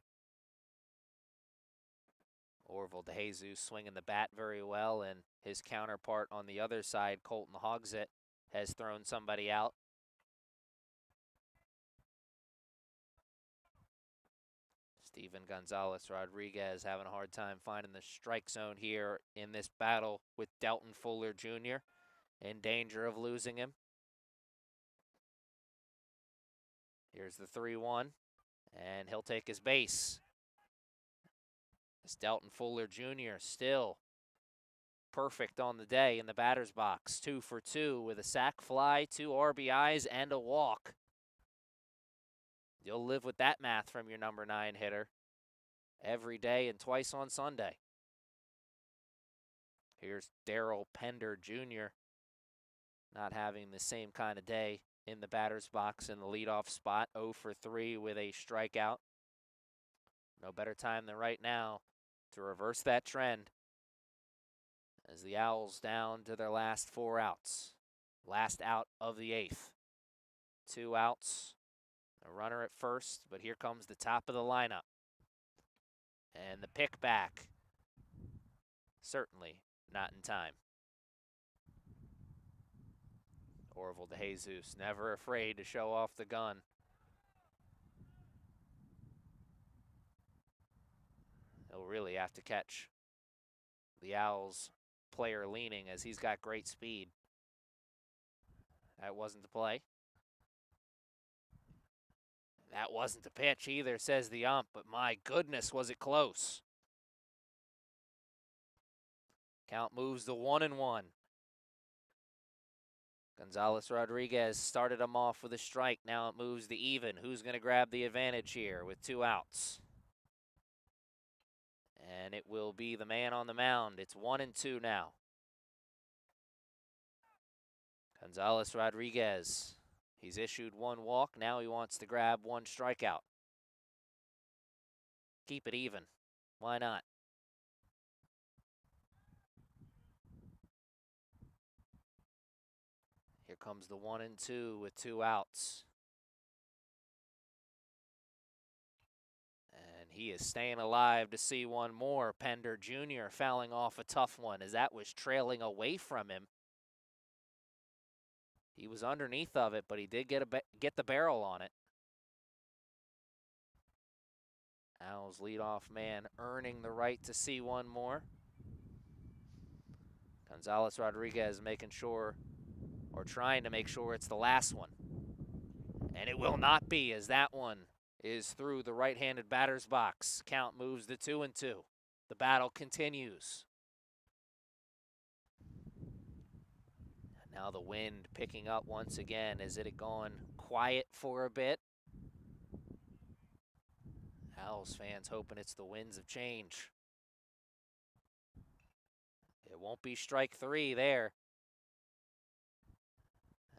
Orville DeJesus swinging the bat very well, and his counterpart on the other side, Colton Hogsett, has thrown somebody out. Steven Gonzalez Rodriguez having a hard time finding the strike zone here in this battle with Delton Fuller Jr. in danger of losing him. Here's the 3-1, and he'll take his base. It's Delton Fuller Jr. still perfect on the day in the batter's box. 2 for 2 with a sac fly, 2 RBIs, and a walk. You'll live with that math from your number 9 hitter every day and twice on Sunday. Here's Darrell Pender Jr. not having the same kind of day in the batter's box in the leadoff spot. 0 for 3 with a strikeout. No better time than right now to reverse that trend, as the Owls down to their last 4 outs. Last out of the 8th. 2 outs, a runner at first, but here comes the top of the lineup. And the pick back, certainly not in time. Orville DeJesus, never afraid to show off the gun. He'll really have to catch the Owls player leaning, as he's got great speed. That wasn't the play. That wasn't the pitch either, says the ump, but my goodness, was it close. Count moves to 1-1. Gonzalez Rodriguez started him off with a strike. Now it moves to even. Who's going to grab the advantage here with 2 outs? And it will be the man on the mound. It's 1-2 now. Gonzalez Rodriguez. He's issued one walk. Now he wants to grab one strikeout. Keep it even. Why not? Here comes the 1-2 with 2 outs. And he is staying alive to see one more. Pender Jr. fouling off a tough one as that was trailing away from him. He was underneath of it, but he did get the barrel on it. Owls leadoff man earning the right to see one more. Gonzalez Rodriguez making sure, or trying to make sure it's the last one. And it will not be, as that one is through the right-handed batter's box. Count moves to 2-2. The battle continues. And now the wind picking up once again. Is it gone quiet for a bit? Owls fans hoping it's the winds of change. It won't be strike 3 there.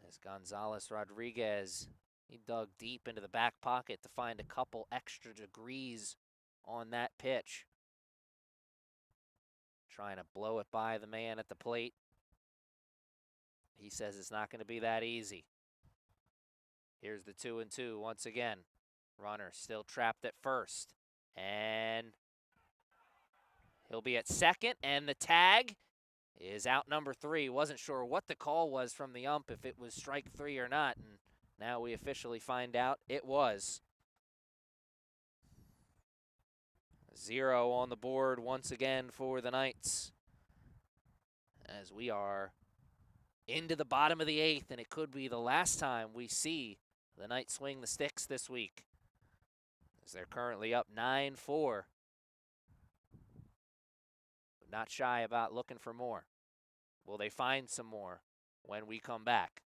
As Gonzalez Rodriguez, he dug deep into the back pocket to find a couple extra degrees on that pitch. Trying to blow it by the man at the plate. He says it's not going to be that easy. Here's the 2-2 once again. Runner still trapped at first. And he'll be at second, and the tag is out number 3. Wasn't sure what the call was from the ump, if it was strike 3 or not, and now we officially find out it was. 0 on the board once again for the Knights, as we are into the bottom of the 8th, and it could be the last time we see the Knights swing the sticks this week, as they're currently up 9-4. But not shy about looking for more. Will they find some more when we come back?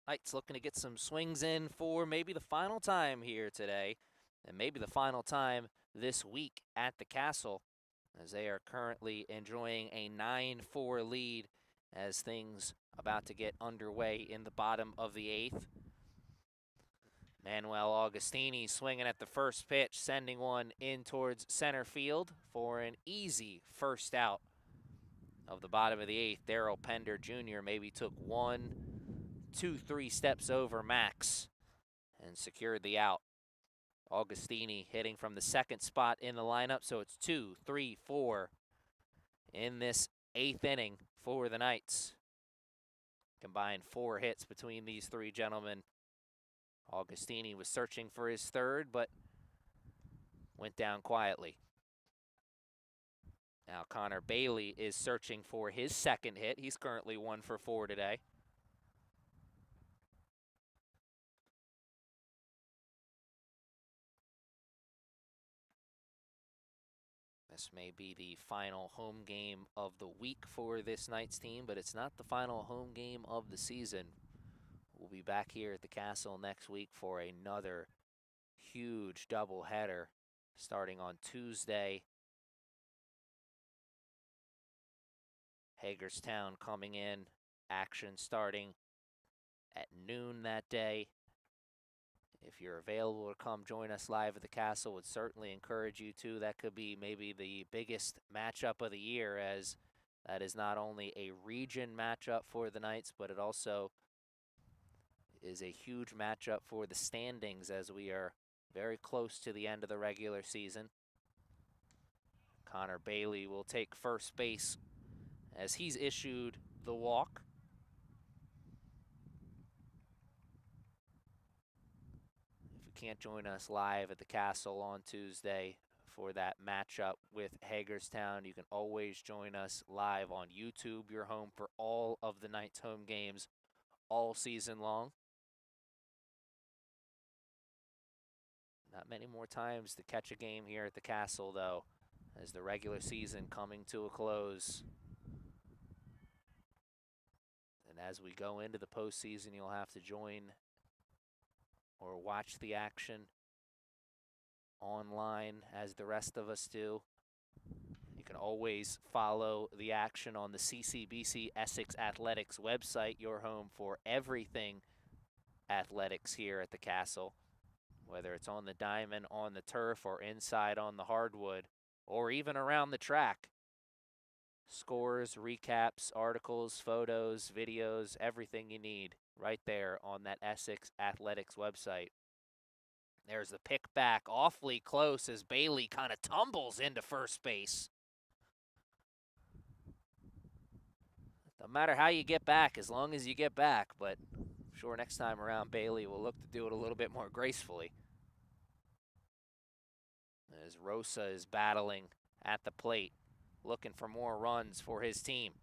Knights looking to get some swings in for maybe the final time here today, and maybe the final time this week at the Castle, as they are currently enjoying a 9-4 lead as things about to get underway in the bottom of the 8th. Manuel Augustini swinging at the first pitch, sending one in towards center field for an easy first out of the bottom of the 8th. Darrell Pender Jr. maybe took 1, 2, 3 steps over max and secured the out. Augustini hitting from the second spot in the lineup, so it's 2, 3, 4 in this 8th inning for the Knights. Combined 4 hits between these 3 gentlemen. Augustini was searching for his third, but went down quietly. Now Connor Bailey is searching for his second hit. He's currently 1 for 4 today. This may be the final home game of the week for this Knights team, but it's not the final home game of the season. We'll be back here at the Castle next week for another huge doubleheader starting on Tuesday. Hagerstown coming in, action starting at noon that day. If you're available to come join us live at the Castle, would certainly encourage you to. That could be maybe the biggest matchup of the year, as that is not only a region matchup for the Knights, but it also is a huge matchup for the standings, as we are very close to the end of the regular season. Connor Bailey will take first base as he's issued the walk. If you can't join us live at the Castle on Tuesday for that matchup with Hagerstown, you can always join us live on YouTube, your home for all of the Knights home games all season long. Not many more times to catch a game here at the Castle, though, as the regular season coming to a close. And as we go into the postseason, you'll have to join or watch the action online as the rest of us do. You can always follow the action on the CCBC Essex Athletics website, your home for everything athletics here at the Castle, whether it's on the diamond, on the turf, or inside on the hardwood, or even around the track. Scores, recaps, articles, photos, videos, everything you need right there on that Essex Athletics website. There's the pick back, awfully close as Bailey kind of tumbles into first base. No matter how you get back, as long as you get back, but I'm sure next time around Bailey will look to do it a little bit more gracefully. As Rosa is battling at the plate, looking for more runs for his team.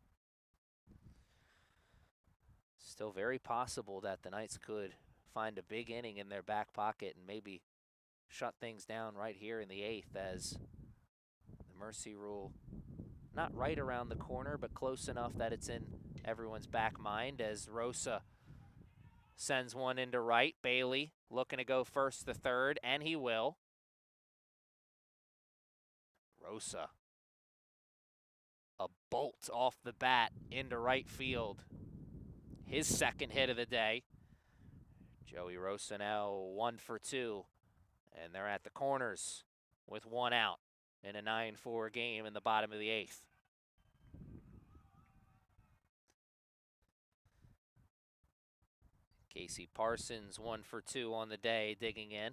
Still very possible that the Knights could find a big inning in their back pocket and maybe shut things down right here in the 8th, as the mercy rule not right around the corner, but close enough that it's in everyone's back mind, as Rosa sends one into right. Bailey looking to go first to third, and he will. Rosa, a bolt off the bat into right field. His second hit of the day. Joey Rosa now 1 for 2, and they're at the corners with 1 out in a 9-4 game in the bottom of the 8th. Casey Parsons 1 for 2 on the day, digging in.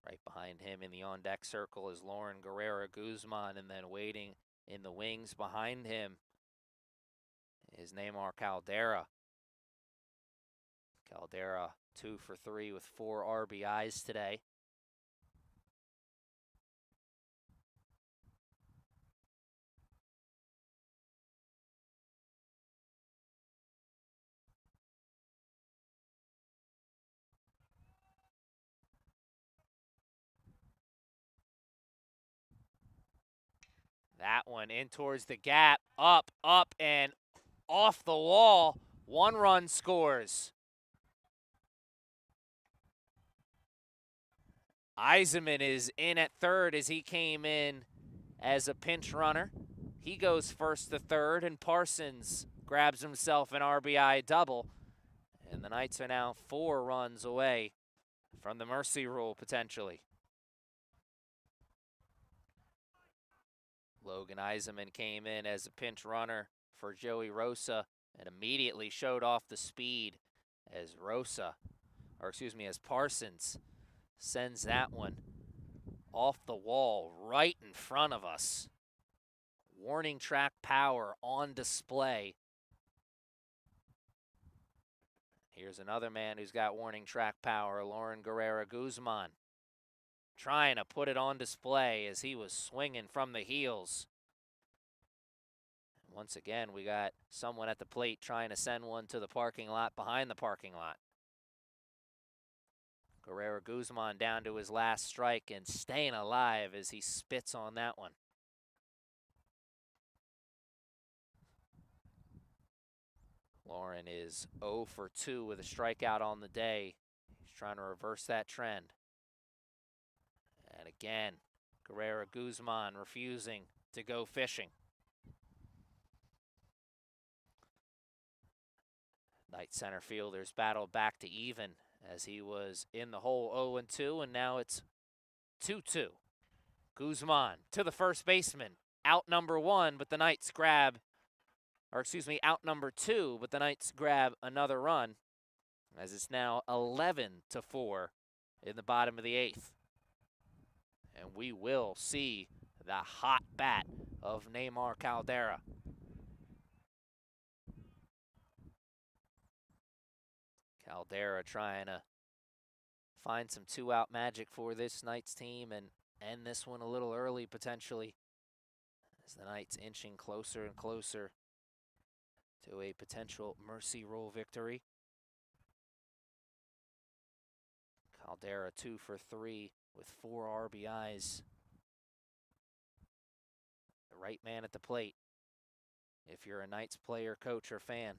Right behind him in the on-deck circle is Lauren Guerrera-Guzman, and then waiting in the wings behind him is Neymar Caldera. Caldera 2 for 3 with 4 RBIs today. That one in towards the gap, up, and off the wall. 1 run scores. Eisenman is in at third as he came in as a pinch runner. He goes first to third, and Parsons grabs himself an RBI double. And the Knights are now 4 runs away from the mercy rule, potentially. Logan Eisenman came in as a pinch runner for Joey Rosa and immediately showed off the speed as as Parsons sends that one off the wall right in front of us. Warning track power on display. Here's another man who's got warning track power, Lauren Guerrera-Guzman, trying to put it on display as he was swinging from the heels. And once again, we got someone at the plate trying to send one to the parking lot behind the parking lot. Guerrera-Guzman down to his last strike and staying alive as he spits on that one. Lauren is 0 for 2 with a strikeout on the day. He's trying to reverse that trend. And again, Guerrero Guzman refusing to go fishing. Knights center fielders battle back to even as he was in the hole 0-2, and now it's 2-2. Guzman to the first baseman, out number 1, but the Knights grab, out number 2, but the Knights grab another run as it's now 11-4 in the bottom of the 8th. And we will see the hot bat of Neymar Caldera. Caldera trying to find some 2-out magic for this Knights team and end this one a little early potentially, as the Knights inching closer and closer to a potential mercy rule victory. Caldera 2 for 3 with 4 RBIs. The right man at the plate, if you're a Knights player, coach, or fan.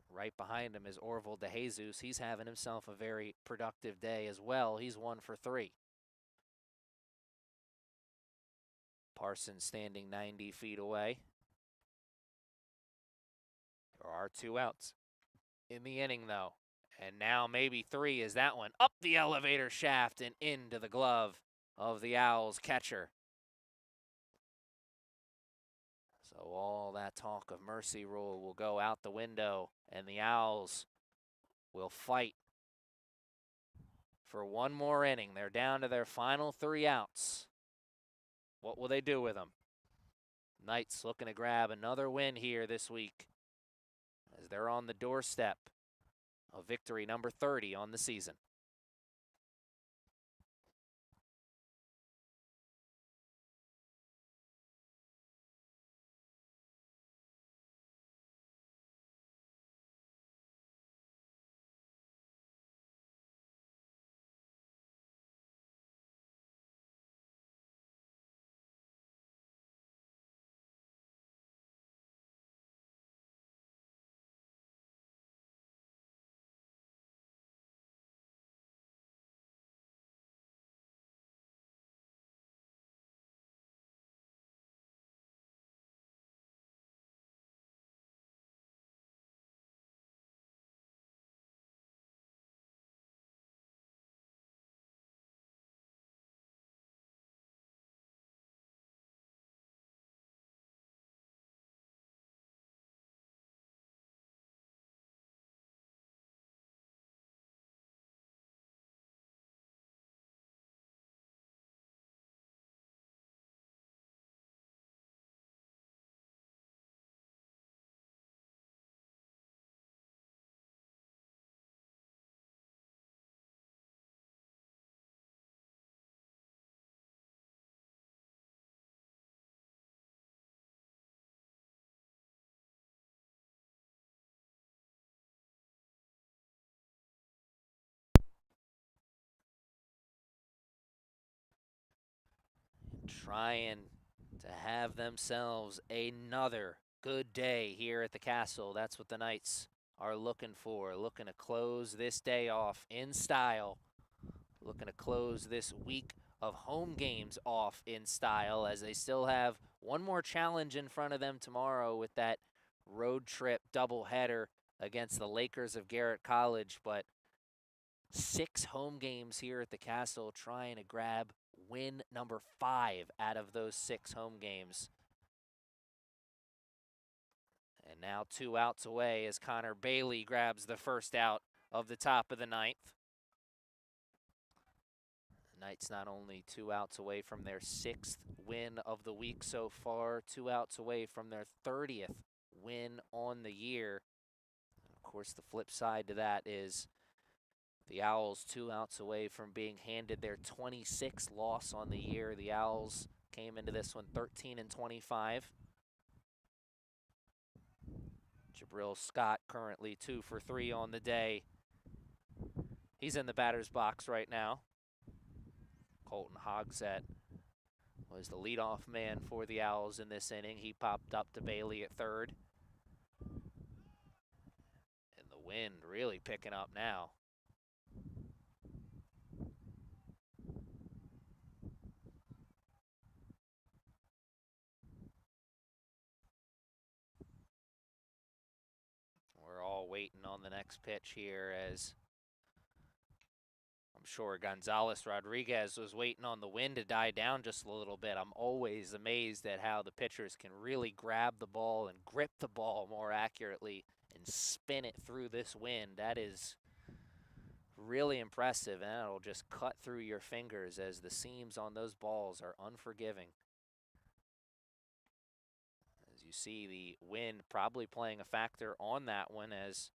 Right behind him is Orville DeJesus. He's having himself a very productive day as well. He's 1 for 3. Parsons standing 90 feet away. There are 2 outs in the inning, though. And now maybe 3 is that one. Up the elevator shaft and into the glove of the Owls catcher. So all that talk of mercy rule will go out the window, and the Owls will fight for one more inning. They're down to their final 3 outs. What will they do with them? Knights looking to grab another win here this week as they're on the doorstep of victory number 30 on the season. Trying to have themselves another good day here at the Castle. That's what the Knights are looking for, looking to close this day off in style, looking to close this week of home games off in style, as they still have one more challenge in front of them tomorrow with that road trip doubleheader against the Lakers of Garrett College. But 6 home games here at the Castle, trying to grab win number 5 out of those 6 home games. And now 2 outs away as Connor Bailey grabs the first out of the top of the 9th. The Knights not only 2 outs away from their 6th win of the week so far, 2 outs away from their 30th win on the year. And of course, the flip side to that is the Owls 2 outs away from being handed their 26th loss on the year. The Owls came into this one 13-25. Jabril Scott currently 2 for 3 on the day. He's in the batter's box right now. Colton Hogsett was the leadoff man for the Owls in this inning. He popped up to Bailey at third. Wind really picking up now. We're all waiting on the next pitch here, as I'm sure Gonzalez Rodriguez was waiting on the wind to die down just a little bit. I'm always amazed at how the pitchers can really grab the ball and grip the ball more accurately and spin it through this wind. That is really impressive, and it'll just cut through your fingers, as the seams on those balls are unforgiving. As you see, the wind probably playing a factor on that one, as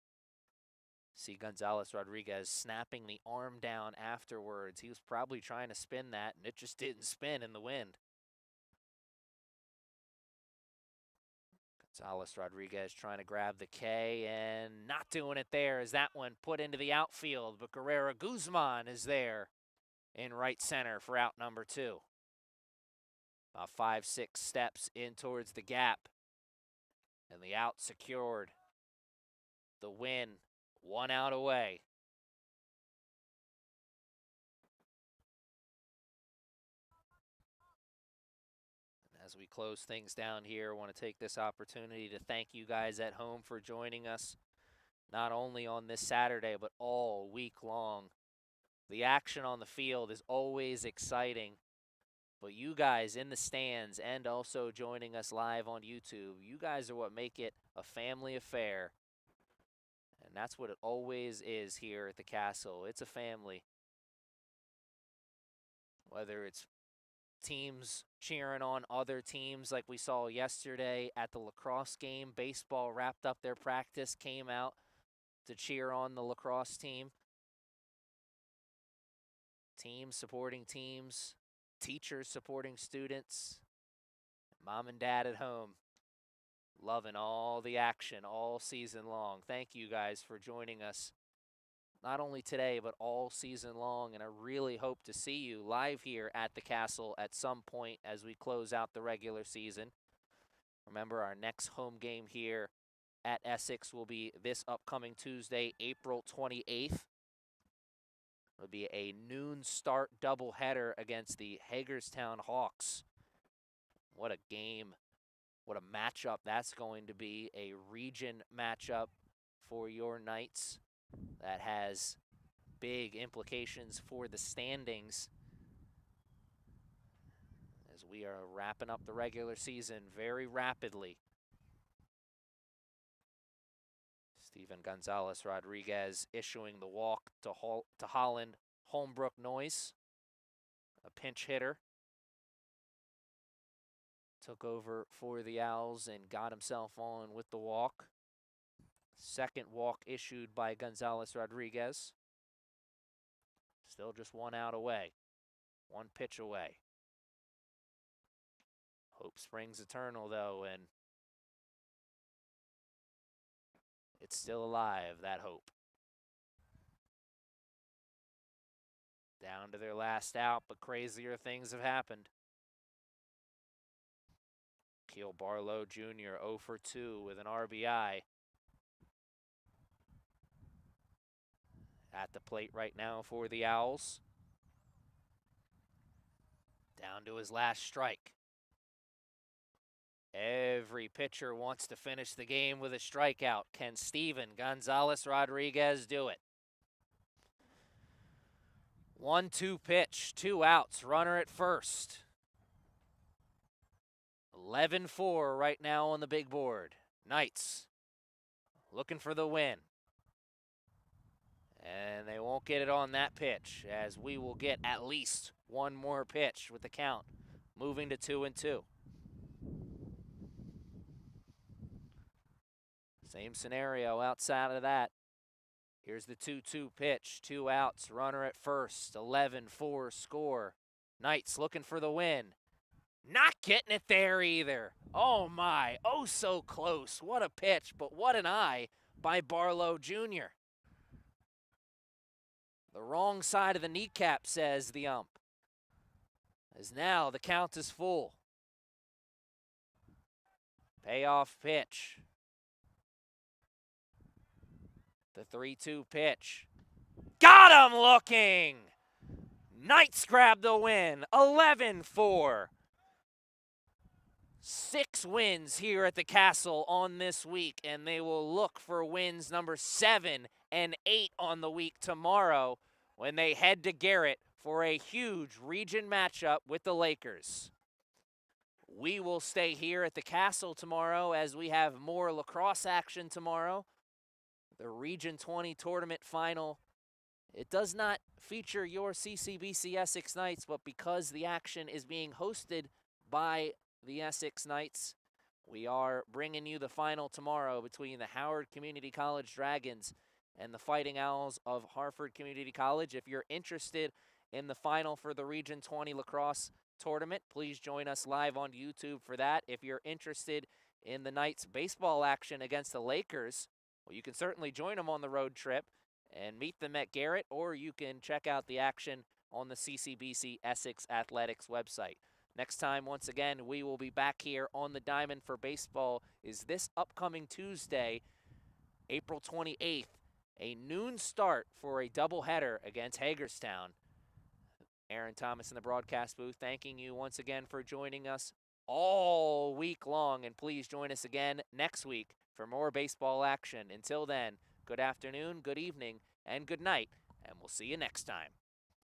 see Gonzalez Rodriguez snapping the arm down afterwards. He was probably trying to spin that, and it just didn't spin in the wind. Gonzalez Rodriguez trying to grab the K and not doing it there, as that one put into the outfield, but Guerrero Guzman is there in right center for out number 2. About 5-6 steps in towards the gap, and the out secured. The win, 1 out away. As we close things down here, I want to take this opportunity to thank you guys at home for joining us, not only on this Saturday, but all week long. The action on the field is always exciting, but you guys in the stands and also joining us live on YouTube, you guys are what make it a family affair. And that's what it always is here at the Castle. It's a family. Whether it's teams cheering on other teams like we saw yesterday at the lacrosse game. Baseball wrapped up their practice, came out to cheer on the lacrosse team. Teams supporting teams, teachers supporting students, mom and dad at home loving all the action all season long. Thank you guys for joining us, not only today, but all season long. And I really hope to see you live here at the Castle at some point as we close out the regular season. Remember, our next home game here at Essex will be this upcoming Tuesday, April 28th. It'll be a noon start doubleheader against the Hagerstown Hawks. What a game. What a matchup that's going to be. A region matchup for your Knights that has big implications for the standings, as we are wrapping up the regular season very rapidly. Steven Gonzalez Rodriguez issuing the walk to Holland Holmbrook Noyes, a pinch hitter. Took over for the Owls and got himself on with the walk. Second walk issued by Gonzalez Rodriguez. Still just 1 out away. 1 pitch away. Hope springs eternal, though, and it's still alive, that hope. Down to their last out, but crazier things have happened. Keel Barlow Jr. 0 for 2 with an RBI. At the plate right now for the Owls. Down to his last strike. Every pitcher wants to finish the game with a strikeout. Can Steven Gonzalez Rodriguez do it? 1-2 pitch, 2 outs, runner at first. 11-4 right now on the big board. Knights looking for the win. And they won't get it on that pitch, as we will get at least 1 more pitch with the count moving to 2-2. Same scenario outside of that. Here's the 2-2 pitch, 2 outs, runner at first, 11-4 score. Knights looking for the win. Not getting it there either. Oh my, oh so close. What a pitch, but what an eye by Barlow Jr. The wrong side of the kneecap, says the ump. As now the count is full. Payoff pitch. The 3-2 pitch. Got him looking! Knights grab the win, 11-4. 6 wins here at the Castle on this week, and they will look for wins number 7 and 8 on the week tomorrow when they head to Garrett for a huge region matchup with the Lakers. We will stay here at the Castle tomorrow as we have more lacrosse action tomorrow. The Region 20 tournament final. It does not feature your CCBC Essex Knights, but because the action is being hosted by the Essex Knights, we are bringing you the final tomorrow between the Howard Community College Dragons and the Fighting Owls of Harford Community College. If you're interested in the final for the Region 20 lacrosse tournament, please join us live on YouTube for that. If you're interested in the Knights baseball action against the Lakers, well, you can certainly join them on the road trip and meet them at Garrett, or you can check out the action on the CCBC Essex Athletics website. Next time, once again, we will be back here on the diamond for baseball is this upcoming Tuesday, April 28th, a noon start for a doubleheader against Hagerstown. Aaron Thomas in the broadcast booth, thanking you once again for joining us all week long, and please join us again next week for more baseball action. Until then, good afternoon, good evening, and good night, and we'll see you next time.